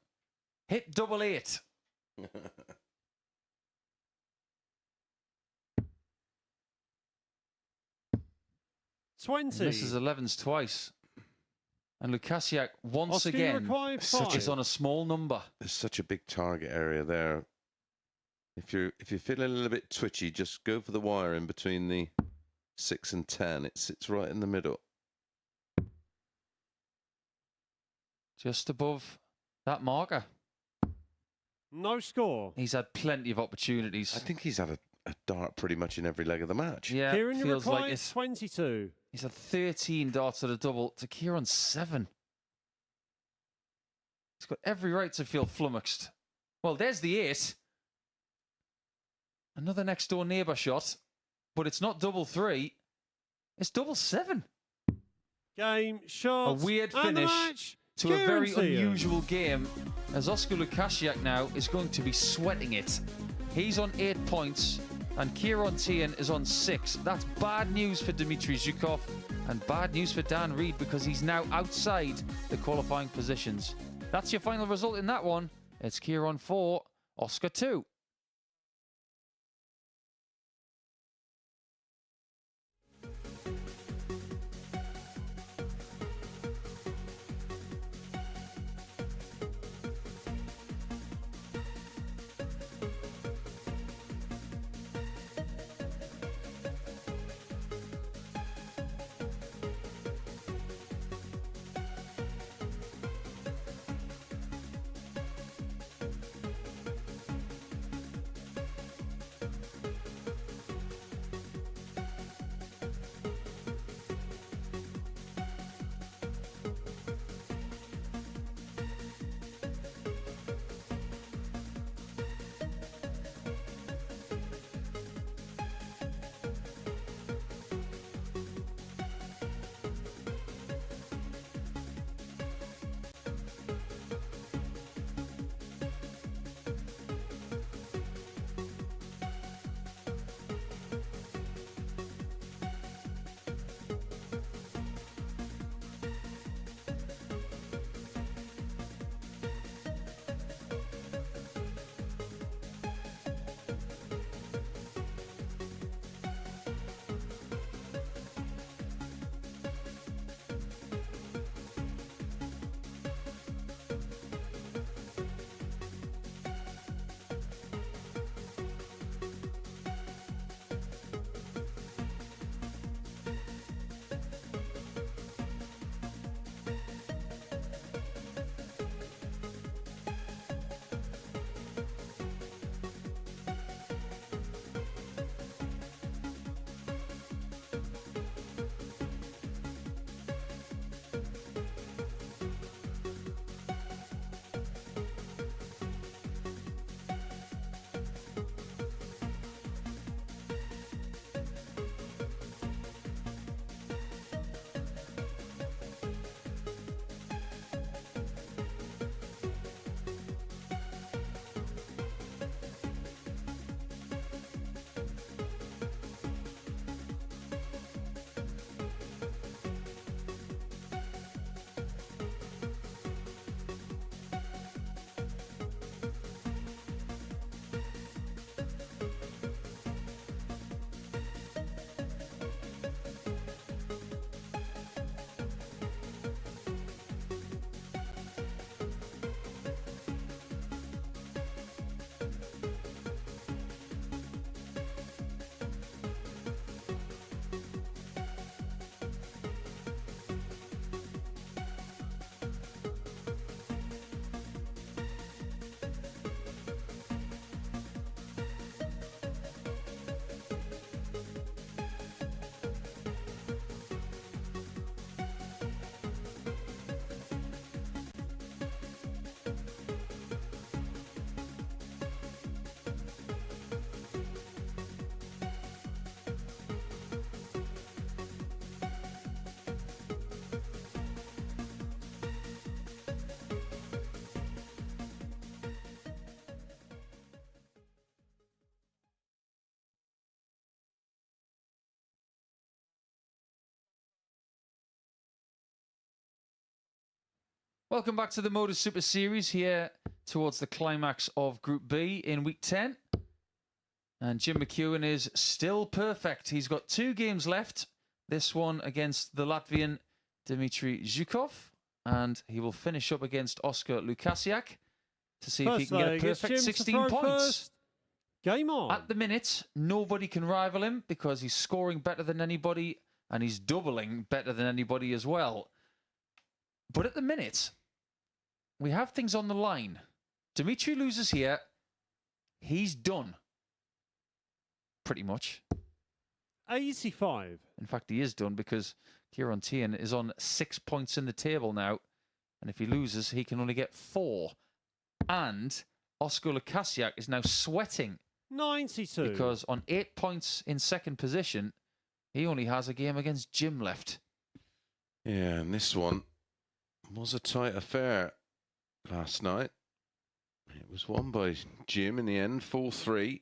hit double 8. 20. Misses 11s twice. And Lukasiak once Oscar, you again require Such 5. is on a small number. There's such a big target area there. If you're feeling a little bit twitchy, just go for the wire in between the 6 and 10. It sits right in the middle. Just above that marker. No score. He's had plenty of opportunities. I think he's had a dart pretty much in every leg of the match. Yeah, Kieran, you feels require like it. 22. He's had 13 darts at a double to Kieran's 7. He's got every right to feel flummoxed. Well, there's the 8. Another next door neighbour shot, but it's not double 3. It's double 7. Game, shot. A weird and the finish match. to a very Kieran Tian. unusual game, as Oscar Lukasiak now is going to be sweating it. He's on 8 points, and Kieran Tian is on 6. That's bad news for Dmitry Zhukov, and bad news for Dan Reed, because he's now outside the qualifying positions. That's your final result in that one. It's Kieran 4, Oscar 2. Welcome back to the MODUS Super Series here towards the climax of Group B in Week 10. And Jim McEwen is still perfect. He's got 2 games left. This one against the Latvian Dmitry Zhukov. And he will finish up against Oscar Lukasiak to see if he can get a perfect 16 points. First. Game on. At the minute, nobody can rival him because he's scoring better than anybody and he's doubling better than anybody as well. But at the minute, we have things on the line. Dmitry loses here. He's done. Pretty much. 85. In fact, he is done because Kieran Tian is on 6 points in the table now. And if he loses, he can only get 4. And Oscar Lukasiak is now sweating 92. because on 8 points in second position, he only has a game against Jim left. Yeah, and this one was a tight affair last night. It was won by Jim in the end, 4-3.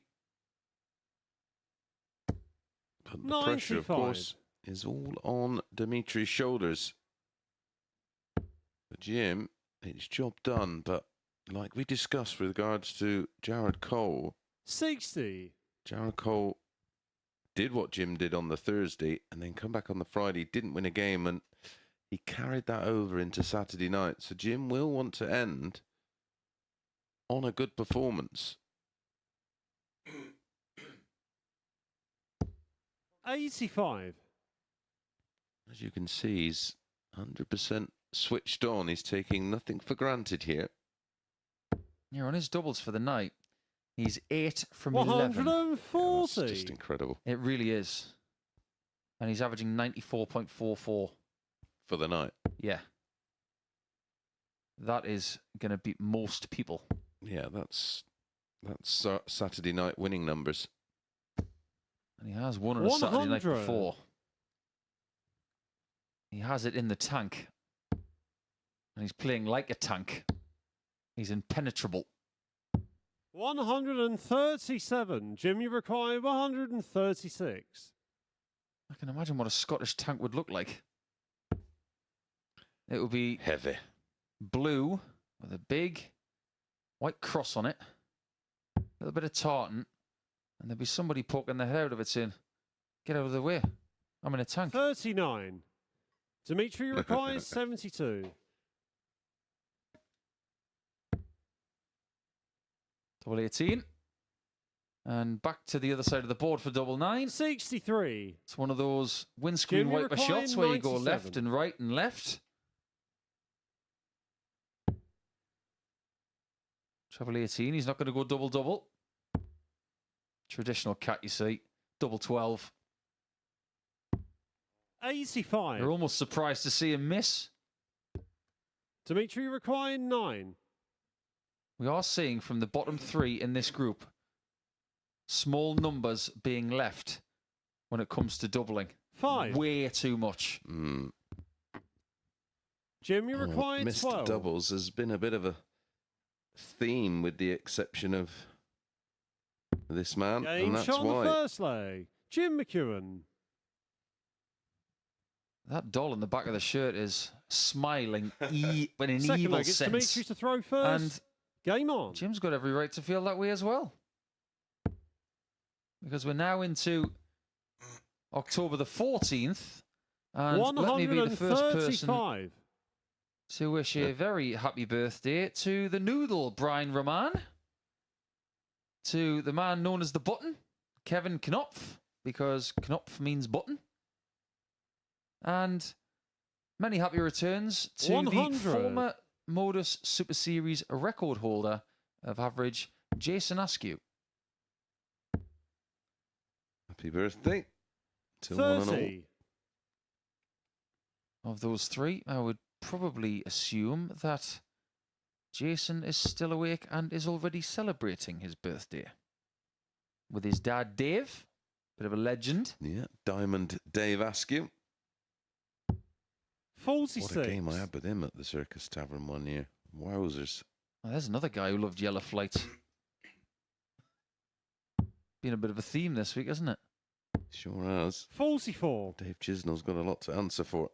But the pressure, of 95. course, is all on Dimitri's shoulders. For Jim, it's job done, but like we discussed with regards to Jared Cole, 60. Jared Cole did what Jim did on the Thursday and then come back on the Friday, didn't win a game, and he carried that over into Saturday night. So Jim will want to end on a good performance. 85. As you can see, he's 100% switched on. He's taking nothing for granted here. Yeah, on his doubles for the night, he's 8 from 11. 140. That's just incredible It really is. And he's averaging 94.44. for the night. Yeah. That is going to beat most people. Yeah, that's Saturday night winning numbers. And he has won on a Saturday night 100. before. He has it in the tank. And he's playing like a tank. He's impenetrable. 137. Jim, you require 136. I can imagine what a Scottish tank would look like. It would be Heavy. blue with a big white cross on it. A little bit of tartan. And there'd be somebody poking their head out of it saying, "Get out of the way. I'm in a tank." 39. Dmitry requires 72. Double 18. And back to the other side of the board for double 9. 63. It's one of those windscreen Jimmy wiper requiring shots where you go 97. left and right and left. Treble 18. He's not going to go double-double. Traditional cat, you see. Double 12. 85. You're almost surprised to see him miss. Dmitry requiring 9. We are seeing from the bottom 3 in this group small numbers being left when it comes to doubling. 5. Way too much. Jim, you require missed 12. doubles has been a bit of a theme with the exception of this man, Game and that's shot on the why. first leg. Jim McEwen. That doll in the back of the shirt is smiling in an Second evil leg, it's sense. Dmitry to throw first. And Game on. Jim's got every right to feel that way as well. Because we're now into October the 14th. And let me be the first person 135. to wish a very happy birthday to the noodle, Brian Roman. To the man known as the Button, Kevin Knopf, because Knopf means button. And many happy returns to 100. the former MODUS Super Series record holder of average, Jason Askew. Happy birthday to one and all. 30. Of those 3, I would probably assume that Jason is still awake and is already celebrating his birthday with his dad, Dave, bit of a legend. Yeah, Diamond Dave Askew. 46. What a game I had with him at the Circus Tavern one year. Wowzers. Oh, there's another guy who loved yellow flights. Been a bit of a theme this week, hasn't it? Sure has. 44. Dave Chisnell's got a lot to answer for.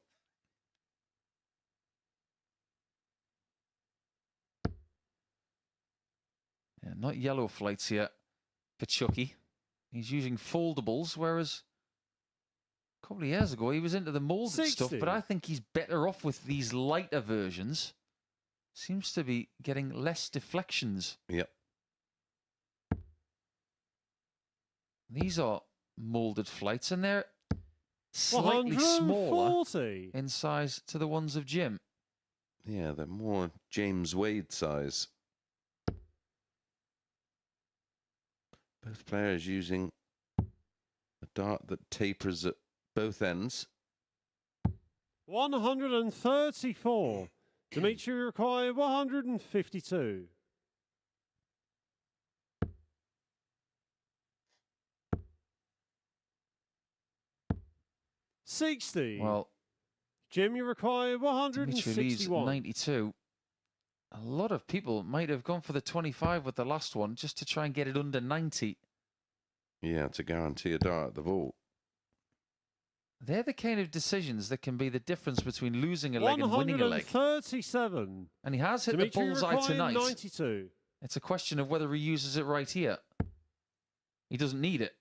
Yeah, not yellow flights here for Chucky. He's using foldables, whereas a couple of years ago he was into the molded stuff, 60. but I think he's better off with these lighter versions. Seems to be getting less deflections. Yep. These are molded flights, and they're slightly smaller 140. in size to the ones of Jim. Yeah, they're more James Wade size. Both players using a dart that tapers at both ends. 134. Dimitri required 152. $60. Well, Jim, you require Dimitri leaves 161. 92. A lot of people might have gone for the 25 with the last one just to try and get it under 90. Yeah, to guarantee a dart at the vault. They're the kind of decisions that can be the difference between losing a leg and winning a leg. 137. And he has hit Dimitri the bullseye required tonight. 92. It's a question of whether he uses it right here. He doesn't need it.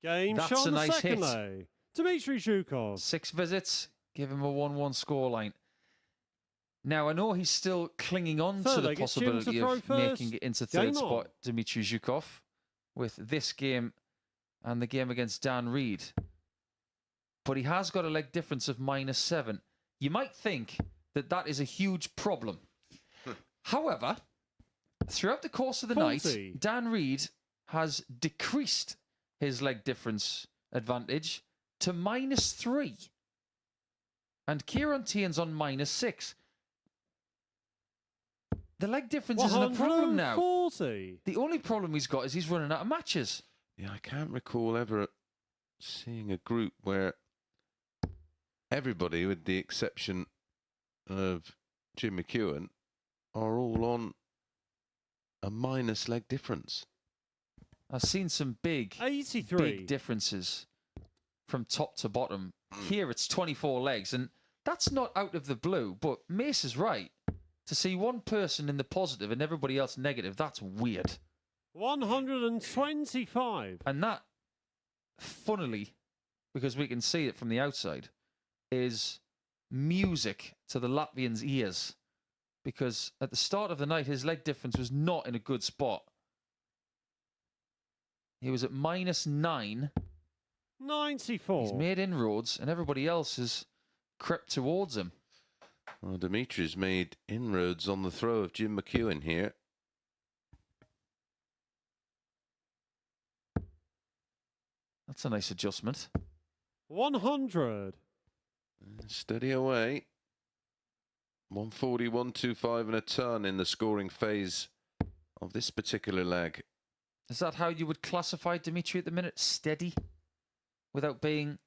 Game That's shot a on the nice second hit. leg. Dmitry Zhukov. 6 visits, give him a 1-1 scoreline. Now, I know he's still clinging on to Third the leg, it's Jim to possibility throw of first. making it into Game third on. spot, Dmitry Zhukov, with this game and the game against Dan Reed. But he has got a leg difference of -7. You might think that that is a huge problem. However, throughout the course of the 40. night, Dan Reed has decreased his leg difference advantage to -3. And Kieran Tiern's on -6. The leg difference isn't a problem now. 140. The only problem he's got is he's running out of matches. Yeah, I can't recall ever seeing a group where everybody, with the exception of Jim McEwen, are all on a minus leg difference. I've seen some big 83. differences from top to bottom. Here it's 24 legs, and that's not out of the blue, but Mace is right. To see one person in the positive and everybody else negative, that's weird. 125. And that, funnily, because we can see it from the outside, is music to the Latvian's ears. Because at the start of the night, his leg difference was not in a good spot. He was at -9. 94. He's made inroads, and everybody else has crept towards him. Well, Dimitri's made inroads on the throw of Jim McEwen here. That's a nice adjustment. 100. Steady away. 140, 125 and a ton in the scoring phase of this particular leg. Is that how you would classify Dimitri at the minute? Steady? Without being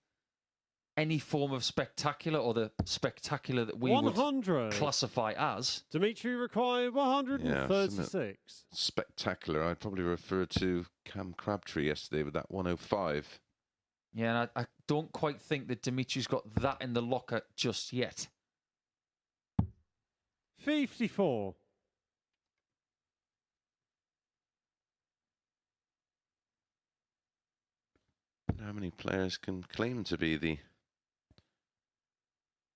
any form of spectacular, or the spectacular that we 100. would classify as? Dimitri required 136. Spectacular. I'd probably refer to Cam Crabtree yesterday with that 105. Yeah, and I don't quite think that Dimitri's got that in the locker just yet. 54. How many players can claim to be the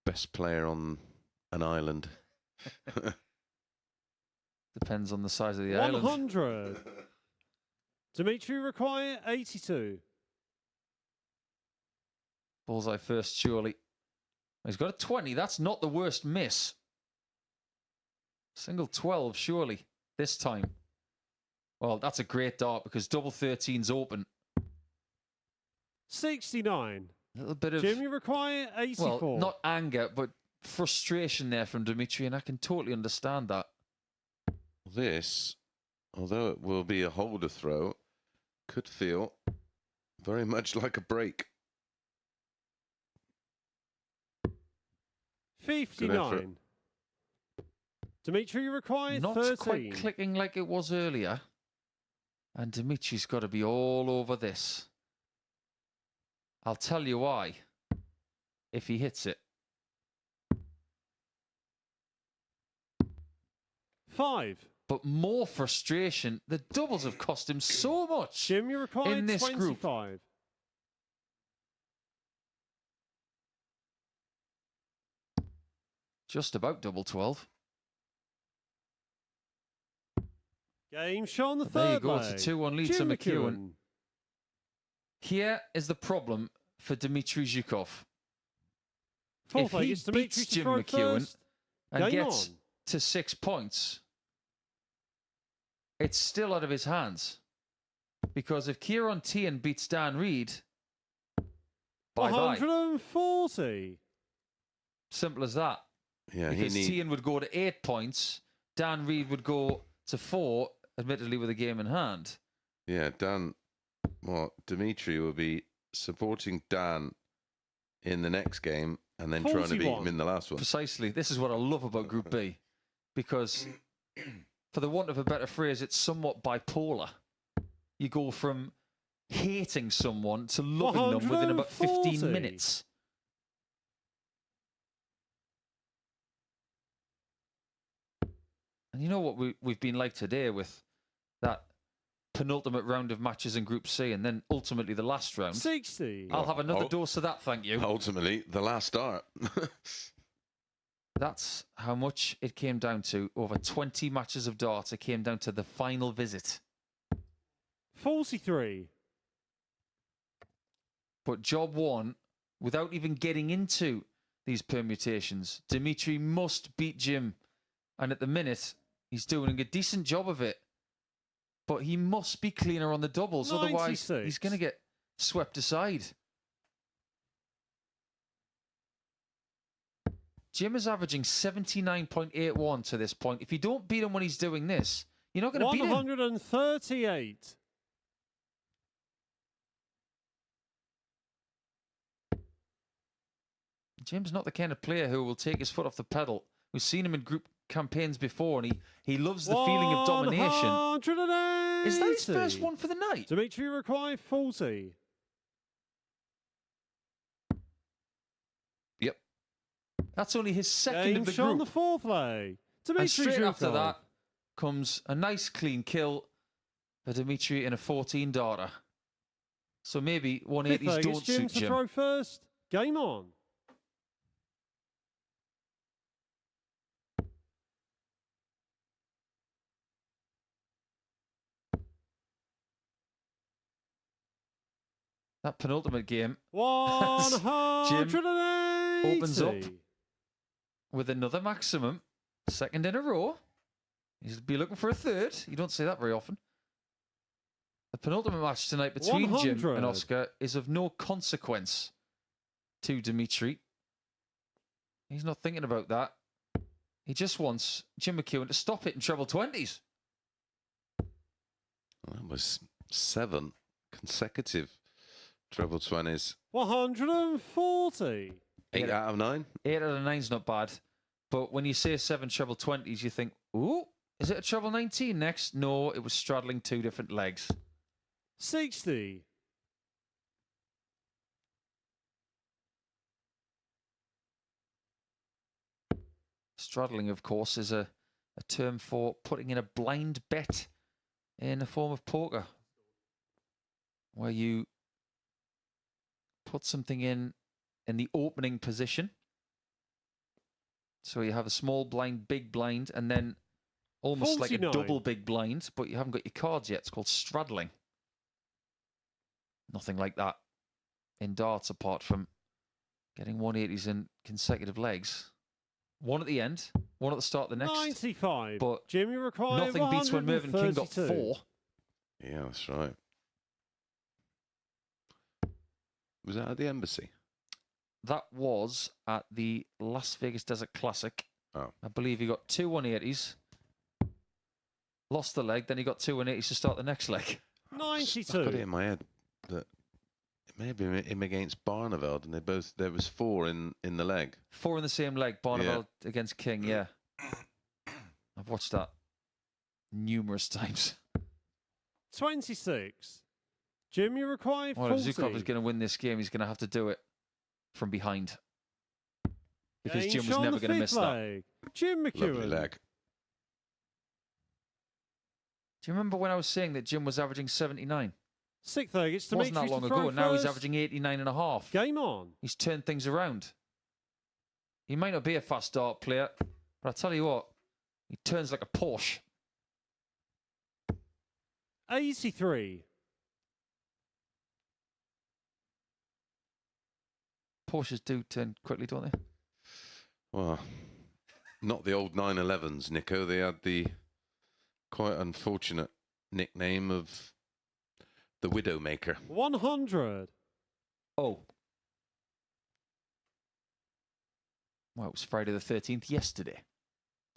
best player on an island? Depends on the size of the island. 100. Dimitri required 82. Bullseye first, surely. He's got a 20. That's not the worst miss. Single 12, surely, this time. Well, that's a great dart because double 13's open. 69. A little bit of, Jim, you require 84. well, not anger, but frustration there from Dimitri, and I can totally understand that. This, although it will be a holder throw, could feel very much like a break. 59. Dimitri required Not 13. quite clicking like it was earlier. And Dimitri's got to be all over this. I'll tell you why, if he hits it. 5. But more frustration. The doubles have cost him so much Jim, you require in this group. 25. Just about double 12. Game show on the There you third go. leg. It's a 2-1 lead to Jim McEwen. Here is the problem for Dmitry Zhukov. Fourth If leg, he it's Dimitri beats to Jim throw McEwen first. and Game gets on. to 6 points, it's still out of his hands. Because if Kieran Tian beats Dan Reed, bye-bye. 140. Simple as that. Yeah, Because Tian would go to 8 points, Dan Reed would go to 4, admittedly with a game in hand. Yeah, Dan. Well, Dimitri will be supporting Dan in the next game and then trying to beat him 41. in the last one. Precisely. This is what I love about Group B. Because, for the want of a better phrase, it's somewhat bipolar. You go from hating someone to loving them within about 15 140. minutes. And you know what we've been like today with that penultimate round of matches in Group C and then ultimately the last round. 60. I'll have another Oh. dose of that, thank you. Ultimately, the last start. That's how much it came down to. Over 20 matches of darts, it came down to the final visit. 43. But job one, without even getting into these permutations, Dimitri must beat Jim. And at the minute, he's doing a decent job of it. But he must be cleaner on the doubles. Otherwise, 96. he's going to get swept aside. Jim is averaging 79.81 to this point. If you don't beat him when he's doing this, you're not going to beat him. 138. Jim's not the kind of player who will take his foot off the pedal. We've seen him in group campaigns before, and he loves the feeling of domination. 180. Is that his first one for the night? Dimitri require 40. Yep. That's only his second Game of the shot on group. the fourth leg. And Dimitri straight after Zhukov. that comes a nice clean kill for Dimitri in a 14 darter. So maybe Fifth 180s leg, don't it's Jim suit to Jim. throw first. Game on. That penultimate game 180. opens up with another maximum. Second in a row. He'll be looking for a third. You don't say that very often. The penultimate match tonight between Jim 100. and Oscar is of no consequence to Dimitri. He's not thinking about that. He just wants Jim McEwen to stop it in treble 20s. That was 7 consecutive treble 20s. 140. 8 out of 9. 8 out of 9's not bad. But when you say 7 treble 20s, you think, ooh, is it a treble 19 next? No, it was straddling 2 different legs. 60. Straddling, of course, is a term for putting in a blind bet in a form of poker, where you put something in the opening position. So you have a small blind, big blind, and then almost like a 49. double big blind, but you haven't got your cards yet. It's called straddling. Nothing like that in darts apart from getting 180s in consecutive legs. One at the end, one at the start of the next. 95. But Jimmy require nothing beats when Mervyn King got 132. 4. Yeah, that's right. Was that at the embassy? That was at the Las Vegas Desert Classic. Oh. I believe he got 2 180s, lost the leg, then he got 2 180s to start the next leg. I've got it 92. in my head that it may have been him against Barneveld, and there was 4 in the leg. 4 in the same leg, Barneveld against King, yeah. I've watched that numerous times. 26. Jimmy require Well, 40. if Zhukov is going to win this game, he's going to have to do it from behind. Because Game Jim was shot on never the going to miss fifth that. leg. Jim Lovely McEwen. leg. Do you remember when I was saying that Jim was averaging 79? Sixth egg, it's Wasn't Dimitri's that long to throw ago. Now he's first. averaging 89.5. Game on. He's turned things around. He might not be a fast start player, but I tell you what, he turns like a Porsche. 83. Porsches do turn quickly, don't they? Well, not the old 911s, Nico. They had the quite unfortunate nickname of the Widowmaker. 100. Oh. Well, it was Friday the 13th yesterday.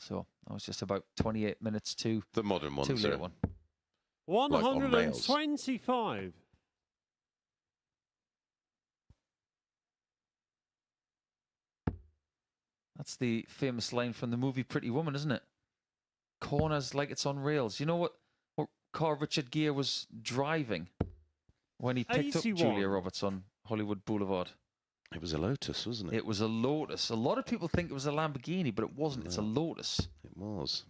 So I was just about 28 minutes too The modern one, too sir. late one. on rails. 125. That's the famous line from the movie Pretty Woman, isn't it? Corners like it's on rails. You know what car Richard Gere was driving when he picked up 81. Julia Roberts on Hollywood Boulevard? It was a Lotus, wasn't it? It was a Lotus. A lot of people think it was a Lamborghini, but it wasn't. It's a Lotus. It was.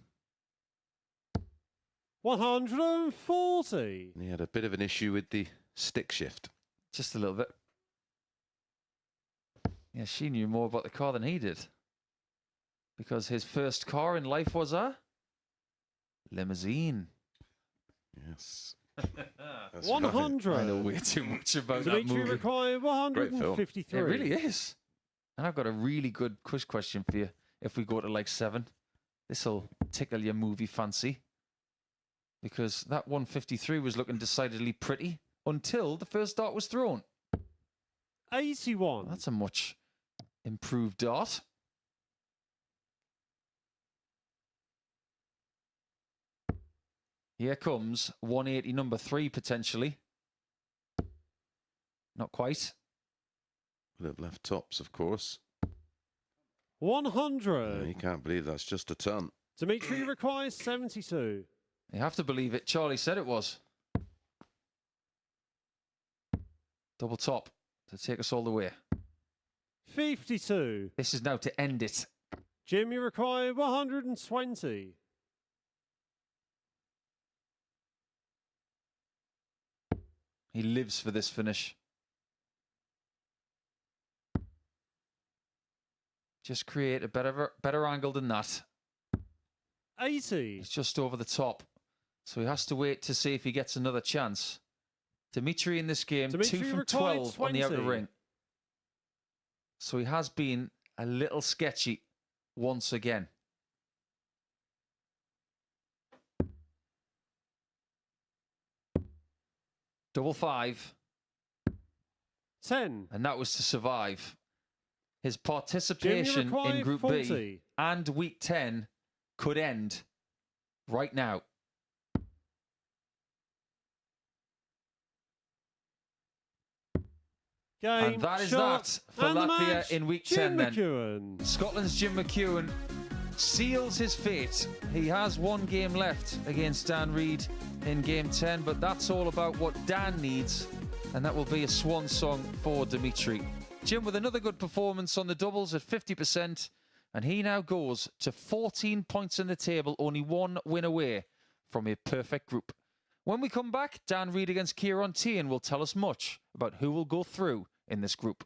140. And he had a bit of an issue with the stick shift. Just a little bit. Yeah, she knew more about the car than he did. Because his first car in life was a limousine. Yes. That's 100. I know way too much about that Dimitri movie. required Great film. 153. It really is. And I've got a really good quiz question for you if we go to like 7. This'll tickle your movie fancy. Because that 153 was looking decidedly pretty until the first dart was thrown. 81. That's a much improved dart. Here comes 180 number 3 potentially. Not quite. Would have left tops, of course. 100. You can't believe that's just a ton. Dimitri requires 72. You have to believe it. Charlie said it was. Double top to take us all the way. 52. This is now to end it. Jimmy required 120. He lives for this finish. Just create a better angle than that. 80. He's just over the top. So he has to wait to see if he gets another chance. Dimitri in this game, Dimitri 2 from required 12 on the outer 20. ring. So he has been a little sketchy once again. Double 5. 10. And that was to survive. His participation in Group 40. B and Week 10 could end right now. Game, And that is shot, that for and the Latvia match, in Week Jim 10 then. McEwen. Scotland's Jim McEwen seals his fate. He has one game left against Dan Reid in Game 10, but that's all about what Dan needs, and that will be a swan song for Dimitri. Jim with another good performance on the doubles at 50%, and he now goes to 14 points in the table, only one win away from a perfect group. When we come back, Dan Reid against Kieran Tierney will tell us much about who will go through in this group.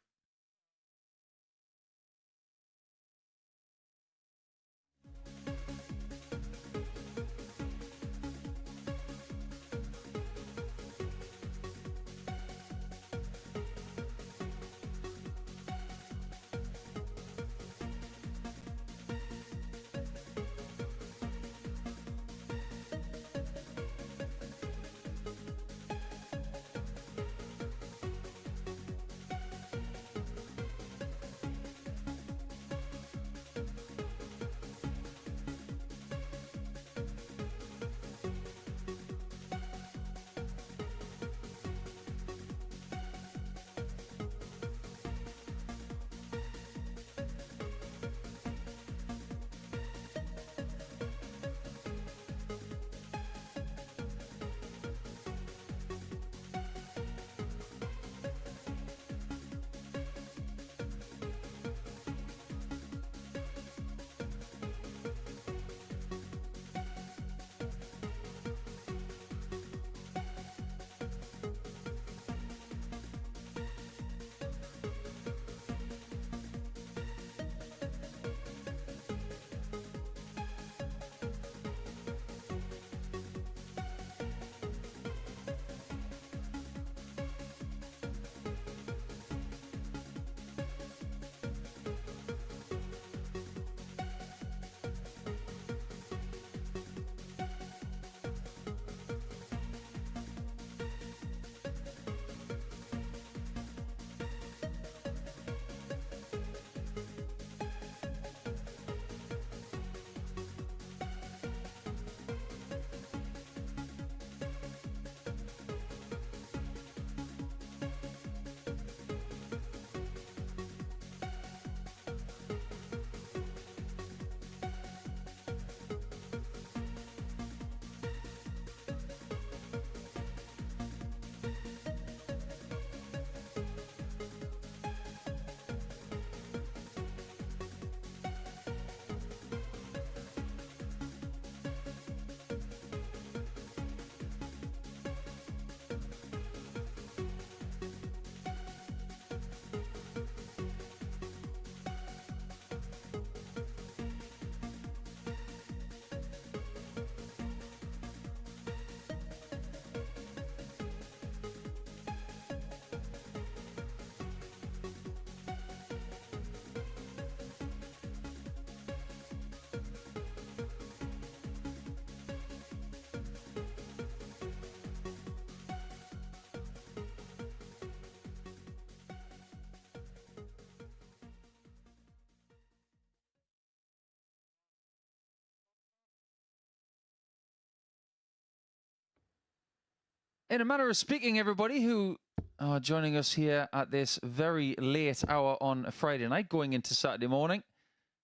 In a manner of speaking, everybody who are joining us here at this very late hour on a Friday night going into Saturday morning,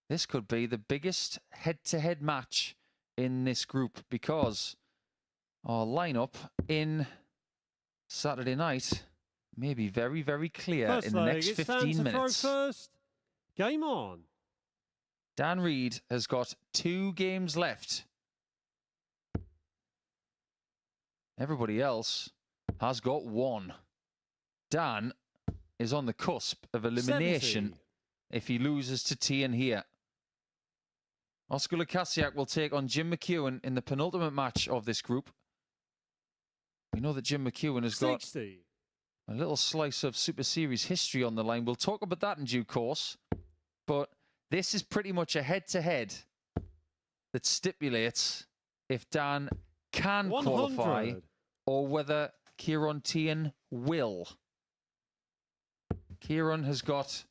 this could be the biggest head-to-head match in this group because our lineup in Saturday night may be very, very clear First in the leg, next it's 15 Dan to minutes. throw first. Game on. Dan Reid has got 2 games left. Everybody else has got 1. Dan is on the cusp of elimination 70. if he loses to Tian here. Oscar Lukasiak will take on Jim McEwen in the penultimate match of this group. We know that Jim McEwen has got 60. a little slice of Super Series history on the line. We'll talk about that in due course. But this is pretty much a head-to-head that stipulates if Dan can 100. qualify or whether Kieran Tian will. Kieran has got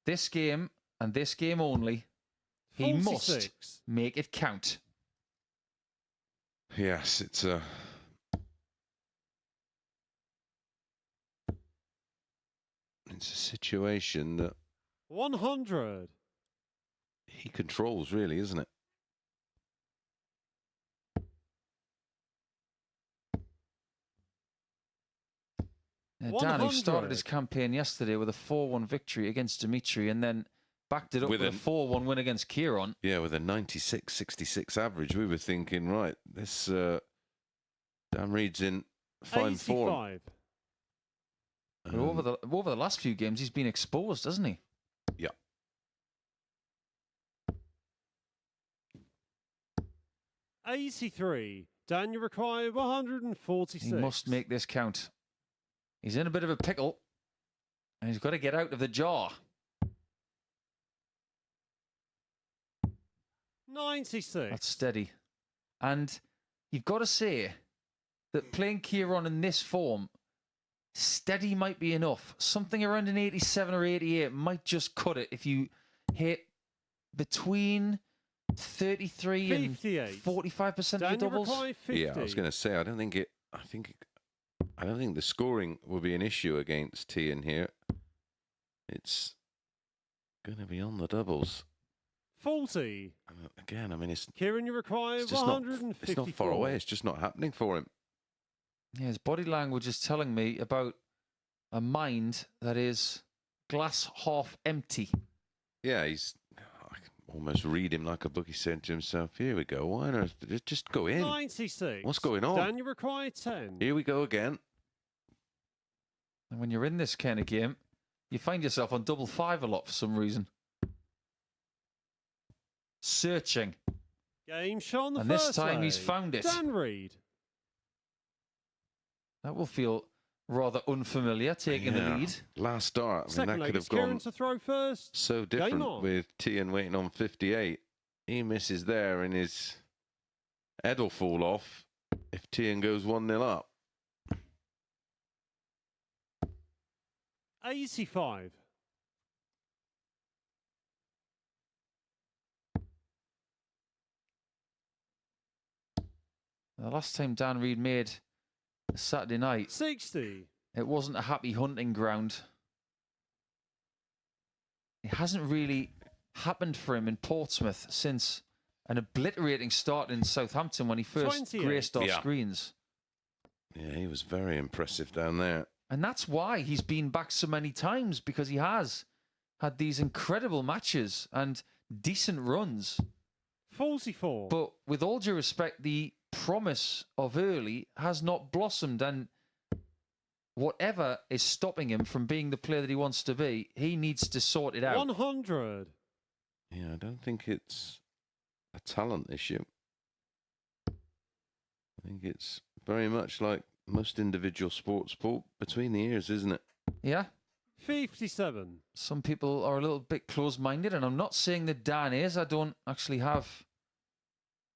this game and this game only. He 46. must make it count. Yes, it's a situation that 100. he controls, really, isn't it? Dan, who 100. started his campaign yesterday with a 4-1 victory against Dimitri and then backed it up with a 4-1 win against Kieran. Yeah, with a 96-66 average, we were thinking, right, this Dan Reid's in fine form. 85. But over the last few games, he's been exposed, hasn't he? Yeah. $83. Dan, you require 146. He must make this count. He's in a bit of a pickle, and he's got to get out of the jar. 96. That's steady. And you've got to say that playing Kieran in this form, steady might be enough. Something around an 87 or 88 might just cut it if you hit between 33 58. and 45% of Dan, your you doubles. require 50. Yeah, I was going to say, I don't think the scoring will be an issue against Tian here. It's going to be on the doubles. 40. Again, I mean, it's Kieran, you require just not, 154. it's not far away. It's just not happening for him. Yeah, his body language is telling me about a mind that is glass half empty. Yeah, I can almost read him like a bookie said to himself, here we go, why not just go in? 96. What's going on? Dan, you require 10. Here we go again. And when you're in this kind of game, you find yourself on double 5 a lot for some reason. Searching. Game shot on the And first this time he's leg. found it. Dan Reid. That will feel rather unfamiliar, taking the Yeah. lead. Last start, I mean, Second that leg, could it's have gone Kieran to throw first. so Game different on. with Tian waiting on 58. He misses there and his head will fall off if Tian goes 1-0 up. 85. The last time Dan Reid made a Saturday night, 60. it wasn't a happy hunting ground. It hasn't really happened for him in Portsmouth since an obliterating start in Southampton when he first 28. graced our Yeah. screens. Yeah, he was very impressive down there. And that's why he's been back so many times, because he has had these incredible matches and decent runs. 44. But with all due respect, the promise of early has not blossomed, and whatever is stopping him from being the player that he wants to be, he needs to sort it out. 100. Yeah, I don't think it's a talent issue. I think it's very much like most individual sports, Paul, between the ears, isn't it? Yeah, 57. some people are a little bit closed-minded, and I'm not saying that Dan is. I don't actually have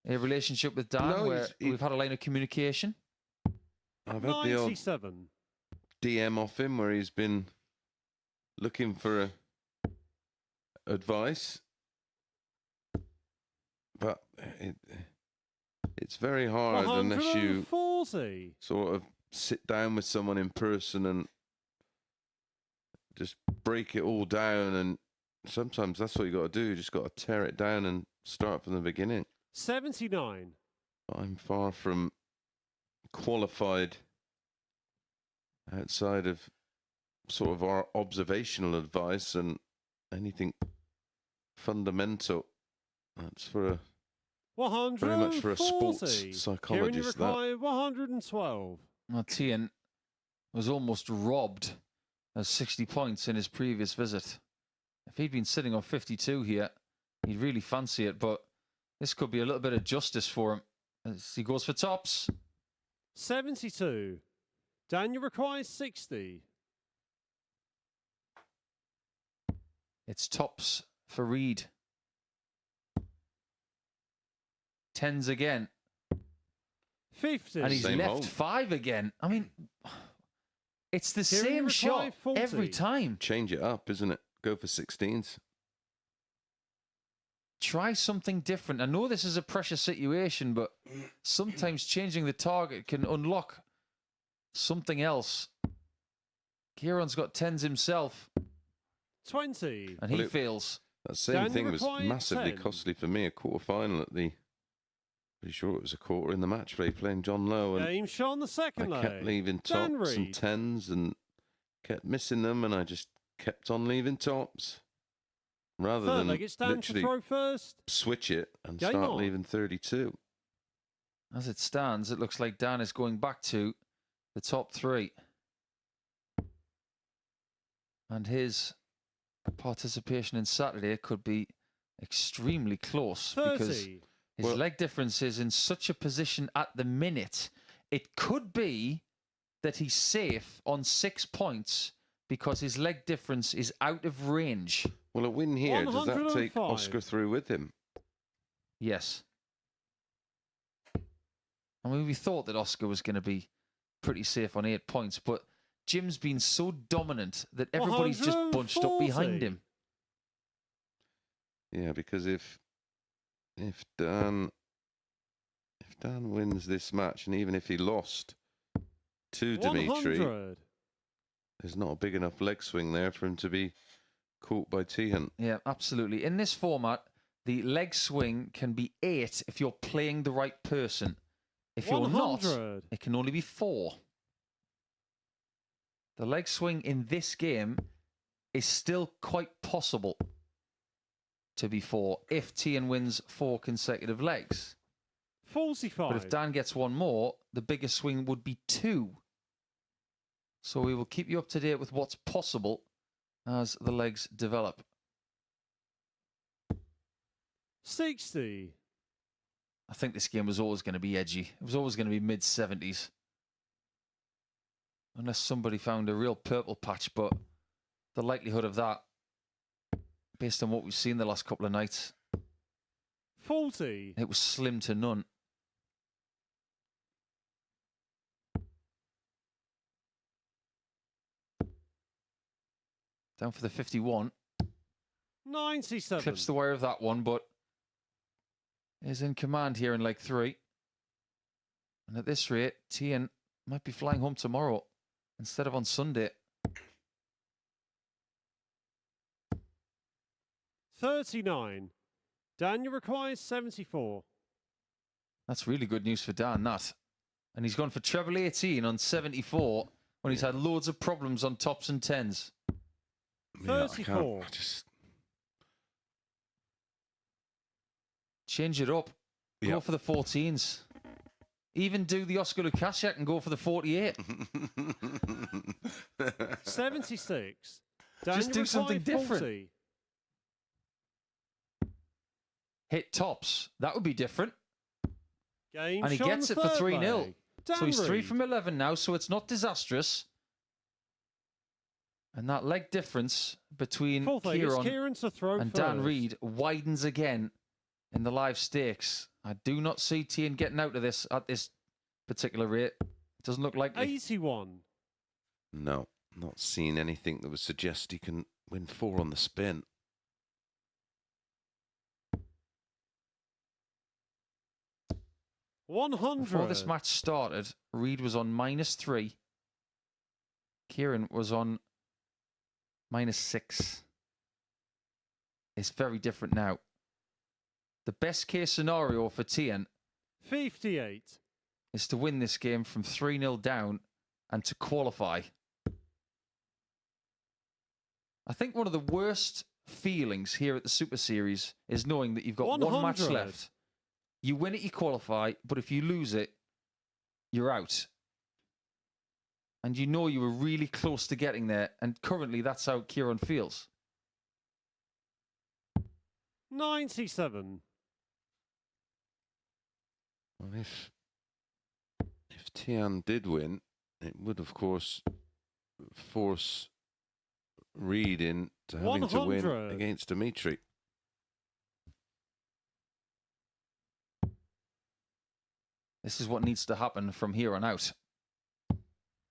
a relationship with Dan No, where we've had a line of communication. I've had the odd 97. DM off him where he's been looking for advice, but it It's very hard unless you 140. sort of sit down with someone in person and just break it all down. And sometimes that's what you got to do. You just got to tear it down and start from the beginning. 79. I'm far from qualified outside of sort of our observational advice and anything fundamental. That's for a 140. very much for a sports Kieran, you psychologist. That require 112. Well, Tian was almost robbed of 60 points in his previous visit. If he'd been sitting on 52 here, he'd really fancy it, but this could be a little bit of justice for him as he goes for tops. 72. Daniel requires 60. It's tops for Reed. Tens again. 50. And he's Same left hole. 5 again. I mean, it's the Kieran, you same require shot 40. every time. change it up, isn't it? Go for 16s. Try something different. I know this is a pressure situation, but sometimes changing the target can unlock something else. Kieran's got 10s himself, 20. and he Well, it- fails. That same Daniel thing was required massively 10. costly for me. A quarter final at the. Pretty sure it was a quarter in the match play playing John Lowe, and Game shot on the I second kept leg. leaving Dan tops and Reed. tens and kept missing them, and I just kept on leaving tops rather Third than leg, it's Dan to literally throw first. switch it and Game start on. leaving 32. As it stands, it looks like Dan is going back to the top 3. And his participation in Saturday could be extremely close because 30. his Well- leg difference is in such a position at the minute. It could be that he's safe on 6 points because his leg difference is out of range. Well, a win here, does that take 105. Oscar through with him? Yes. I mean, we thought that Oscar was going to be pretty safe on 8 points, but Jim's been so dominant that everybody's just bunched up behind 140. him. Yeah, because if Dan wins this match, and even if he lost to Dimitri, 100. there's not a big enough leg swing there for him to be caught by Tehan. Yeah, absolutely. In this format, the leg swing can be 8 if you're playing the right person. If you're not, 100. it can only be 4. The leg swing in this game is still quite possible to be 4 if Tian wins 4 consecutive legs. 45. But if Dan gets one more, the biggest swing would be 2. So we will keep you up to date with what's possible as the legs develop. 60. I think this game was always going to be edgy. It was always going to be mid-70s. Unless somebody found a real purple patch, but the likelihood of that, based on what we've seen the last couple of nights, 40. it was slim to none. Down for the 51. 97. Clips the wire of that one, but is in command here in leg 3. And at this rate, Tian might be flying home tomorrow instead of on Sunday. 39. Daniel requires 74. That's really good news for Dan, that. And he's gone for treble 18 on 74 when he's had loads of problems on tops and 10s. Yeah, I 34. just Change it up. Go Yep. for the 14s. Even do the Oscar Lukasiak and go for the 48. 76. Daniel do something requires different. 40. Hit tops. That would be different. Game And he shot on gets the it for third 3-0. leg. Dan So he's 3 Reed. from 11 now, so it's not disastrous. And that leg difference between Fourth leg, it's Kieran Kieran to throw and first. Dan Reed widens again in the live stakes. I do not see Tian getting out of this at this particular rate. It doesn't look likely. 81. no, not seen anything that would suggest he can win 4 on the spin. 100. Before this match started, Reed was on -3. Kieran was on -6. It's very different now. The best case scenario for Tian 58. is to win this game from 3-0 down and to qualify. I think one of the worst feelings here at the Super Series is knowing that you've got 100. one match left. You win it, you qualify, but if you lose it, you're out. And you know you were really close to getting there, and currently that's how Kieran feels. 97. Well, if Tian did win, it would, of course, force Reed into having to win 100. against Dimitri. This is what needs to happen from here on out.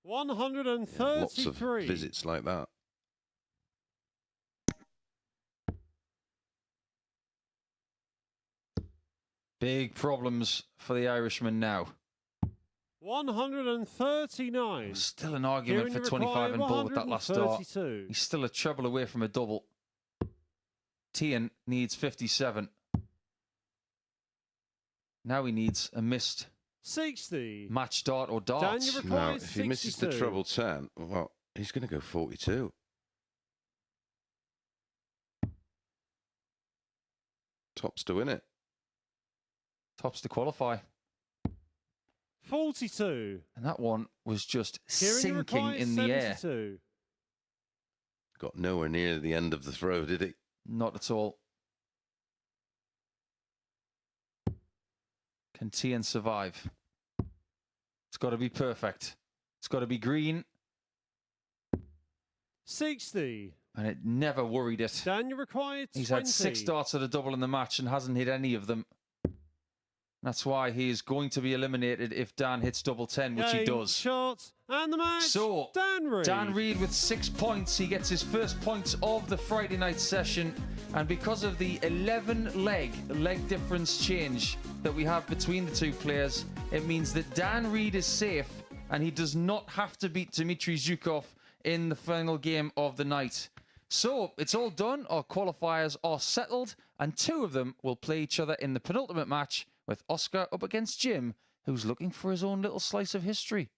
133. Lots of visits like that. Big problems for the Irishman now. 139. Still an argument Kieran, for you 25 and require ball with that last start. 132. He's still a treble away from a double. Tian needs 57. Now he needs a missed 60. match start or darts. Daniel Now, requires if he misses the 62. treble 10, well, he's going to go 42. Tops to win it. Tops to qualify. 42. And that one was just Kieran, you sinking require in the air. 72. Got nowhere near the end of the throw, did he? Not at all. Can Tian survive? It's got to be perfect. It's got to be green. 60. And it never worried it. Daniel required 20. He's had 6 darts at a double in the match and hasn't hit any of them. That's why he is going to be eliminated if Dan hits double 10, which he Game, does. Shot, and the match. So, Dan Reed. Dan Reed with 6 points. He gets his first points of the Friday night session. And because of the 11 leg difference change that we have between the two players, it means that Dan Reed is safe and he does not have to beat Dmitry Zhukov in the final game of the night. So, it's all done. Our qualifiers are settled, and 2 of them will play each other in the penultimate match, with Oscar up against Jim, who's looking for his own little slice of history.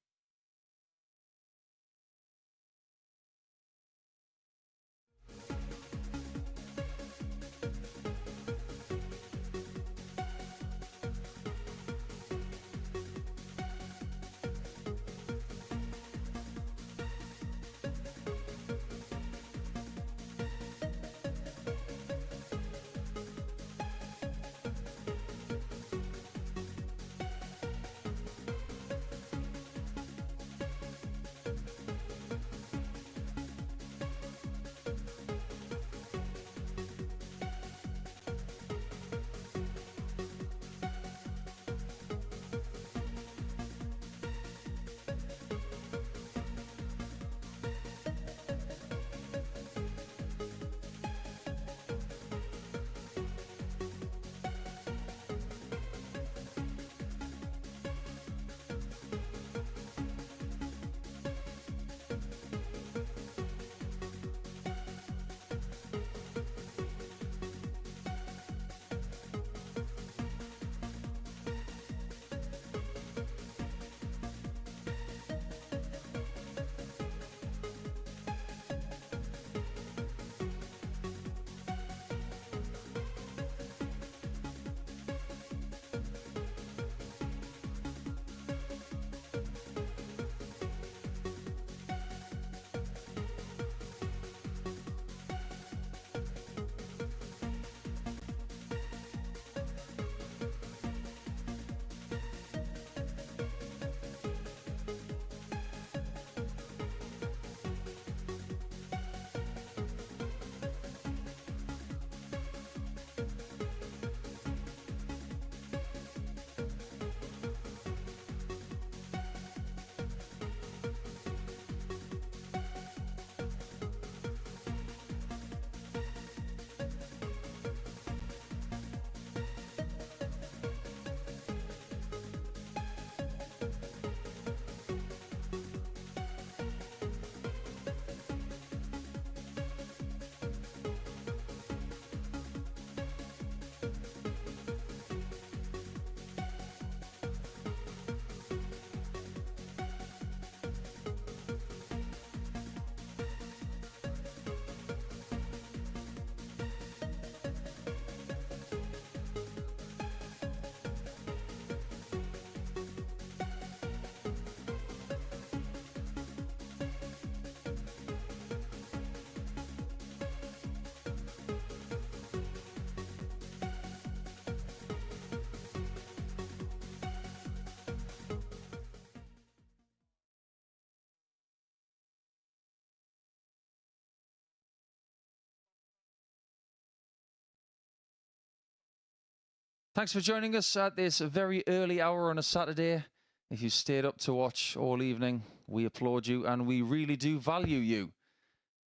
Thanks for joining us at this very early hour on a Saturday. If you stayed up to watch all evening, we applaud you and we really do value you.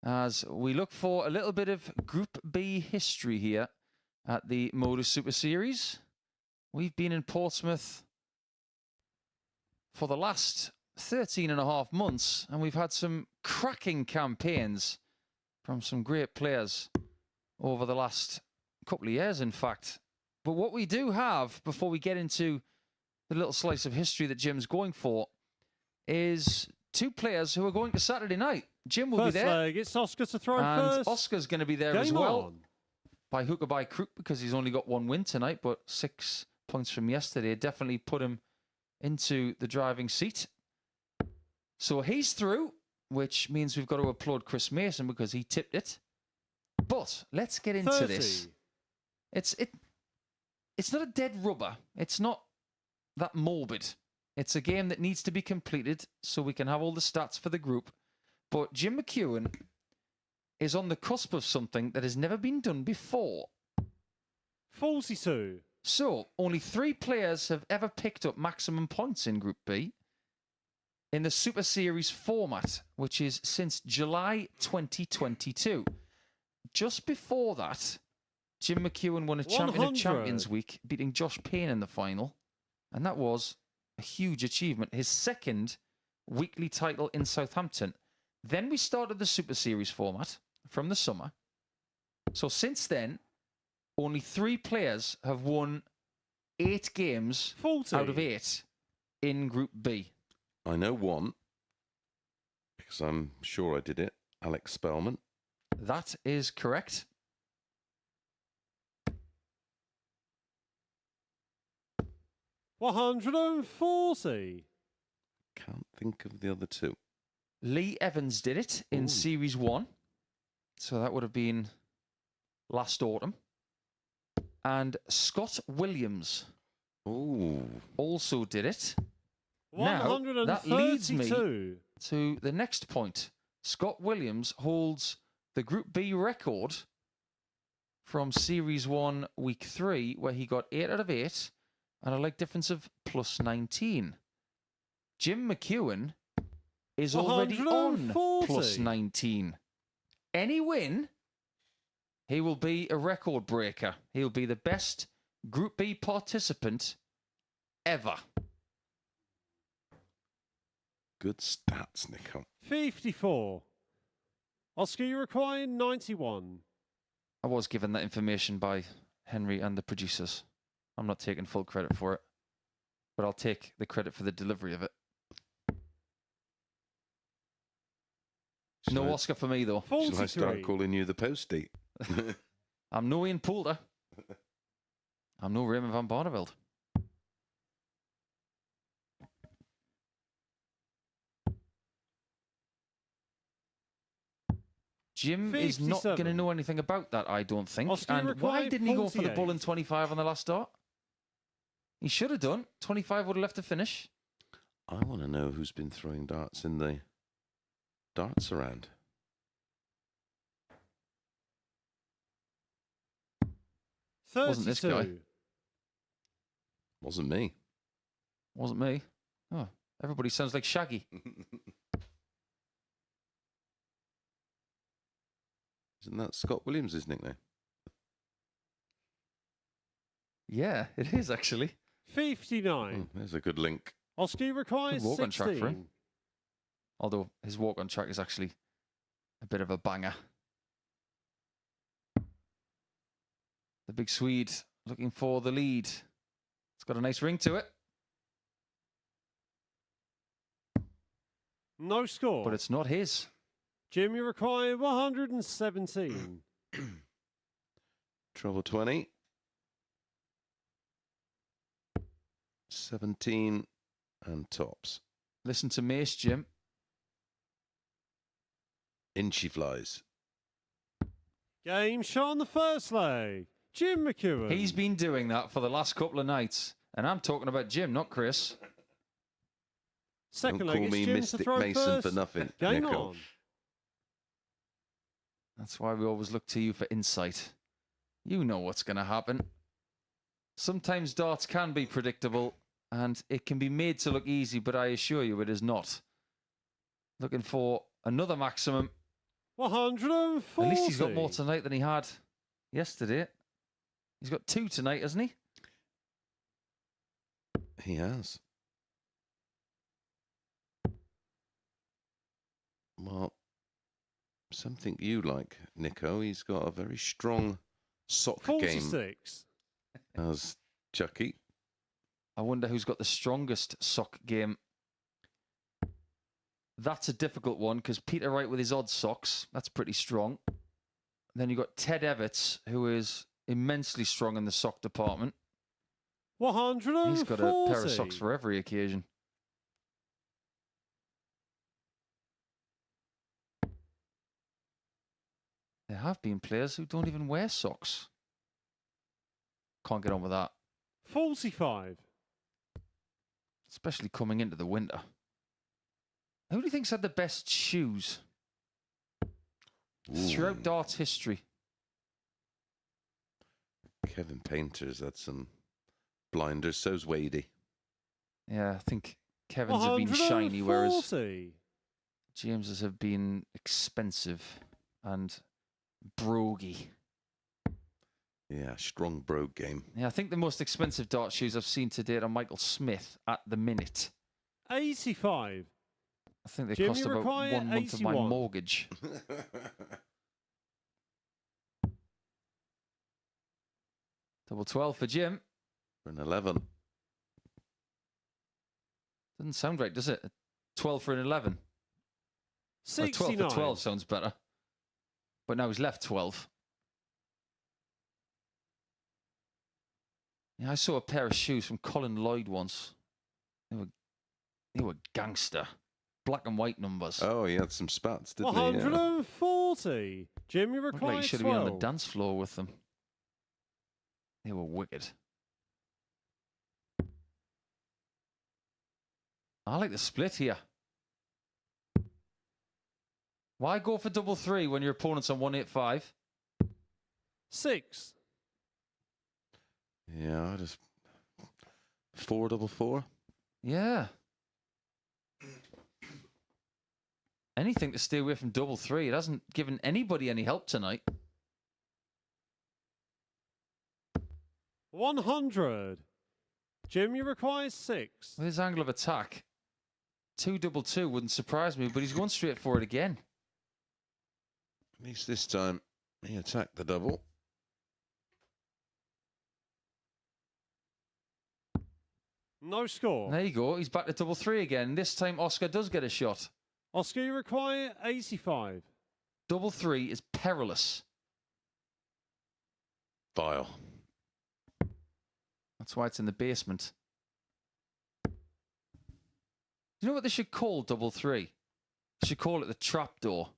As we look for a little bit of Group B history here at the MODUS Super Series. We've been in Portsmouth for the last 13 and a half months, and we've had some cracking campaigns from some great players over the last couple of years, in fact. But what we do have, before we get into the little slice of history that Jim's going for, is two players who are going to Saturday night. Jim will First be there. leg, it's Oscar to throw And first. Oscar's going to be there Game as well. on. By hook or by crook, because he's only got one win tonight, but 6 points from yesterday definitely put him into the driving seat. So he's through, which means we've got to applaud Chris Mason because he tipped it. But let's get into 30. this. It's not a dead rubber. It's not that morbid. It's a game that needs to be completed so we can have all the stats for the group. But Jim McEwen is on the cusp of something that has never been done before. 42. So, only 3 players have ever picked up maximum points in Group B in the Super Series format, which is since July 2022. Just before that, Jim McEwen won a Champion of 100. Champions week, beating Josh Payne in the final. And that was a huge achievement. His second weekly title in Southampton. Then we started the Super Series format from the summer. So since then, only 3 players have won 8 games 40. out of 8 in Group B. I know one, because I'm sure I did it. Alex Spellman. That is correct. $140. Can't think of the other 2. Lee Evans did it in Ooh. Series 1. So that would have been last autumn. And Scott Williams Ooh. also did it. Now, that leads me 132. to the next point. Scott Williams holds the Group B record from Series 1, Week 3, where he got 8 out of 8 and a leg difference of plus 19. Jim McEwen is already on 140. plus 19. Any win, he will be a record breaker. He'll be the best Group B participant ever. Good stats, Nico. 54. Oscar, you require 91. I was given that information by Henry and the producers. I'm not taking full credit for it, but I'll take the credit for the delivery of it. No Oscar for me, though. Shall I 43. start calling you the postie? I'm no Ian Poulter. I'm no Raymond van Barneveld. Jim is not 57. going to know anything about that, I don't think. Oscar, you And why require didn't he go for the 48. bull in 25 on the last start? He should have done. 25 would have left the finish. I want to know who's been throwing darts in the darts around. Wasn't this guy. 32. Wasn't me. Wasn't me. Oh, everybody sounds like Shaggy. Isn't that Scott Williams' nickname? Yeah, it is actually. 59. There's a good link. Oscar, you require Good walk on track for him. 16. Although his walk on track is actually a bit of a banger. The big Swede looking for the lead. It's got a nice ring to it, No score. but it's not his. Jim, you require 117. Trouble 20. 17 and tops. Listen to Mace, Jim. In she flies. Game shot on the first leg. Jim McEwen. He's been doing that for the last couple of nights. And I'm talking about Jim, not Chris. Second Don't leg, call it's me Jim to Mystic throw Mason first. for nothing, Game Nico. on. That's why we always look to you for insight. You know what's going to happen. Sometimes darts can be predictable, and it can be made to look easy, but I assure you it is not. Looking for another maximum. 140. At least he's got more tonight than he had yesterday. He's got 2 tonight, hasn't he? He has. Well, something you like, Nico. He's got a very strong sock game. 46. As Chucky. I wonder who's got the strongest sock game. That's a difficult one because Peter Wright with his odd socks, that's pretty strong. Then you've got Ted Everts, who is immensely strong in the sock department. 140. He's got a pair of socks for every occasion. There have been players who don't even wear socks. Can't get on with that. 45. Especially coming into the winter. Who do you think's had the best shoes throughout darts history? Kevin Painter's had some blinders. So's Wadey. Yeah, I think Kevin's have been shiny, whereas 140. James's have been expensive and broguey. Yeah, strong brogue game. Yeah, I think the most expensive dart shoes I've seen to date are Michael Smith at the minute. 85. I think they Jim, cost you about require 1 month of my 81. mortgage. Double 12 for Jim. For an 11. Doesn't sound right, does it? 12 for an 11. 69. 12 for 12 sounds better. But now he's left 12. Yeah, I saw a pair of shoes from Colin Lloyd once. They were gangster. Black and white numbers. Oh, he had some spats, didn't he? 140. Jim, you Looked require like he should 12. have been on the dance floor with them. They were wicked. I like the split here. Why go for double 3 when your opponent's on 185? 6. Yeah, I just 4 double 4. Yeah. Anything to stay away from double 3. It hasn't given anybody any help tonight. 100. Jim, you require 6. With his angle of attack, 2 double 2 wouldn't surprise me, but he's going straight for it again. At least this time he attacked the double. No score. There you go. He's back to double 3 again. This time Oscar does get a shot. Oscar, you require 85. Double 3 is perilous. Vile. That's why it's in the basement. You know what they should call double 3? They should call it the trapdoor.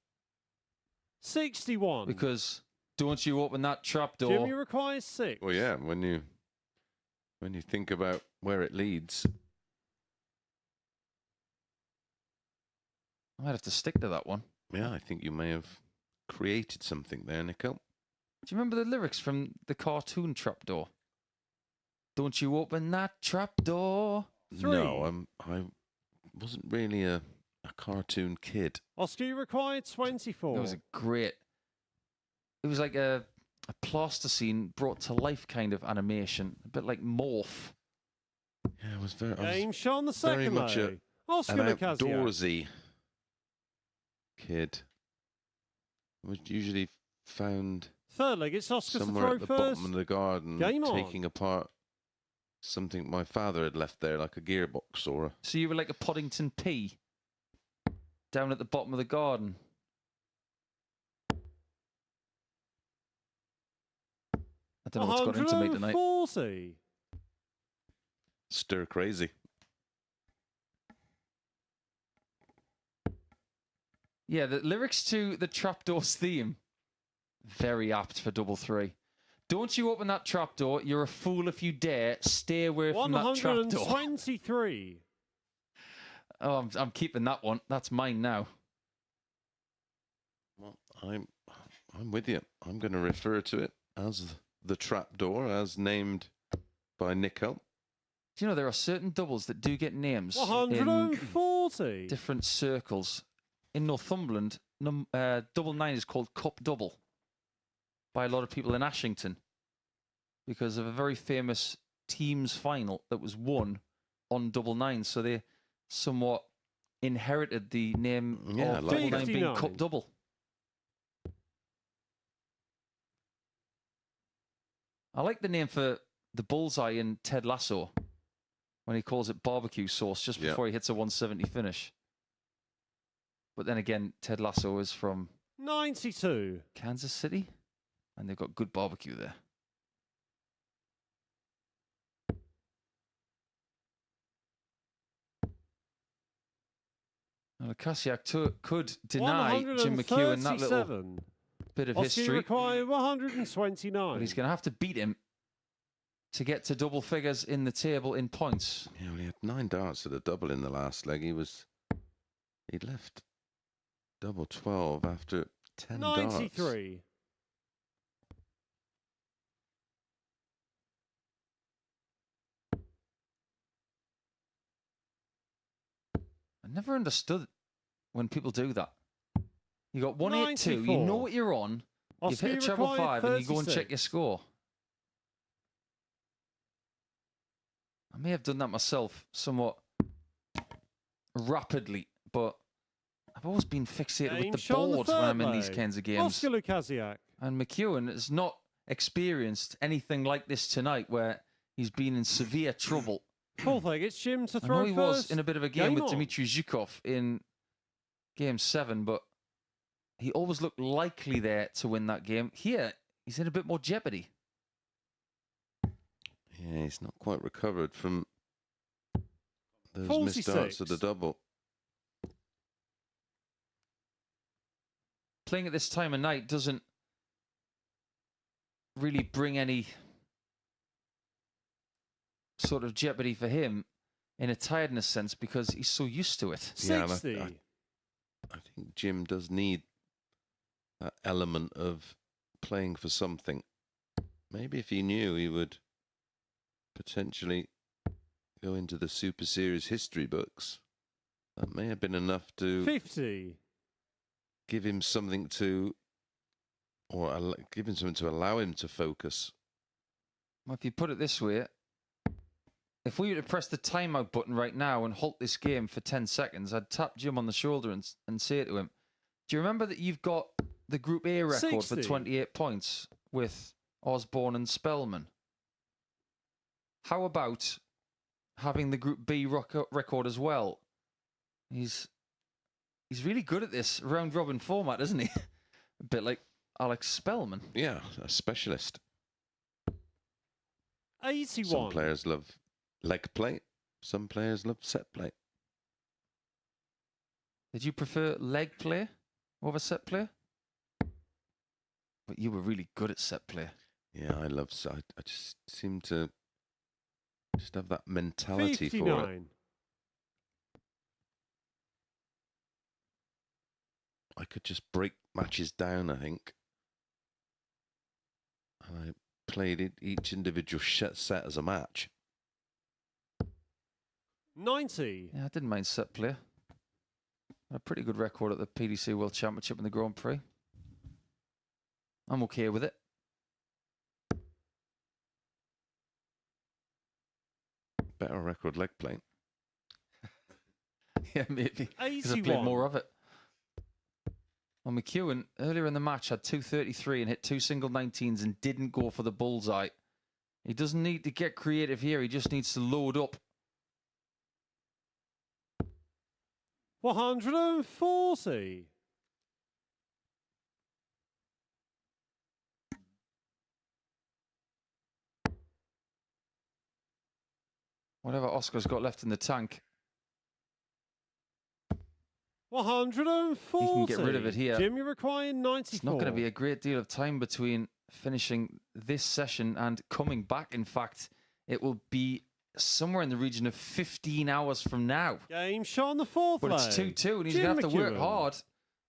61. Because don't you open that trapdoor. Jim, you require 6. Well, yeah, when you think about where it leads. I might have to stick to that one. Yeah, I think you may have created something there, Nico. Do you remember the lyrics from the cartoon Trapdoor? Don't you open that trapdoor. 3. No, I wasn't really a cartoon kid. Oscar, you require 24. It was a great... It was like a plasticine brought to life kind of animation. A bit like Morph. Yeah, it was very... Game Sean the very second, much mate. Oscar an Nicasio. outdoorsy kid. It was usually found Third leg, it's Oscar to somewhere throw at the first. bottom of the garden, Game on. taking apart something my father had left there, like a gearbox or a... So you were like a Poddington pea down at the bottom of the garden. I don't know what's got into me tonight. 140. Stir crazy. Yeah, the lyrics to the Trapdoor's theme, very apt for double 3. Don't you open that trapdoor. You're a fool if you dare. Stay away from that trapdoor. 123. Oh, I'm keeping that one. That's mine now. Well, I'm with you. I'm going to refer to it as the trapdoor, as named by Nico. Do you know there are certain doubles that do get names in 140. different circles? In Northumberland, double 9 is called Cup Double by a lot of people in Ashington because of a very famous teams final that was won on double 9. So they somewhat inherited the name Yeah, of like double 9 being 59. Cup Double. I like the name for the bullseye in Ted Lasso when he calls it barbecue sauce just Yeah. before he hits a 170 finish. But then again, Ted Lasso is from 92. Kansas City, and they've got good barbecue there. Now, Kasiak could deny Jim McEwen that little 137. bit of Oscar history, required 129. but he's going to have to beat him to get to double figures in the table in points. Yeah, well, he had 9 darts at a double in the last leg. He'd left double 12 after 10 darts. 93. I never understood when people do that. You got 182, you 94. know what you're on, you've Oscar hit a treble required 5, and you go and check 36. your score. I may have done that myself somewhat rapidly, but I've always been fixated Game with the shot on the board when third I'm in these leg. kinds of games. Oscar Lukasiak. And McEwen has not experienced anything like this tonight where he's been in severe trouble. Fourth leg, it's Jim to I throw know he first. was in a bit of a game Game with on. Dmitry Zhukov in game 7, but he always looked likely there to win that game. Here, he's in a bit more jeopardy. Yeah, he's not quite recovered from those 46. missed darts at the double. Playing at this time of night doesn't really bring any sort of jeopardy for him in a tiredness sense because he's so used to it. Yeah, and 60. I think Jim does need that element of playing for something. Maybe if he knew, he would potentially go into the Super Series history books. That may have been enough to 50. give him something to, or give him something to allow him to focus. Well, if you put it this way, if we were to press the timeout button right now and halt this game for 10 seconds, I'd tap Jim on the shoulder and say to him, do you remember that you've got the Group A record 60. for 28 points with Osborne and Spellman? How about having the Group B record as well? He's really good at this round-robin format, isn't he? A bit like Alex Spellman. Yeah, a specialist. 81. Some players love leg play. Some players love set play. Did you prefer leg play over set play? But you were really good at set play. Yeah, I love. I just seem to just have that mentality 59. for it. I could just break matches down, I think. And I played each individual set as a match. 90. Yeah, I didn't mind set play. A pretty good record at the PDC World Championship and the Grand Prix. I'm okay with it. Better record leg play. Yeah, maybe. Because I played 81. more of it. Well, McEwen, earlier in the match, had 233 and hit 2 single 19s and didn't go for the bullseye. He doesn't need to get creative here. He just needs to load up. 140. Whatever Oscar's got left in the tank, 140. he can get rid of it here. Jim, you require 94. It's not going to be a great deal of time between finishing this session and coming back. In fact, it will be somewhere in the region of 15 hours from now. Game shot on the fourth But leg. it's 2-2, and he's Jim going to have to work McEwen. hard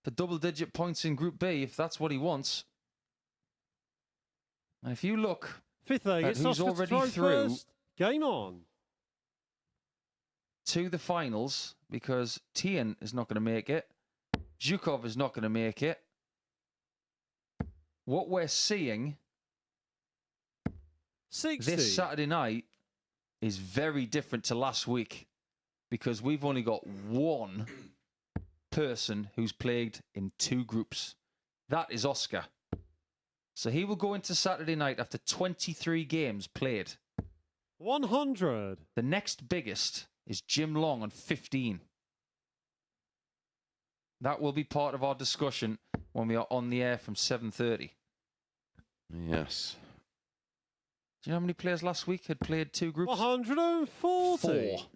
for double-digit points in Group B if that's what he wants. And if you look Fifth leg, at it's who's Oscar to already throw through, first. Game on. to the finals because Tien is not going to make it. Zhukov is not going to make it. What we're seeing 60. this Saturday night is very different to last week because we've only got one person who's played in 2 groups. That is Oscar. So he will go into Saturday night after 23 games played. 100. The next biggest is Jim Long on 15. That will be part of our discussion when we are on the air from 7:30. Yes. Do you know how many players last week had played 2 groups? 140. 4.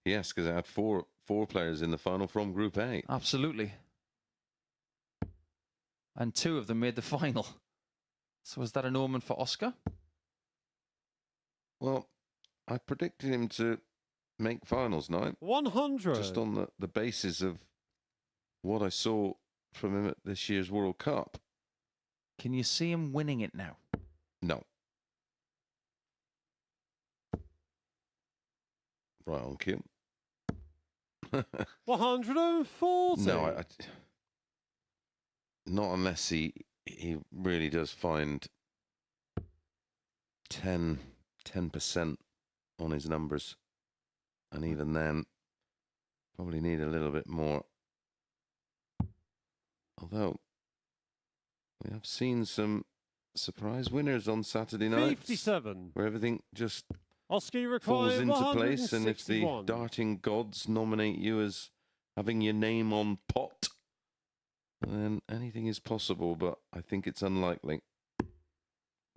Yes, because it had four players in the final from Group A. Absolutely. And 2 of them made the final. So is that an omen for Oscar? Well, I predicted him to make finals night 100. just on the basis of what I saw from him at this year's World Cup. Can you see him winning it now? No. Right on cue. 140. No, not unless he really does find 10% on his numbers. And even then, probably need a little bit more. Although, we have seen some surprise winners on Saturday nights. 57. Where everything just Oscar falls required into place. And if the 161. darting gods nominate you as having your name on pot, then anything is possible. But I think it's unlikely.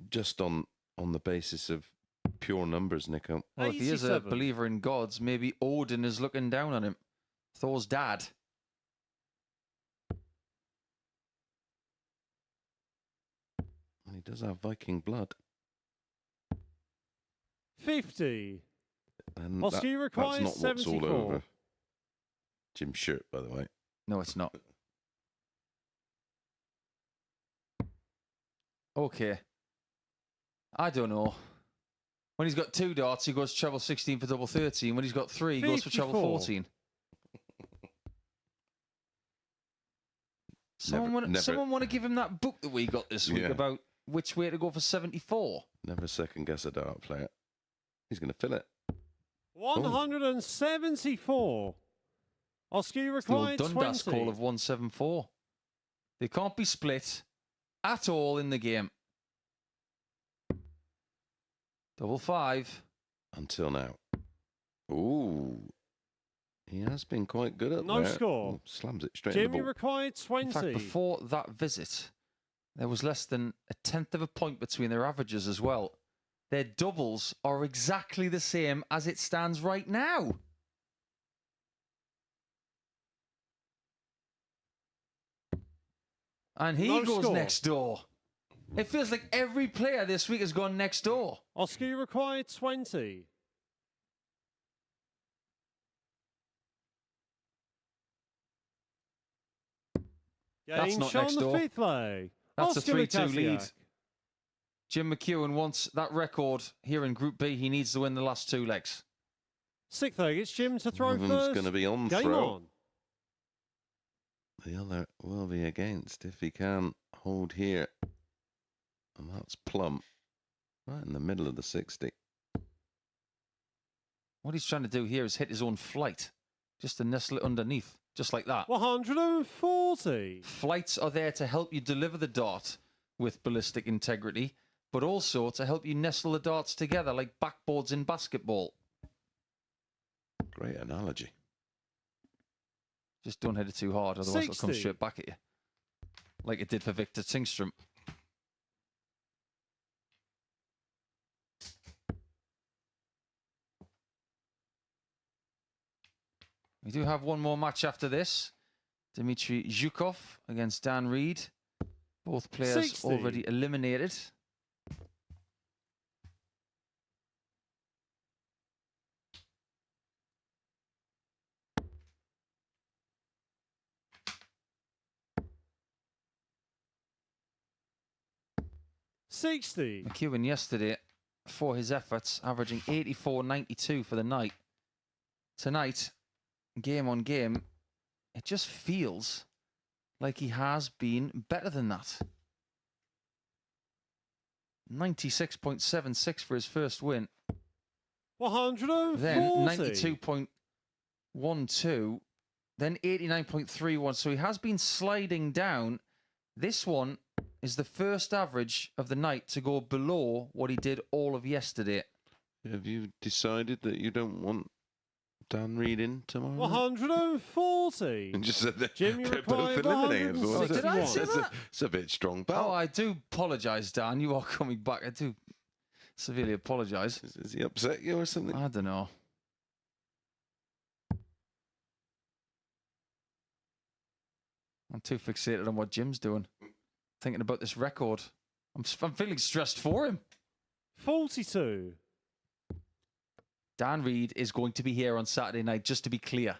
Just on the basis of pure numbers, Nico. Well, if he is a 87. believer in gods, maybe Odin is looking down on him. Thor's dad. And he does have Viking blood. 50. And Oscar that's requires not what's all 74. over Jim's shirt, by the way. No, it's not. Okay. I don't know. When he's got 2 darts, he goes treble 16 for double 13. When he's got 3, he goes for treble 54. 14. Someone want to give him that book that we got this week Yeah. about which way to go for 74. Never second guess a dart player. He's going to fill it. 174. Oscar The old required Dundas 20. call of 174. They can't be split at all in the game. Double 5. Until now. Ooh. He has been quite good at No that. score. Oh, slams it straight in the Jimmy ball. required 20. In fact, before that visit, there was less than a 1/10 of a point between their averages as well. Their doubles are exactly the same as it stands right now. And he No goes score. next door. It feels like every player this week has gone next door. Oscar required 20. That's Game not shown next the door. 5th leg. That's a Oscar 3-2 lead. Lukasiak. Jim McEwen wants that record here in Group B. He needs to win the last 2 legs. 6th leg, it's Jim to throw One of them's first. going to be on Game throw. on. The other will be against if he can hold here. And that's plump. Right in the middle of the 60. What he's trying to do here is hit his own flight, just to nestle it underneath, just like that. 140. Flights are there to help you deliver the dart with ballistic integrity, but also to help you nestle the darts together like backboards in basketball. Great analogy. Just don't hit it too hard, otherwise it'll come 60. straight back at you, like it did for Victor Tingstrom. We do have one more match after this. Dmitry Zhukov against Dan Reed. Both players 60. already eliminated. $60. McEwen yesterday for his efforts, averaging 84.92 for the night. Tonight, game on game, it just feels like he has been better than that. 96.76 for his first win. 140. Then 92.12. Then 89.31. So he has been sliding down. This one is the first average of the night to go below what he did all of yesterday. Have you decided that you don't want Dan Reed in tomorrow? 140. And just said that Jim, you they're both require eliminated. 161. Did I say that? It's a bit strong, pal. Oh, I do apologise, Dan. You are coming back. I do severely apologise. Has he upset you or something? I don't know. I'm too fixated on what Jim's doing. Thinking about this record. I'm feeling stressed for him. 42. Dan Reed is going to be here on Saturday night, just to be clear.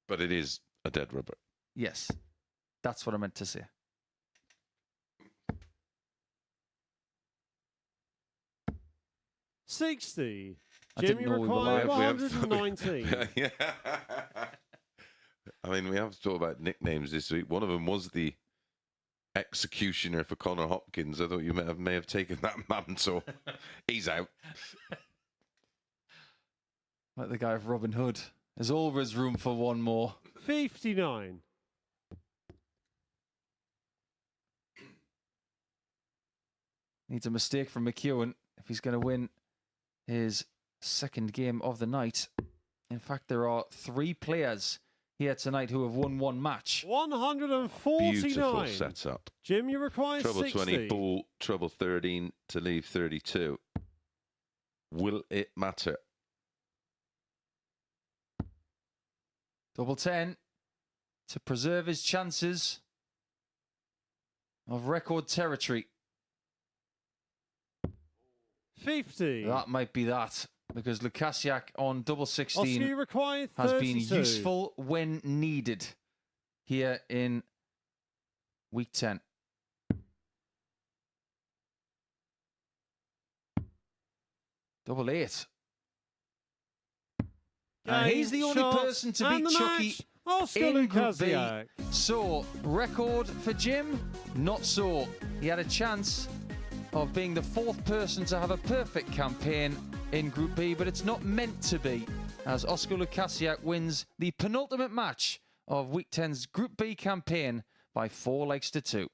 But it is a dead rubber. Yes, that's what I meant to say. $60. I Jim, didn't you know we were require live. 119. Yeah. I mean, we have talked about nicknames this week. One of them was the executioner for Connor Hopkins. I thought you may have taken that mantle. He's out. Like the guy of Robin Hood. There's always room for one more. 59. Needs a mistake from McEwen if he's going to win his second game of the night. In fact, there are 3 players here tonight who have won one match. 149. Beautiful setup. Jim, you require Trouble 60. 20, ball, trouble 13 to leave 32. Will it matter? Double 10 to preserve his chances of record territory. 50. That might be that, because Lukasiak on double Oscar, 16 you require 32. has been useful when needed here in week 10. Double 8. And he's the only Shot, person to and beat the Chucky match, Oscar in Group B. Lukasiak. So, record for Jim? Not so. He had a chance of being the 4th person to have a perfect campaign in Group B, but it's not meant to be, as Oscar Lukasiak wins the penultimate match of Week 10's Group B campaign by 4 legs to 2.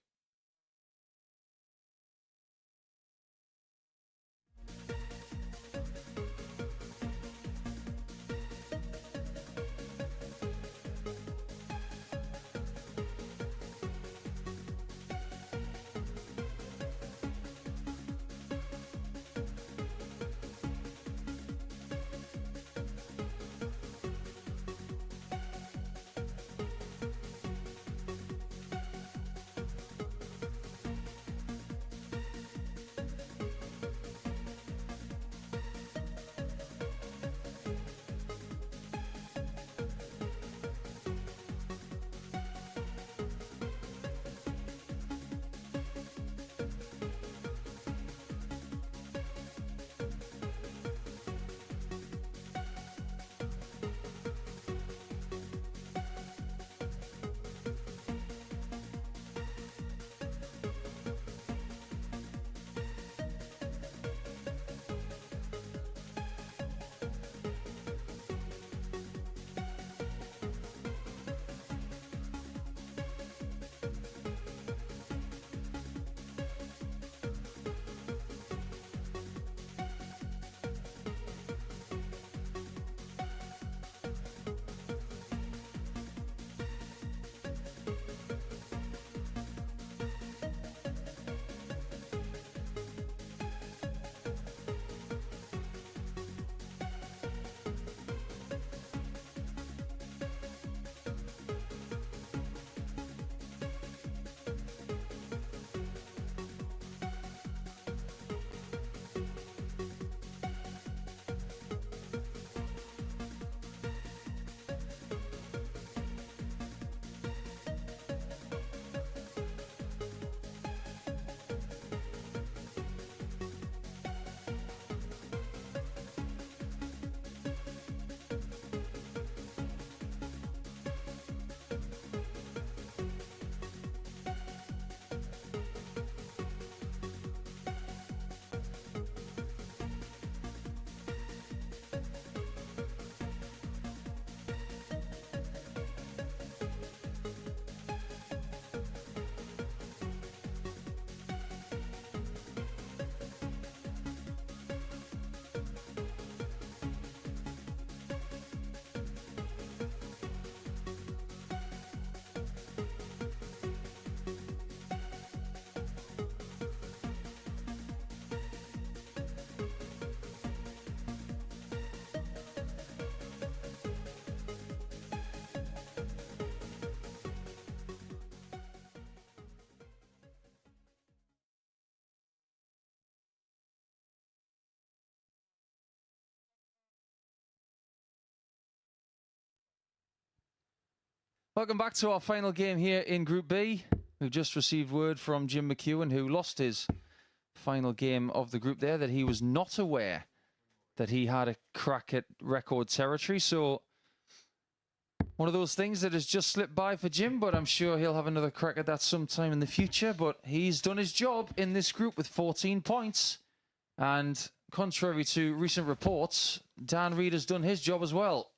Welcome back to our final game here in Group B. We've just received word from Jim McEwen, who lost his final game of the group there, that he was not aware that he had a crack at record territory. So one of those things that has just slipped by for Jim, but I'm sure he'll have another crack at that sometime in the future. But he's done his job in this group with 14 points. And contrary to recent reports, Dan Reed has done his job as well.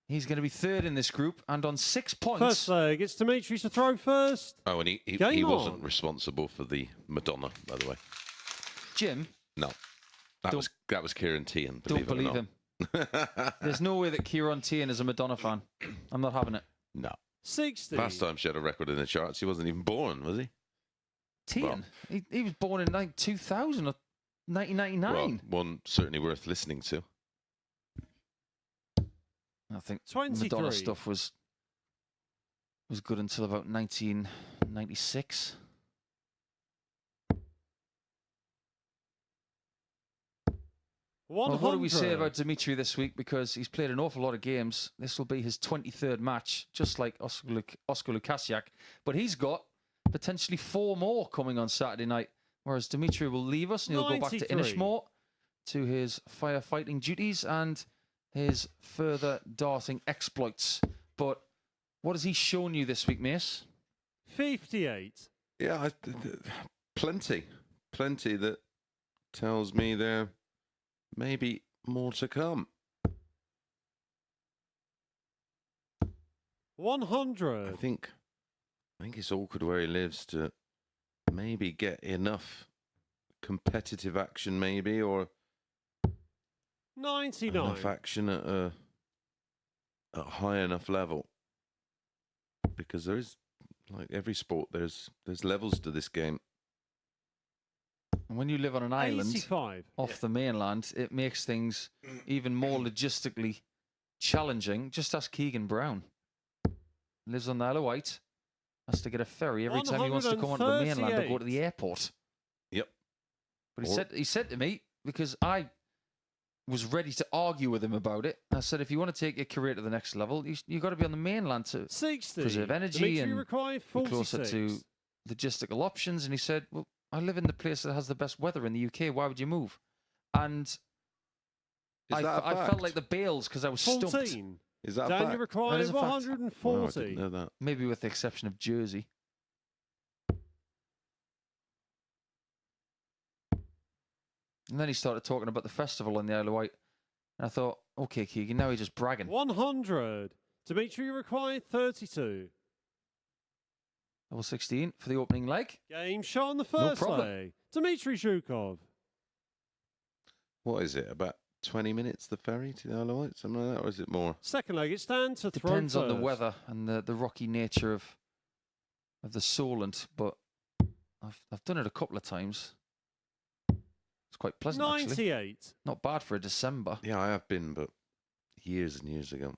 He's going to be third in this group and on 6 points. First leg, it's Dimitri to throw first. Oh, and he Game wasn't on. responsible for the Madonna, by the way. Jim, No, that was Kieran Tian. don't believe it or him. not. There's no way that Kieran Tian is a Madonna fan. I'm not having it. No. 60. Last time she had a record in the charts, he wasn't even born, was he? Tian? He was born in like 2000 or 1999. Well, one certainly worth listening to. I think 23. Madonna stuff was good until about 1996. Well, what do we say about Dimitri this week? Because he's played an awful lot of games. This will be his 23rd match, just like Oscar Lukasiak. But he's got potentially 4 more coming on Saturday night. Whereas Dimitri will leave us and he'll go back to 93. Inishmore to his firefighting duties and his further darting exploits. But what has he shown you this week, Mace? 58. Yeah, plenty that tells me there may be more to come. 100. I think it's awkward where he lives to maybe get enough competitive action, maybe, or 99. enough action at a high enough level. Because there is, like every sport, there's levels to this game. And when you live on an island 85. off the mainland, it makes things even more logistically challenging. Just ask Keegan Brown. Lives on the Isle of Wight. Has to get a ferry every time he wants to come onto the mainland or go to the airport. Yep. But he said to me, because I was ready to argue with him about it, I said, if you want to take your career to the next level, you got to be on the mainland to 60. preserve energy Dimitri and required be closer 46. to logistical options. And he said, well, I live in the place that has the best weather in the UK. Why would you move? And I felt like the Bales because I was 14. stumped. Is that a Daniel fact? required That is a fact. Oh, I 140. didn't know that. Maybe with the exception of Jersey. And then he started talking about the festival on the Isle of Wight. And I thought, okay, Keegan, now he's just bragging. 100. Dimitri required 32. Level 16 for the opening leg. Game shot on the first problem. leg. Dmitry Zhukov. What is it? About 20 minutes, the ferry to the Isle of Wight? Something like that? Or is it more? Second leg, it's Dan to throw Depends on the first. weather and the rocky nature of the Solent, but I've done it a couple of times. It's quite pleasant, actually. 98. Not bad for a December. Yeah, I have been, but years and years ago.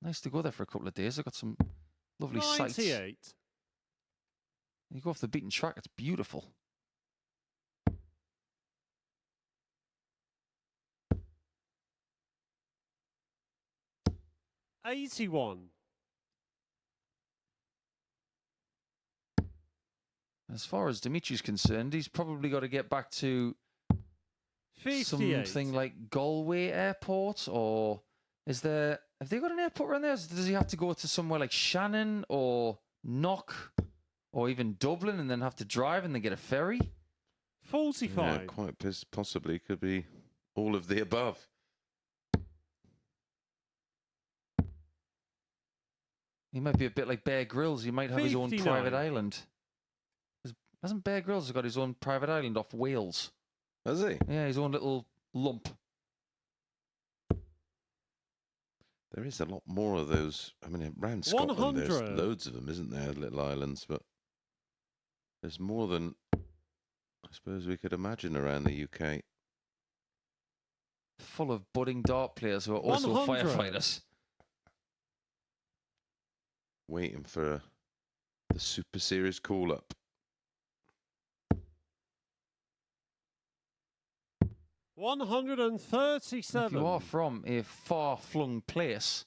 Nice to go there for a couple of days. I've got some lovely sights. 98. You go off the beaten track, it's beautiful. $81. As far as Dimitri's concerned, he's probably got to get back to 58. something like Galway Airport, or have they got an airport around there? Does he have to go to somewhere like Shannon or Knock or even Dublin and then have to drive and then get a ferry? 45. Yeah, quite possibly could be all of the above. He might be a bit like Bear Grylls. He might have his own 59. private island. Hasn't Bear Grylls got his own private island off Wales? Has he? Yeah, his own little lump. There is a lot more of those. I mean, around Scotland, there's 100. loads of them, isn't there? Little islands, but there's more than I suppose we could imagine around the UK. Full of budding dart players who are also 100. firefighters. Waiting for the Super Series call-up. 137. If you are from a far-flung place,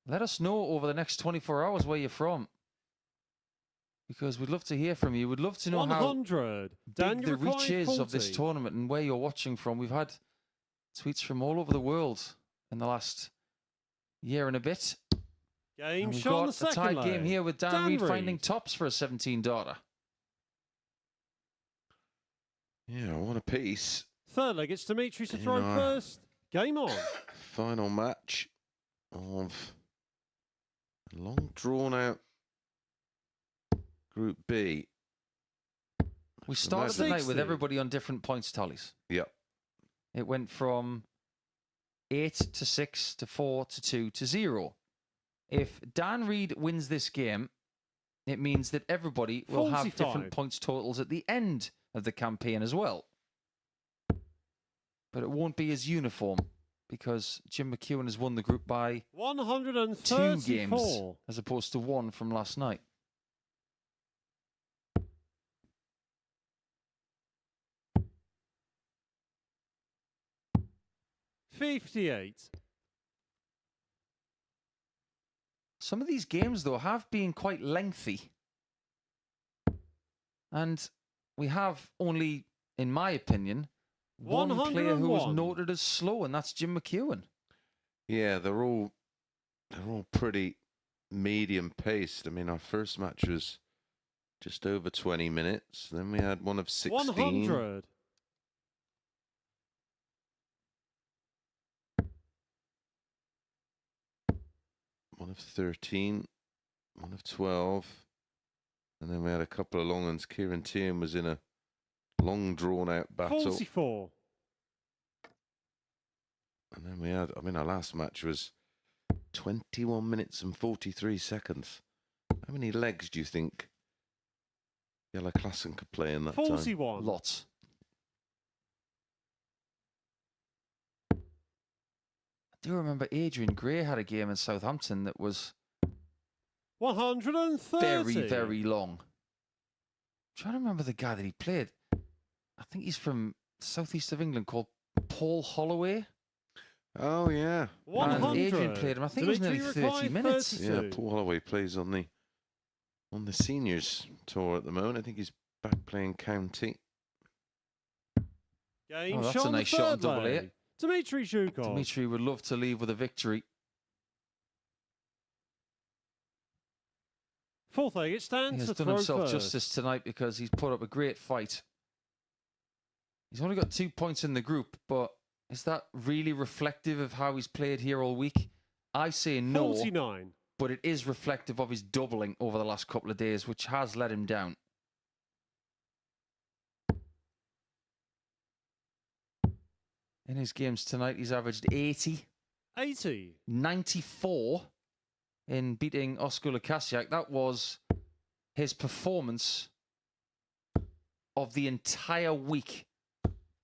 let us know over the next 24 hours where you're from. Because we'd love to hear from you. We'd love to know 100. how big the reach is of this 40. tournament and where you're watching from. We've had tweets from all over the world in the last year and a bit. Game And we've shot on the got a second tied leg. game here with Dan Dan Reed Reed. finding tops for a 17-darter. Yeah, what a piece. Third leg, it's Dimitris to You throw know, first. Game on. Final match of a long drawn out Group B. We started the night with 60. everybody on different points tallies. Yep. It went from 8 to 6 to 4 to 2 to 0. If Dan Reed wins this game, it means that everybody will have 45. different points totals at the end of the campaign as well. But it won't be as uniform because Jim McEwen has won the group by 2 134. games as opposed to 1 from last night. $58. Some of these games, though, have been quite lengthy. And we have only, in my opinion, one player who was 101. noted as slow, and that's Jim McEwen. Yeah, they're all pretty medium paced. I mean, our first match was just over 20 minutes. Then we had one of 16. 100. One of 13, one of 12, and then we had a couple of long ones. Kieran Tierney was in a long drawn-out battle. 44. And then we had, I mean, our last match was 21 minutes and 43 seconds. How many legs do you think Yellow Klassen could play in that time? 41. Lots. I do remember Adrian Gray had a game in Southampton that was 130. very, very long. I'm trying to remember the guy that he played. I think he's from southeast of England called Paul Holloway. Oh, yeah. 100. And Adrian played him. I think it was nearly Dimitri 30 Rakai, minutes. 32. Yeah, Paul Holloway plays on the seniors tour at the moment. I think he's back playing county. Game Oh, that's shot a on the nice shot on third double leg. eight. Dmitry Zhukov. Dimitri would love to leave with a victory. Fourth leg, it He stands has to done throw himself first. justice tonight because he's put up a great fight. He's only got 2 points in the group, but is that really reflective of how he's played here all week? I say no, 49. but it is reflective of his doubling over the last couple of days, which has let him down. In his games tonight, he's averaged 80, 80. 94 in beating Oscar Lukasiak. That was his performance of the entire week.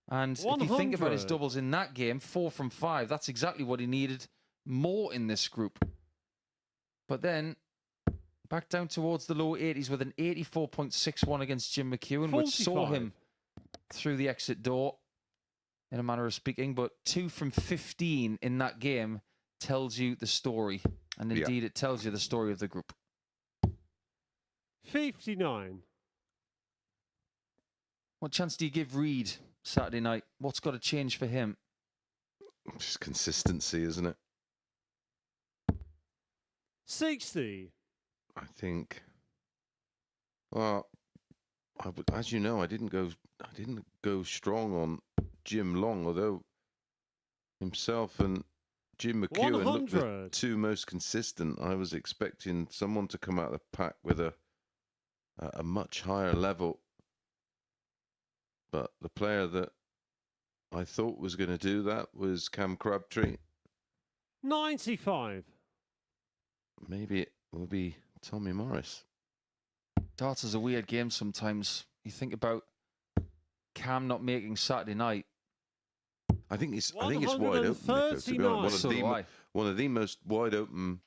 And if you think about his 100. doubles in that game, 4 from 5, that's exactly what he needed more in this group. But then back down towards the low 80s with an 84.61 against Jim McEwen, which saw 45. him through the exit door, in a manner of speaking. But 2 from 15 in that game tells you the story. And Yeah. indeed, it tells you the story of the group. 59. What chance do you give Reed Saturday night? What's got to change for him? Just consistency, isn't it? 60. I think. Well, as you know, I didn't go strong on Jim Long, although himself and Jim McEwen looked the 100. 2 most consistent. I was expecting someone to come out of the pack with a much higher level, but the player that I thought was going to do that was Cam Crabtree. 95. Maybe it will be Tommy Morris. Darts is a weird game sometimes. You think about Cam not making Saturday night. I think it's wide open. Nico, to be honest. So do I. One of the most wide open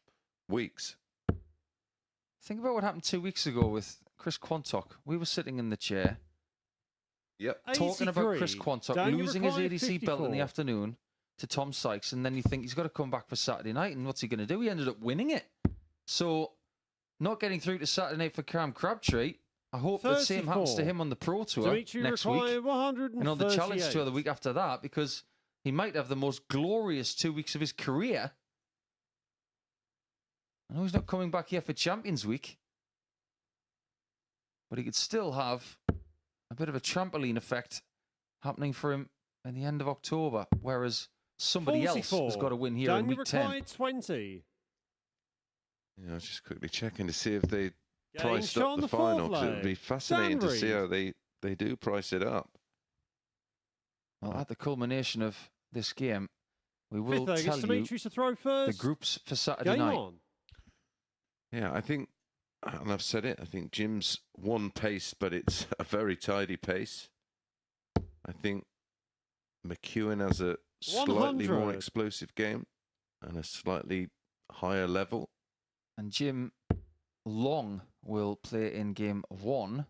weeks. Think about what happened 2 weeks ago with Chris Quantock. We were sitting in the chair Yep. Talking about Chris 83. Quantock Daniel losing his required ADC belt in the 54. afternoon to Tom Sykes, and then you think he's got to come back for Saturday night, and what's he going to do? He ended up winning it. So, not getting through to Saturday night for Cam Crabtree. I hope the same happens to 34. him on the Pro Tour Dimitri next week, required 138. and on the Challenge Tour the week after that, because he might have the most glorious 2 weeks of his career. I know he's not coming back here for Champions Week, but he could still have a bit of a trampoline effect happening for him in the end of October, whereas somebody else has got to win here in Daniel week 10. required 20. Yeah, I was just quickly checking to see if they Game priced shot up on the fourth final, 'cause it would be leg. fascinating to see Reed. how they do price it up. Well, at the culmination of this game, we will Fifth leg, tell it's you Dimitri to throw first. the groups for Saturday Game night. on. Yeah, I think, and I've said it, I think Jim's one pace, but it's a very tidy pace. I think McEwen has a slightly more 100. explosive game and a slightly higher level. And Jim Long will play in game 1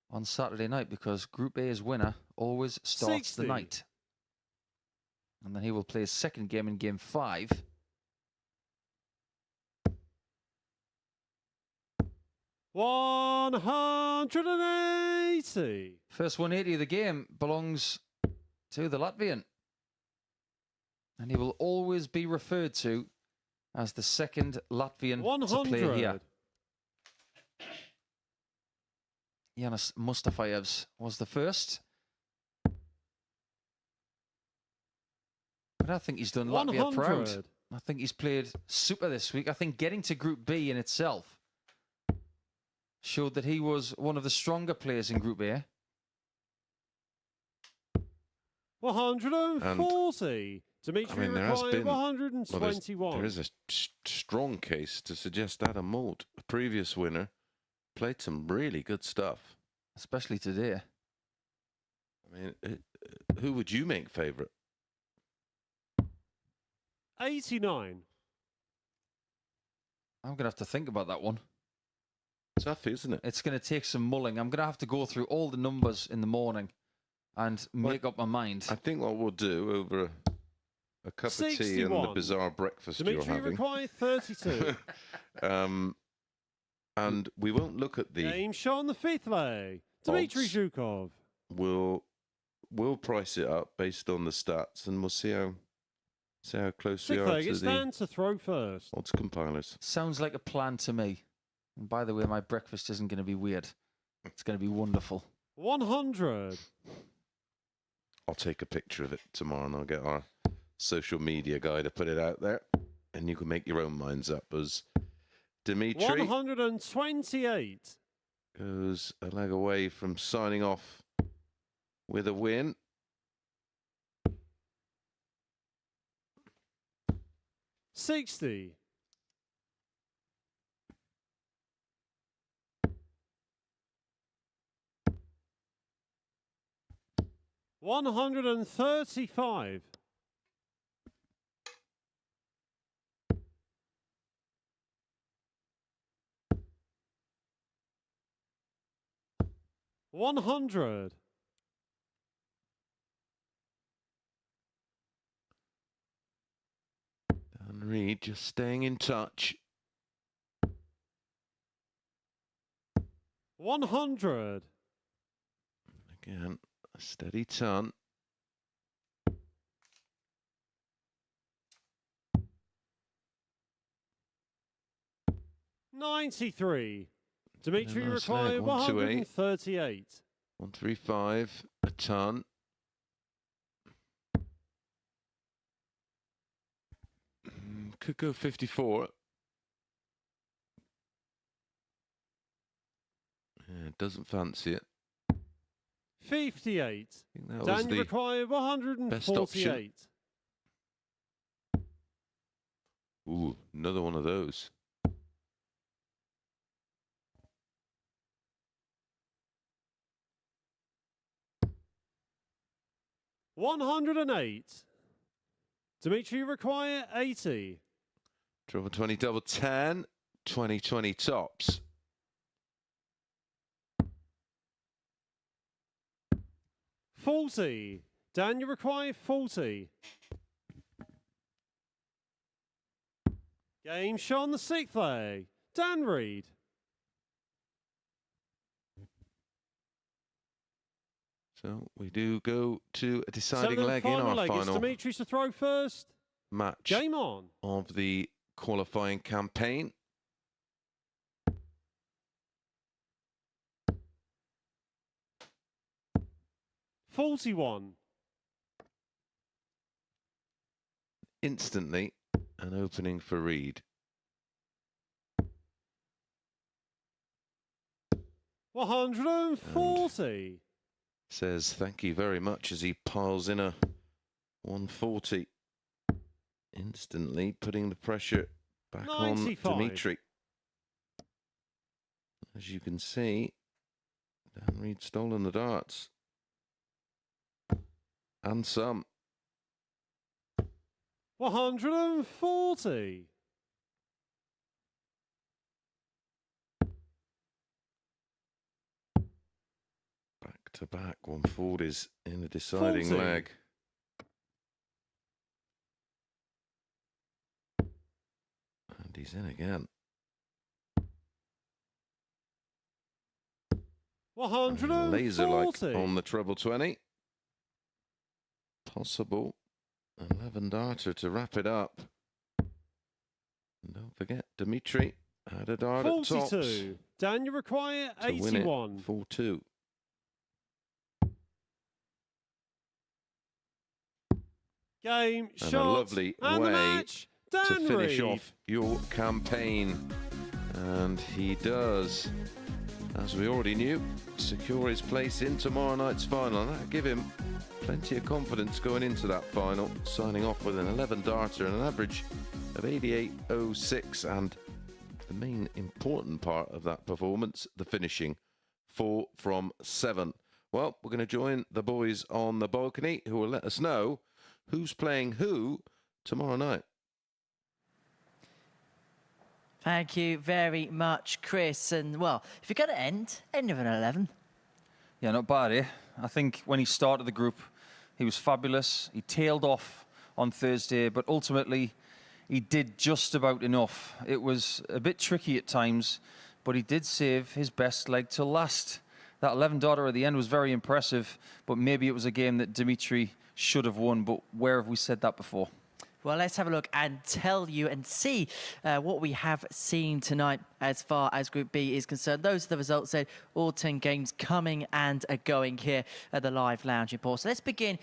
on Saturday night, because Group A's winner always starts 60. the night. And then he will play his second game in game 5. $180. First 180 of the game belongs to the Latvian. And he will always be referred to as the second Latvian to play here. 100. Yanis Mustafayev's was the first. But I think he's done Latvia proud. 100. I think he's played super this week. I think getting to Group B in itself showed that he was one of the stronger players in Group A. 140. Dimitri there has required been- 121. There is a strong case to suggest Adam Moult, a previous winner, played some really good stuff. Especially today. I mean, who would you make favourite? 89. I'm going to have to think about that one. Tough, isn't it? It's going to take some mulling. I'm going to have to go through all the numbers in the morning and make up my mind. I think what we'll do over a cup of tea and the 61. bizarre breakfast you're Dimitri having, required 32. and we won't look at the. Game shot on the fifth leg. Dmitry Odds. Zhukov. We'll price it up based on the stats, and we'll see how close we Sixth are leg, to it's the Dan to throw first. odds compilers. Sounds like a plan to me. And by the way, my breakfast isn't going to be weird. It's going to be wonderful. 100. I'll take a picture of it tomorrow, and I'll get our social media guy to put it out there, and you can make your own minds up. As Dimitri 128. goes a leg away from signing off with a win. $60. $135. $100. Dan Reed just staying in touch. 100. Again, a steady ton. $93. Dimitri nice leg, required 128. 138. 135, a ton. Could go 54. Yeah, doesn't fancy it. 58. I think that was Daniel the required best option. 148. Ooh, another one of those. $108. Dimitri require 80. Treble 20 double 10, 20 tops. 40. Dan, you require 40. Game shot on the 6th leg. Dan Reed. So we do go to a deciding 7th leg in our leg. It's final Dimitri to throw first. match Game on. of the qualifying campaign. $41. Instantly an opening for Reed. 140. Says thank you very much as he piles in a 140. Instantly putting the pressure back 95. on Dimitri. As you can see, Dan Reed stolen the darts. And some. 140. Back to back 140s in the deciding 40. leg. And he's in again. 140. Laser-like on the treble 20. Possible 11 darter to wrap it up. And don't forget, Dimitri had a dart at tops 42. Dan, you require to win 81. it 4-2. Game, And shot, a lovely and the way match. Dan to finish Reed. off your campaign. And he does, as we already knew, secure his place in tomorrow night's final. And that'll give him plenty of confidence going into that final, signing off with an 11 darter and an average of 88.06. And the main important part of that performance, the finishing, 4 from 7. Well, we're going to join the boys on the balcony who will let us know who's playing who tomorrow night. Thank you very much, Chris. And, well, if you're going to end of an 11. Yeah, not bad, eh? I think when he started the group, he was fabulous. He tailed off on Thursday, but ultimately he did just about enough. It was a bit tricky at times, but he did save his best leg to last. That 11 darter at the end was very impressive, but maybe it was a game that Dimitri should have won. But where have we said that before? Well, let's have a look and tell you and see what we have seen tonight as far as Group B is concerned. Those are the results then, all 10 games coming and going here at the Live Lounge in Port. So let's begin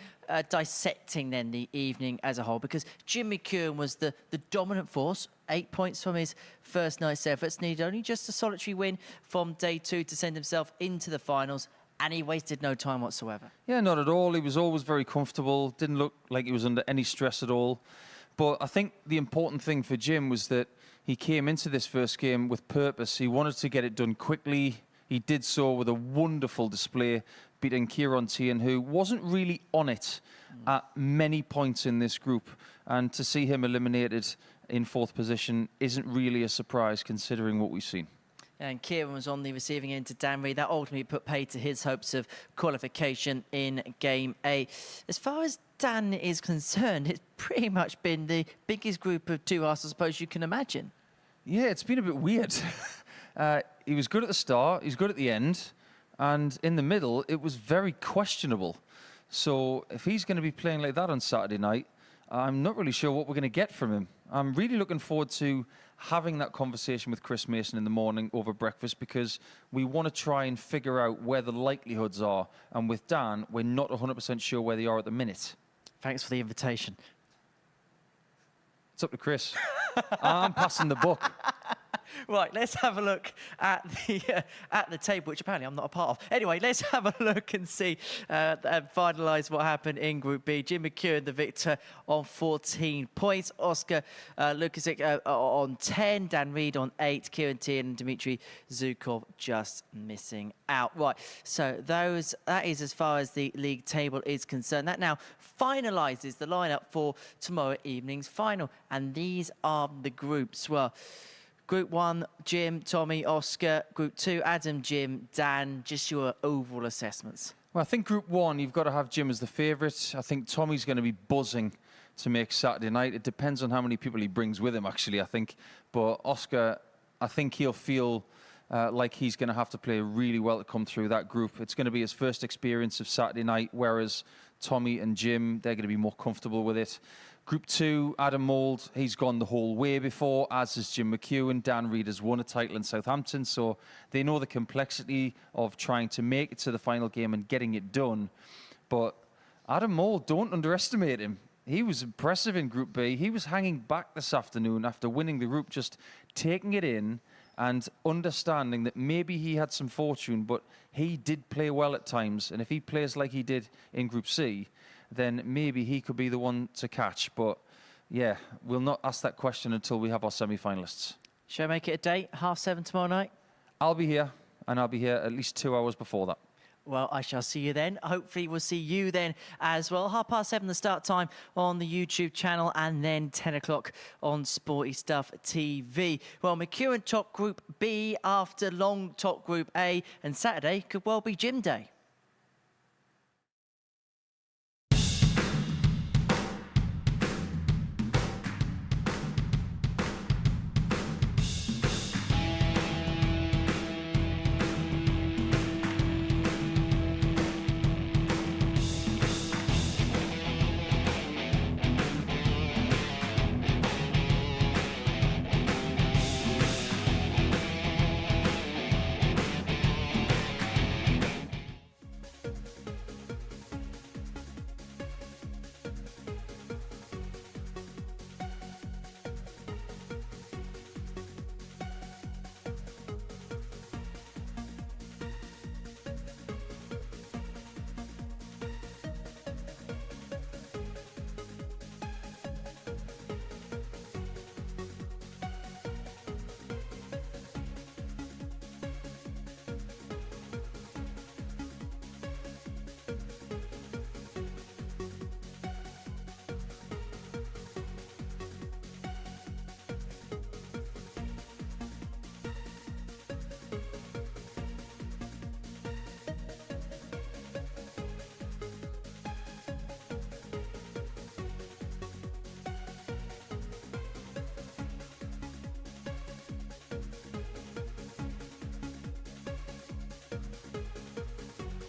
dissecting then the evening as a whole, because Jim McKeown was the dominant force. 8 points from his first night's efforts, needed only just a solitary win from day 2 to send himself into the finals. And he wasted no time whatsoever. Yeah, not at all. He was always very comfortable. Didn't look like he was under any stress at all. But I think the important thing for Jim was that he came into this first game with purpose. He wanted to get it done quickly. He did so with a wonderful display, beating Kieran Tian, who wasn't really on it at many points in this group. And to see him eliminated in 4th position isn't really a surprise considering what we've seen. And Kieran was on the receiving end to Dan Reed. That ultimately put paid to his hopes of qualification in Game A. As far as Dan is concerned, it's pretty much been the biggest group of 2 hearts, I suppose you can imagine. Yeah, it's been a bit weird. He was good at the start, he's good at the end, and in the middle, it was very questionable. So if he's going to be playing like that on Saturday night, I'm not really sure what we're going to get from him. I'm really looking forward to having that conversation with Chris Mason in the morning over breakfast, because we want to try and figure out where the likelihoods are. And with Dan, we're not 100% sure where they are at the minute. Thanks for the invitation. It's up to Chris. I'm passing the buck. Right, let's have a look at the table, which apparently I'm not a part of. Anyway, let's have a look and see and finalise what happened in Group B. Jim McKeown, the victor, on 14 points. Oscar Lukasic on 10. Dan Reed on 8. Kieran Tian and Dmitry Zhukov just missing out. Right, so that is as far as the league table is concerned. That now finalises the lineup for tomorrow evening's final. And these are the groups. Well, Group 1, Jim, Tommy, Oscar. Group 2, Adam, Jim, Dan. Just your overall assessments. Well, I think Group 1, you've got to have Jim as the favourite. I think Tommy's going to be buzzing to make Saturday night. It depends on how many people he brings with him, actually, I think. But Oscar, I think he'll feel like he's going to have to play really well to come through that group. It's going to be his first experience of Saturday night, whereas Tommy and Jim, they're going to be more comfortable with it. Group 2, Adam Mould, he's gone the whole way before, as has Jim McEwen. Dan Reid has won a title in Southampton, so they know the complexity of trying to make it to the final game and getting it done. But Adam Mould, don't underestimate him. He was impressive in Group B. He was hanging back this afternoon after winning the group, just taking it in and understanding that maybe he had some fortune, but he did play well at times. And if he plays like he did in Group C, then maybe he could be the one to catch. But yeah, we'll not ask that question until we have our semi-finalists. Shall I make it a date? 7:30 tomorrow night? I'll be here, and I'll be here at least 2 hours before that. Well, I shall see you then. Hopefully we'll see you then as well. 7:30 the start time on the YouTube channel, and then 10 o'clock on Sporty Stuff TV. Well, McEwen top Group B after long top Group A, and Saturday could well be Gym Day.